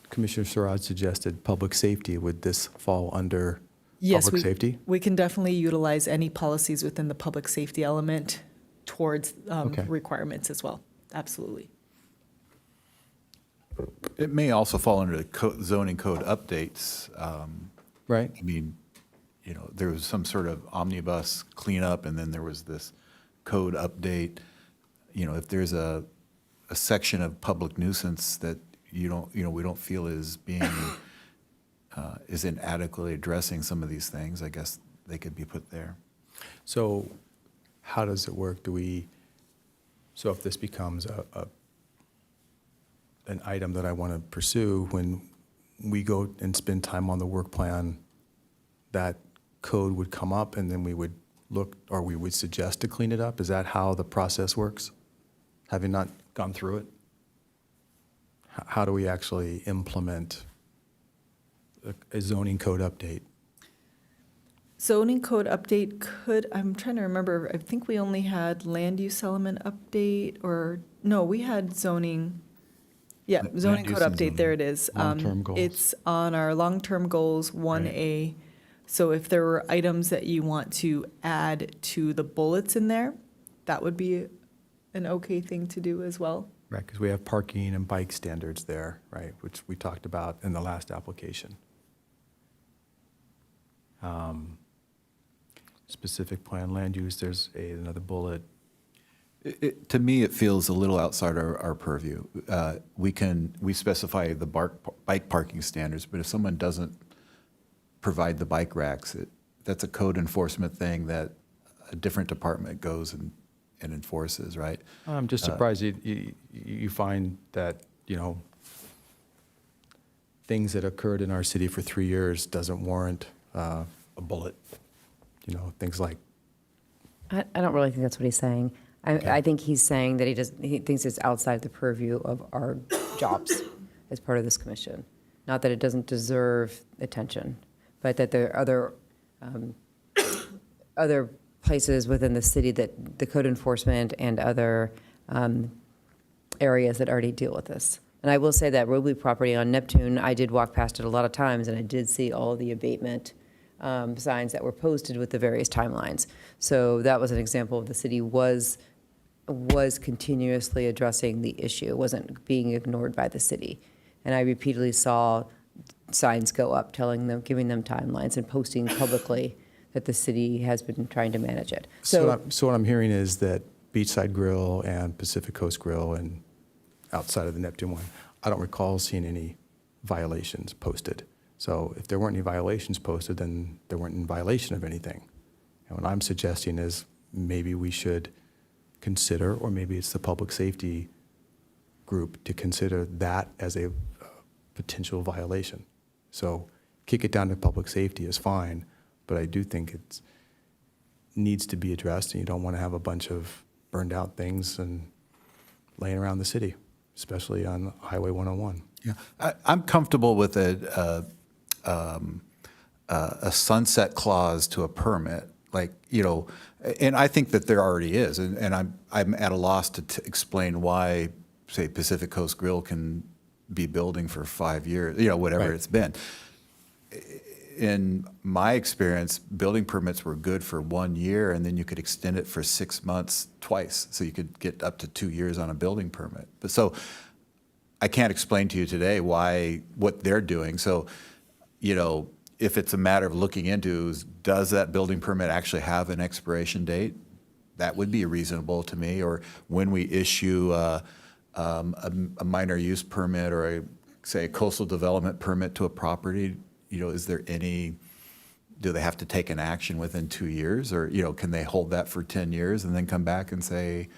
Commissioner Surratt suggested public safety. Would this fall under Yes, public safety? we can definitely utilize any policies within the public safety element towards Okay. requirements as well. Absolutely. It may also fall under the zoning code updates. Right. I mean, you know, there was some sort of omnibus cleanup, and then there was this code update. You know, if there's a section of public nuisance that we don't feel is being, is inadequately addressing some of these things, I guess they could be put there. So how does it work? So if this becomes an item that I want to pursue, when we go and spend time on the work plan, that code would come up and then we would look, or we would suggest to clean it up? Is that how the process works? Having not gone through it? How do we actually implement a zoning code update? Zoning code update could, I'm trying to remember, I think we only had land use element update, or, no, we had zoning, yeah, Land zoning use code and update, there it is. Long-term goals. It's on our long-term goals, 1A. So if there were items that you want to add to the bullets in there, that would be an okay thing to do as well. Right, because we have parking and bike standards there, right, which we talked about in the last application. Specific plan land use, there's another bullet. To me, it feels a little outside our purview. We specify the bike parking standards, but if someone doesn't provide the bike racks, that's a code enforcement thing that a different department goes and enforces, right? I'm just surprised you find that, you know, things that occurred in our city for 3 years doesn't warrant a bullet. You know, things like, I don't really think that's what he's saying. I think he's saying that he thinks it's outside the purview of our jobs as part of this commission. Not that it doesn't deserve attention, but that there are other places within the city that the code enforcement and other areas that already deal with this. And I will say that Robley property on Neptune, I did walk past it a lot of times, and I did see all the abatement signs that were posted with the various timelines. So that was an example of the city was continuously addressing the issue. It wasn't being ignored by the city. And I repeatedly saw signs go up telling them, giving them timelines and posting publicly that the city has been trying to manage it. so what I'm hearing is that Beachside Grill and Pacific Coast Grill and outside of the Neptune one, I don't recall seeing any violations posted. So if there weren't any violations posted, then there weren't in violation of anything. And what I'm suggesting is maybe we should consider, or maybe it's the public safety group to consider that as a potential violation. So kick it down to public safety is fine, but I do think it needs to be addressed, and you don't want to have a bunch of burned out things and laying around the city, especially on Highway 101. Yeah, I'm comfortable with a sunset clause to a permit, like, you know, and I think that there already is, and I'm at a loss to explain why, say, Pacific Coast Grill can be building for 5 years, you know, whatever Right. it's been. In my experience, building permits were good for 1 year, and then you could extend it for 6 months twice, so you could get up to 2 years on a building permit. But so I can't explain to you today what they're doing. So, you know, if it's a matter of looking into, does that building permit actually have an expiration date? That would be reasonable to me. Or when we issue a minor use permit, or say a coastal development permit to a property, you know, do they have to take an action within 2 years? Or, you know, can they hold that for 10 years and then come back and say,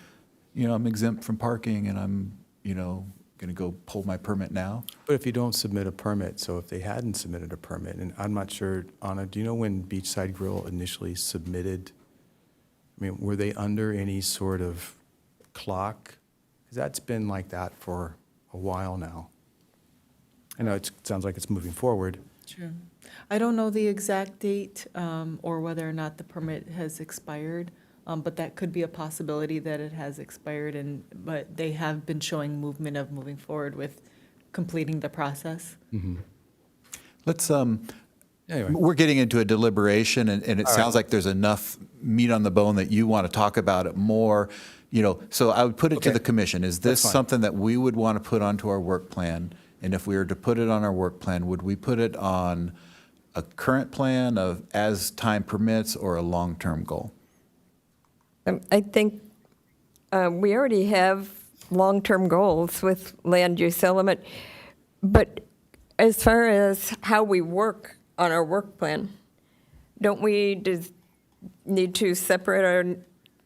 you know, I'm exempt from parking and I'm, you know, going to go pull my permit now? But if you don't submit a permit, so if they hadn't submitted a permit, and I'm not sure, Anna, do you know when Beachside Grill initially submitted? I mean, were they under any sort of clock? Because that's been like that for a while now. I know it sounds like it's moving forward. Sure. I don't know the exact date or whether or not the permit has expired, but that could be a possibility that it has expired, but they have been showing movement of moving forward with completing the process. Let's, Anyway. we're getting into a deliberation, and it sounds like there's enough meat on the bone that you want to talk about it more, you know, so I would put it to Okay. the commission. Is this That's fine. something that we would want to put onto our work plan? And if we were to put it on our work plan, would we put it on a current plan of as time permits, or a long-term goal? I think we already have long-term goals with land use element, but as far as how we work on our work plan, don't we need to separate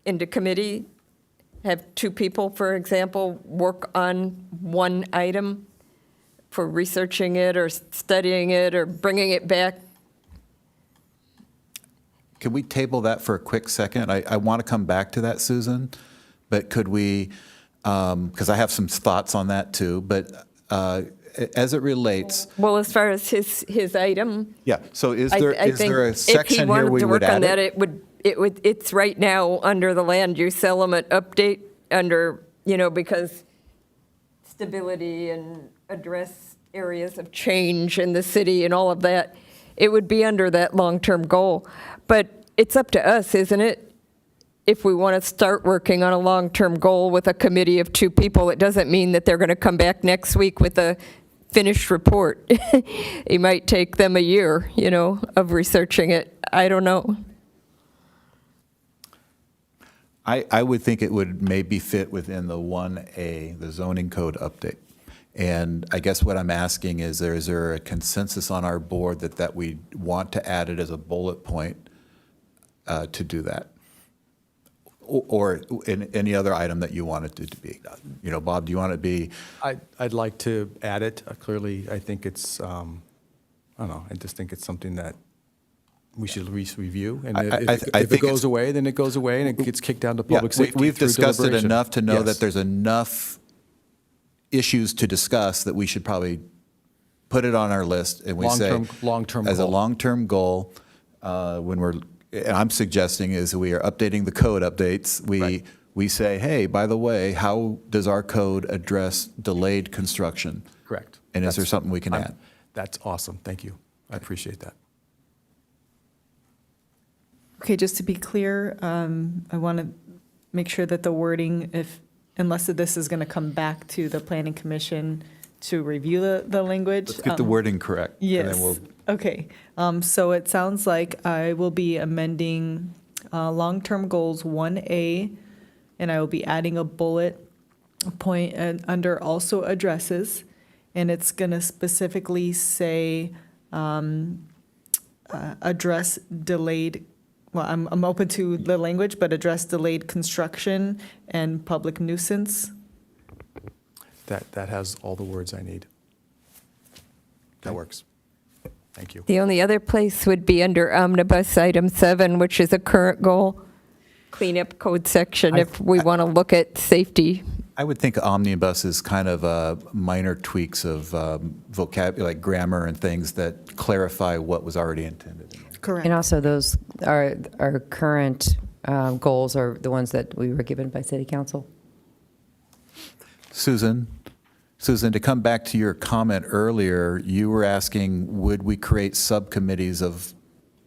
into committee, have 2 people, for example, work on one item for researching it or studying it or bringing it back? Could we table that for a quick second? I want to come back to that, Susan, but could we, because I have some thoughts on that too, but as it relates, Well, as far as his item, yeah, so is I there think a if he section here wanted we to would work on add that, it? it's right now under the land use element update under, you know, because stability and address areas of change in the city and all of that, it would be under that long-term goal. But it's up to us, isn't it? If we want to start working on a long-term goal with a committee of 2 people, it doesn't mean that they're going to come back next week with a finished report. It might take them a year, you know, of researching it. I don't know. I would think it would maybe fit within the 1A, the zoning code update. And I guess what I'm asking is there a consensus on our board that we want to add it as a bullet point to do that? Or in any other item that you want it to be? You know, Bob, do you want it to be? I'd like to add it. Clearly, I think it's, I don't know, I just think it's something that we should review. And if I it think goes it's- away, then it goes away, and it gets kicked down to Yeah, public safety. we've through discussed it deliberation. enough to know Yes. that there's enough issues to discuss that we should probably put it on our list, and we say, Long-term as a goal. long-term goal, when we're, and I'm suggesting is we are updating the code updates. Right. We say, hey, by the way, how does our code address delayed construction? Correct. And is there That's- something we can I'm- add? That's awesome. Thank you. I appreciate that. Okay, just to be clear, I want to make sure that the wording, unless this is going to come back to the planning commission to review the language. Let's get the wording correct. and then Yes, we'll- okay. So it sounds like I will be amending long-term goals 1A, and I will be adding a bullet point under also addresses, and it's going to specifically say address delayed well, I'm open to the language, but address delayed construction and public nuisance. That has all the words I need. That works. Thank you. The only other place would be under omnibus item 7, which is a current goal, cleanup code section, if we want to look at safety. I would think omnibus is kind of minor tweaks of vocabulary, like grammar and things that clarify what was already intended. Correct. And also those are our current goals are the ones that we were given by city council. Susan, to come back to your comment earlier, you were asking, would we create subcommittees of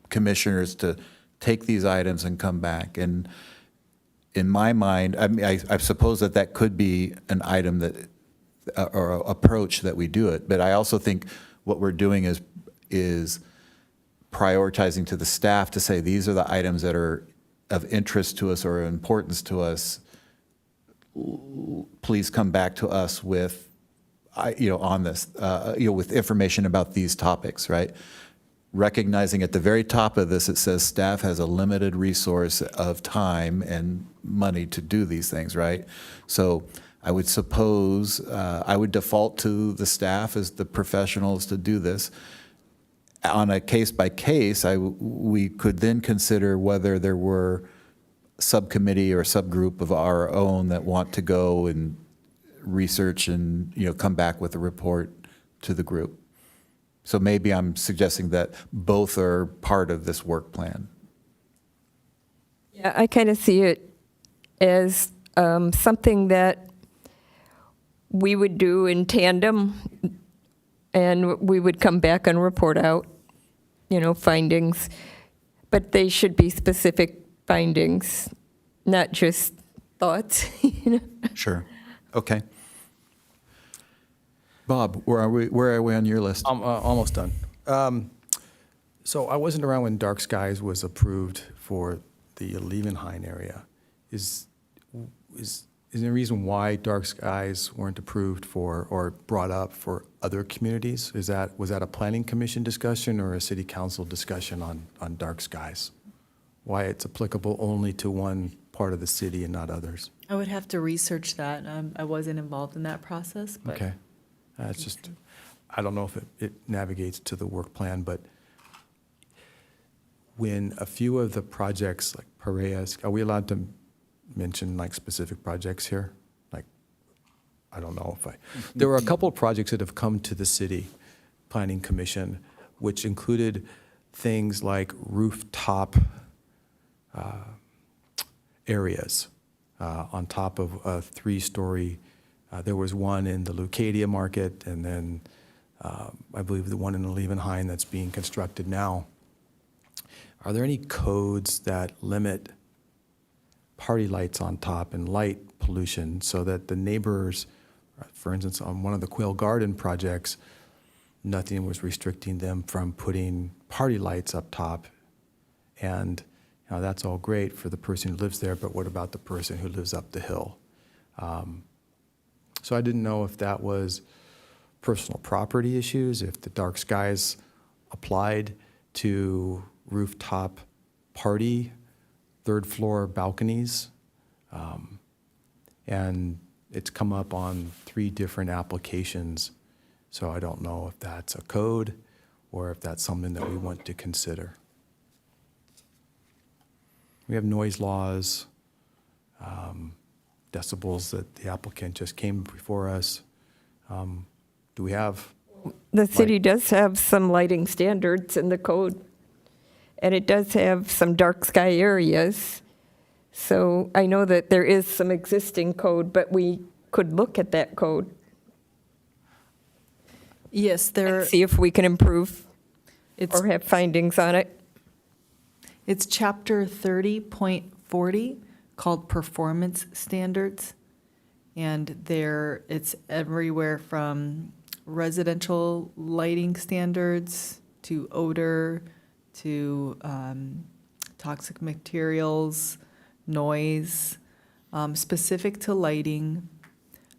commissioners to take these items and come back? And in my mind, I mean, I suppose that could be an item that, or a approach that we do it. But I also think what we're doing is prioritizing to the staff to say, these are the items that are of interest to us or importance to us. Please come back to us with, on this, with information about these topics, right? Recognizing at the very top of this, it says staff has a limited resource of time and money to do these things, right? So I would suppose, I would default to the staff as the professionals to do this. On a case by case, we could then consider whether there were subcommittee or subgroup of our own that want to go and research and come back with a report to the group. So maybe I'm suggesting that both are part of this work plan. Yeah, I kind of see it as something that we would do in tandem, and we would come back and report out, findings. But they should be specific findings, not just thoughts. Sure. Okay. Bob, where are we on your list? I'm almost done. So I wasn't around when Dark Skies was approved for the Liebenhain area. Is there a reason why Dark Skies weren't approved for or brought up for other communities? Was that a planning commission discussion or a city council discussion on Dark Skies? Why it's applicable only to one part of the city and not others? I would have to research that. I wasn't involved in that process, but. Okay. It's just, I don't know if it navigates to the work plan, but when a few of the projects like Pareas, are we allowed to mention like specific projects here? Like, I don't know if there were a couple of projects that have come to the city planning commission, which included things like rooftop areas on top of a 3-story. There was one in the Leucadia market, and then I believe the one in the Liebenhain that's being constructed now. Are there any codes that limit party lights on top and light pollution so that the neighbors, for instance, on one of the Quail Garden projects, nothing was restricting them from putting party lights up top? And that's all great for the person who lives there, but what about the person who lives up the hill? So I didn't know if that was personal property issues, if the Dark Skies applied to rooftop party, 3rd floor balconies. And it's come up on 3 different applications. So I don't know if that's a code or if that's something that we want to consider. We have noise laws, decibels that the applicant just came before us. Do we have? The city does have some lighting standards in the code, and it does have some dark sky areas. So I know that there is some existing code, but we could look at that code Yes, and see if we can improve or have findings on it. It's chapter 30.40 called Performance Standards. And it's everywhere from residential lighting standards to odor to toxic materials, noise. Specific to lighting,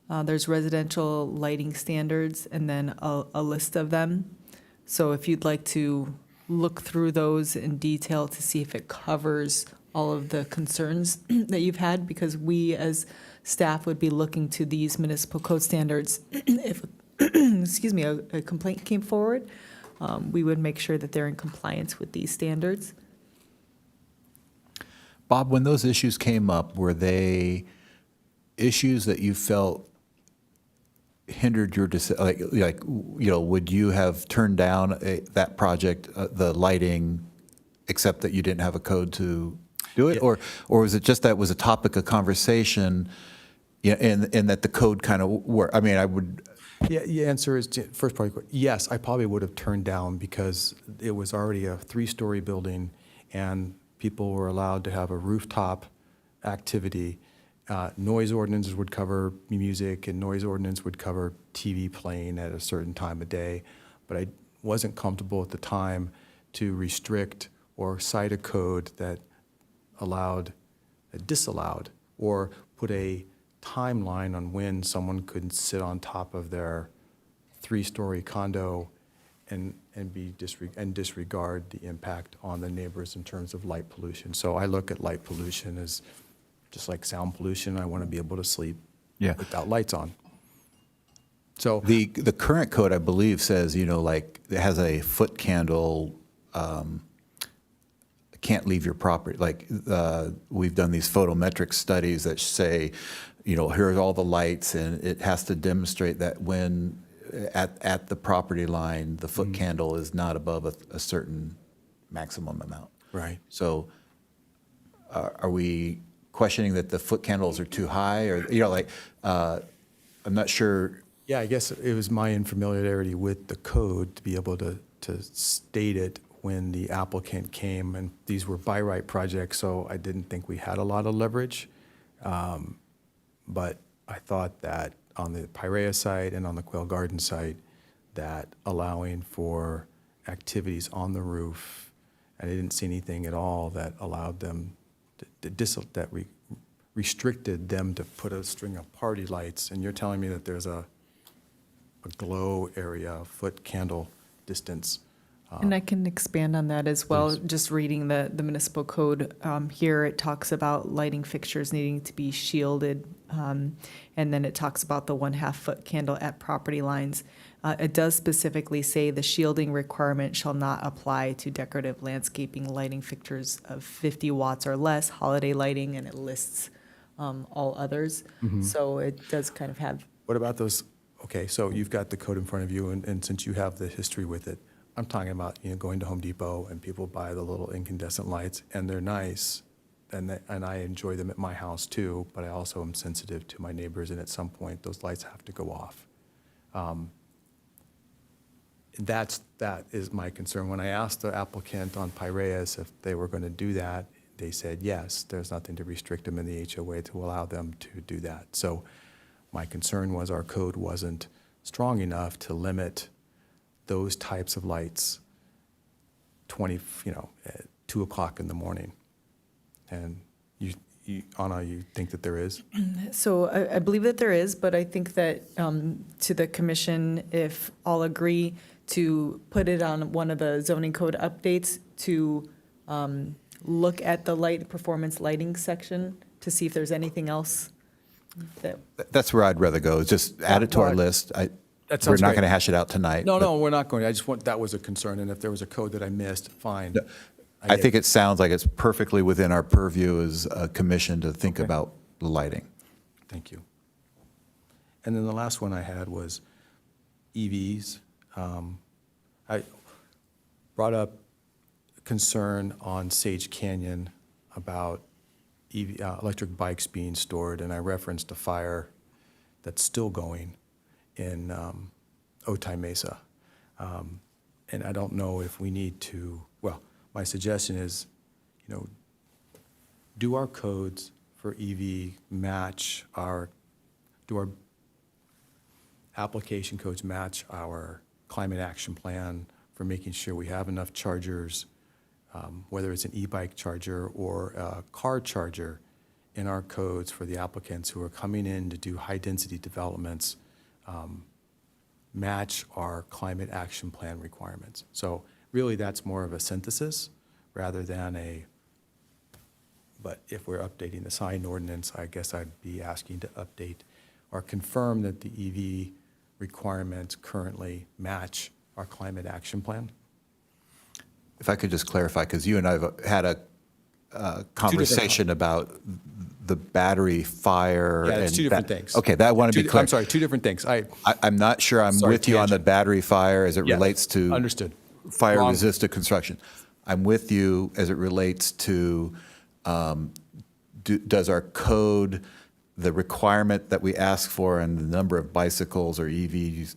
there's residential lighting standards and then a list of them. So if you'd like to look through those in detail to see if it covers all of the concerns that you've had, because we as staff would be looking to these municipal code standards. If, excuse me, a complaint came forward, we would make sure that they're in compliance with these standards. Bob, when those issues came up, were they issues that you felt hindered your like would you have turned down that project, the lighting, except that you didn't have a code to do it, or was it just that it was a topic of conversation, and that the code kind of worked? I mean, I would. Yeah, the answer is, first part of your question, yes, I probably would have turned down because it was already a 3-story building and people were allowed to have a rooftop activity. Noise ordinances would cover music and noise ordinance would cover TV playing at a certain time of day. But I wasn't comfortable at the time to restrict or cite a code that disallowed, or put a timeline on when someone could sit on top of their 3-story condo and disregard the impact on the neighbors in terms of light pollution. So I look at light pollution as just like sound pollution. I want to be able to sleep without lights on. So The current code, I believe, says, like it has a foot candle, can't leave your property. Like we've done these photometric studies that say, here's all the lights, and it has to demonstrate that when at the property line, the foot candle is not above a certain maximum amount. right. So are we questioning that the foot candles are too high, or, I'm not sure. Yeah, I guess it was my unfamiliarity with the code to be able to state it when the applicant came, and these were by right projects, so I didn't think we had a lot of leverage. But I thought that on the Piraeus site and on the Quail Garden site, that allowing for activities on the roof, and I didn't see anything at all that allowed them, restricted them to put a string of party lights, and you're telling me that there's a glow area, foot candle distance. And I can expand on that as well. Please. Just reading the municipal code here, it talks about lighting fixtures needing to be shielded. And then it talks about the 1/2 foot candle at property lines. It does specifically say the shielding requirement shall not apply to decorative landscaping lighting fixtures of 50 watts or less, holiday lighting, and it lists all others. So it does kind of have. What about those, okay, so you've got the code in front of you, and since you have the history with it, I'm talking about, going to Home Depot and people buy the little incandescent lights, and they're nice, and I enjoy them at my house too, but I also am sensitive to my neighbors, and at some point, those lights have to go off. That is my concern. When I asked the applicant on Piraeus if they were going to do that, they said, yes, there's nothing to restrict them in the HOA to allow them to do that. So my concern was our code wasn't strong enough to limit those types of lights at 2 o'clock in the morning. And you, Anna, you think that there is? So I believe that there is, but I think that to the commission, if all agree to put it on one of the zoning code updates to look at the light performance lighting section to see if there's anything else that. That's where I'd rather go, is just add it to our list. That We're sounds not great. going to hash it out tonight. but No, we're not going to. That was a concern, and if there was a code that I missed, fine. I think it sounds like it's perfectly within our purview as a commission to think Okay. about the lighting. Thank you. And then the last one I had was EVs. I brought up concern on Sage Canyon about electric bikes being stored, and I referenced a fire that's still going in Otay Mesa. And I don't know if we need to, well, my suggestion is, do our codes for EV match do our application codes match our climate action plan for making sure we have enough chargers, whether it's an e-bike charger or a car charger in our codes for the applicants who are coming in to do high-density developments, match our climate action plan requirements. So really that's more of a synthesis rather than but if we're updating the sign ordinance, I guess I'd be asking to update or confirm that the EV requirements currently match our climate action plan. If I could just clarify, because you and I have had a conversation about the battery fire. Yeah, it's and two different that- things. Okay, that want to be clear. I'm sorry, two different things. I'm not sure I'm Sorry, with you on the tangent. battery fire as it Yes, relates to. understood. Fire Wrong. resistant construction. I'm with you as it relates to, does our code, the requirement that we ask for and the number of bicycles or EVs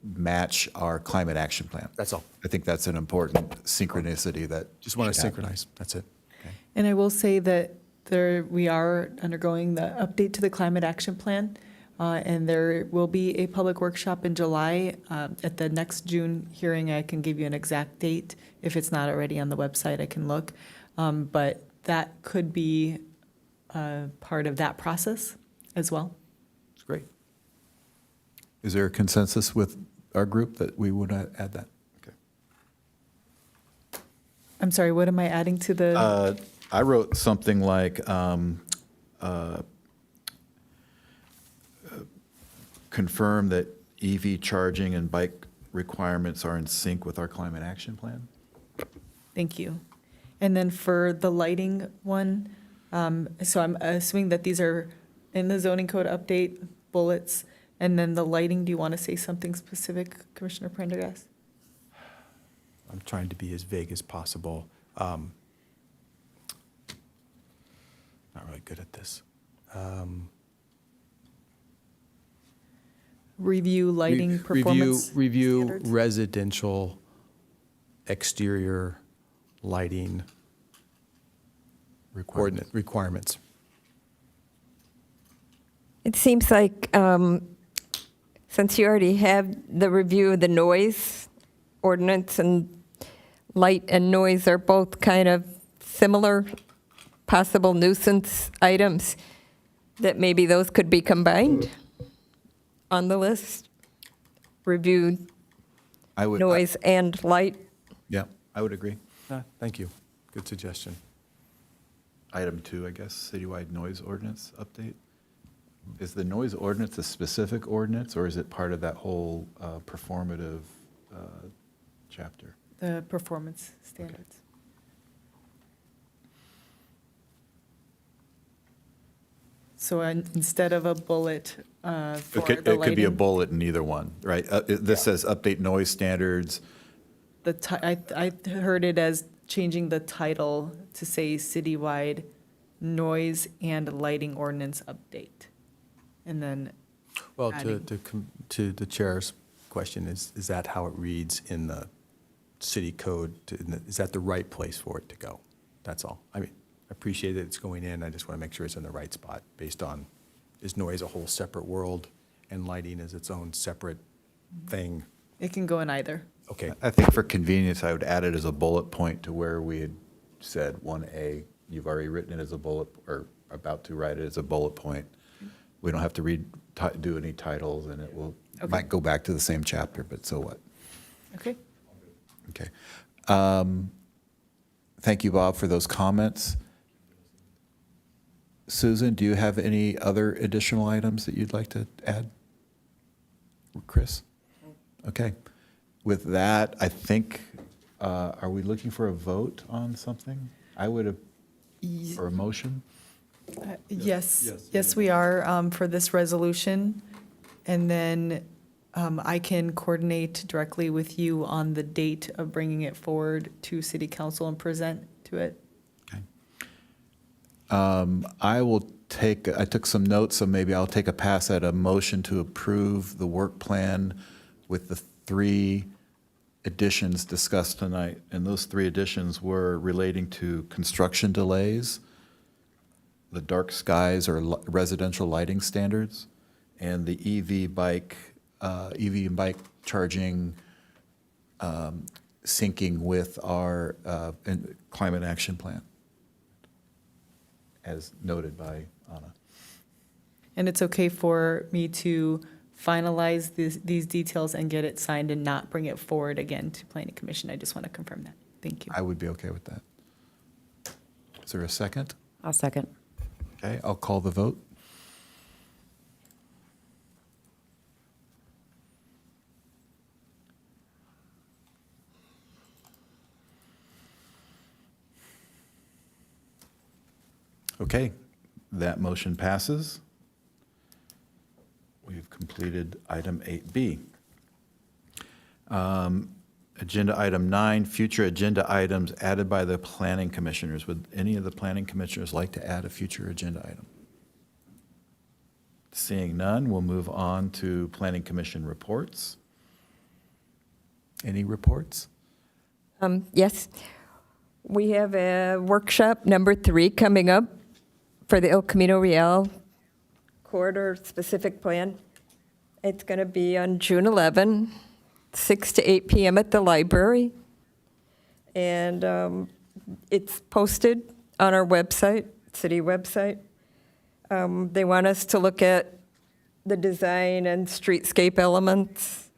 match our climate action plan? That's all. I think that's an important synchronicity that. Just want to should happen. synchronize, that's it. And I will say that we are undergoing the update to the climate action plan, and there will be a public workshop in July. At the next June hearing, I can give you an exact date. If it's not already on the website, I can look. But that could be part of that process as well. It's great. Is there a consensus with our group that we would add that? Okay. I'm sorry, what am I adding to the? I wrote something like, confirm that EV charging and bike requirements are in sync with our climate action plan. Thank you. And then for the lighting one, so I'm assuming that these are in the zoning code update bullets. And then the lighting, do you want to say something specific, Commissioner Prendergast? I'm trying to be as vague as possible. Not really good at this. Review lighting performance Review standards? residential exterior lighting requirements. It seems like, since you already have the review of the noise ordinance and light and noise are both kind of similar possible nuisance items, that maybe those could be combined on the list? Review I would. noise and light? Yeah, I would agree. Thank you. Good suggestion. Item 2, I guess, citywide noise ordinance update. Is the noise ordinance a specific ordinance, or is it part of that whole performative chapter? The performance standards. So instead of a bullet for It the could be a lighting, bullet in either one, right? This says update noise standards. I heard it as changing the title to say citywide noise and lighting ordinance update. And then Well, adding. to the chair's question, is that how it reads in the city code? Is that the right place for it to go? That's all. I mean, I appreciate that it's going in. I just want to make sure it's in the right spot based on, is noise a whole separate world and lighting is its own separate thing? It can go in either. Okay, I think for convenience, I would add it as a bullet point to where we had said 1A. You've already written it as a bullet, or about to write it as a bullet point. We don't have to do any titles, and it will, Okay. might go back to the same chapter, but so what? Okay. Okay. Thank you, Bob, for those comments. Susan, do you have any other additional items that you'd like to add? Chris? Okay. With that, I think, are we looking for a vote on something? I would have, or a motion? Yes, we are for this resolution. And then I can coordinate directly with you on the date of bringing it forward to city council and present to it. Okay. I took some notes, so maybe I'll take a pass at a motion to approve the work plan with the 3 additions discussed tonight. And those 3 additions were relating to construction delays, the dark skies or residential lighting standards, and the EV and bike charging syncing with our climate action plan, as noted by Anna. And it's okay for me to finalize these details and get it signed and not bring it forward again to Planning Commission. I just want to confirm that. Thank you. I would be okay with that. Is there a second? I'll second. Okay, I'll call the vote. Okay, that motion passes. We've completed item 8B. Agenda item 9, future agenda items added by the planning commissioners. Would any of the planning commissioners like to add a future agenda item? Seeing none, we'll move on to planning commission reports. Any reports? Yes, we have a workshop number 3 coming up for the El Camino Real corridor specific plan. It's going to be on June 11, 6 to 8 p.m. at the library. And it's posted on our website, city website. They want us to look at the design and streetscape elements,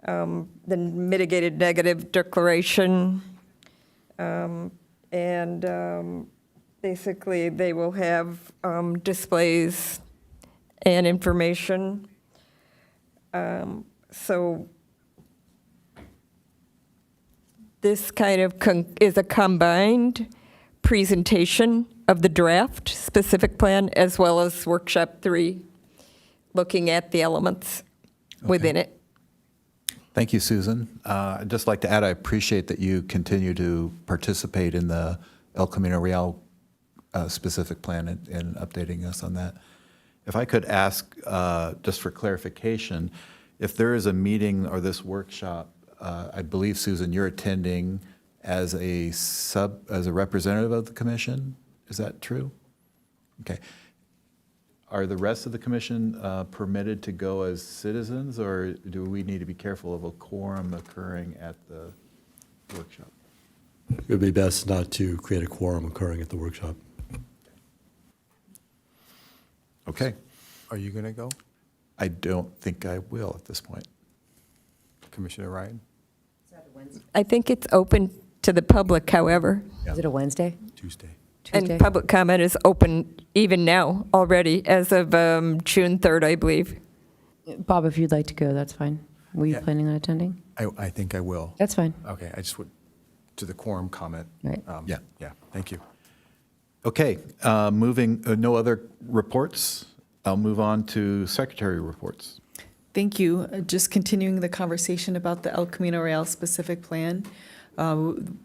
the mitigated negative declaration, and basically they will have displays and information. So this kind of is a combined presentation of the draft specific plan as well as workshop 3, looking at the elements within it. Thank you, Susan. I'd just like to add, I appreciate that you continue to participate in the El Camino Real specific plan and updating us on that. If I could ask, just for clarification, if there is a meeting or this workshop, I believe, Susan, you're attending as a representative of the commission? Is that true? Okay. Are the rest of the commission permitted to go as citizens, or do we need to be careful of a quorum occurring at the workshop? It would be best not to create a quorum occurring at the workshop. Okay. Are you going to go, I don't think I will at this point. Commissioner Ryan? I think it's open to the public, however, Is it a Wednesday? Tuesday. Tuesday? and public comment is open even now already as of June 3rd, I believe. Bob, if you'd like to go, that's fine. Were you Yeah. planning on attending? I think I will. That's fine. Okay, I just would, to the quorum comment. Right. Yeah. Yeah, thank you. Okay, moving, no other reports? I'll move on to secretary reports. Thank you. Just continuing the conversation about the El Camino Real specific plan.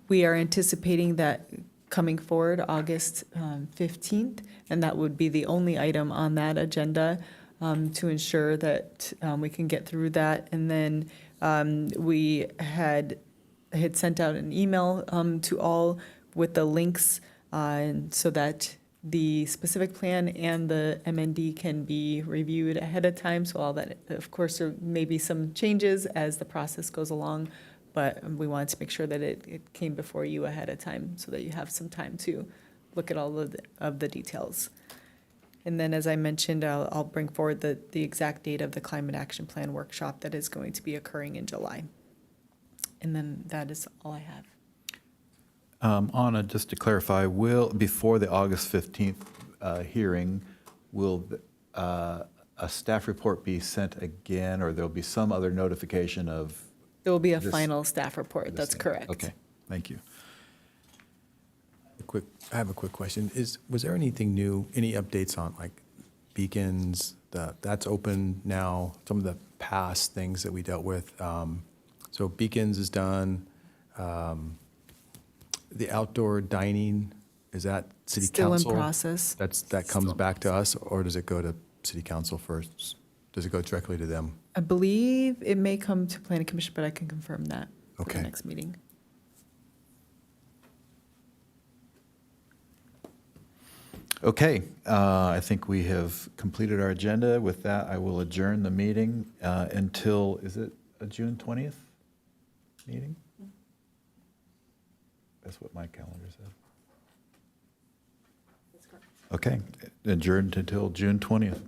We are anticipating that coming forward August 15th, and that would be the only item on that agenda to ensure that we can get through that. And then we had sent out an email to all with the links so that the specific plan and the MND can be reviewed ahead of time. So all that, of course, there may be some changes as the process goes along, but we wanted to make sure that it came before you ahead of time so that you have some time to look at all of the details. And then, as I mentioned, I'll bring forward the exact date of the Climate Action Plan workshop that is going to be occurring in July. And then that is all I have. Anna, just to clarify, before the August 15th hearing, will a staff report be sent again, or there'll be some other notification of? There will be a This- final staff report, this that's thing? correct. Okay, thank you. I have a quick question. Was there anything new, any updates on like beacons? That's open now, some of the past things that we dealt with. So beacons is done. The outdoor dining, is that city Still in council? process. That comes Still in back to us, or does it go to city council first? Does it go directly to them? I believe it may come to planning commission, but I can confirm that for the Okay. next meeting. Okay, I think we have completed our agenda. With that, I will adjourn the meeting until, is it a June 20th meeting? That's what my calendar said. Okay, adjourned until June 20th.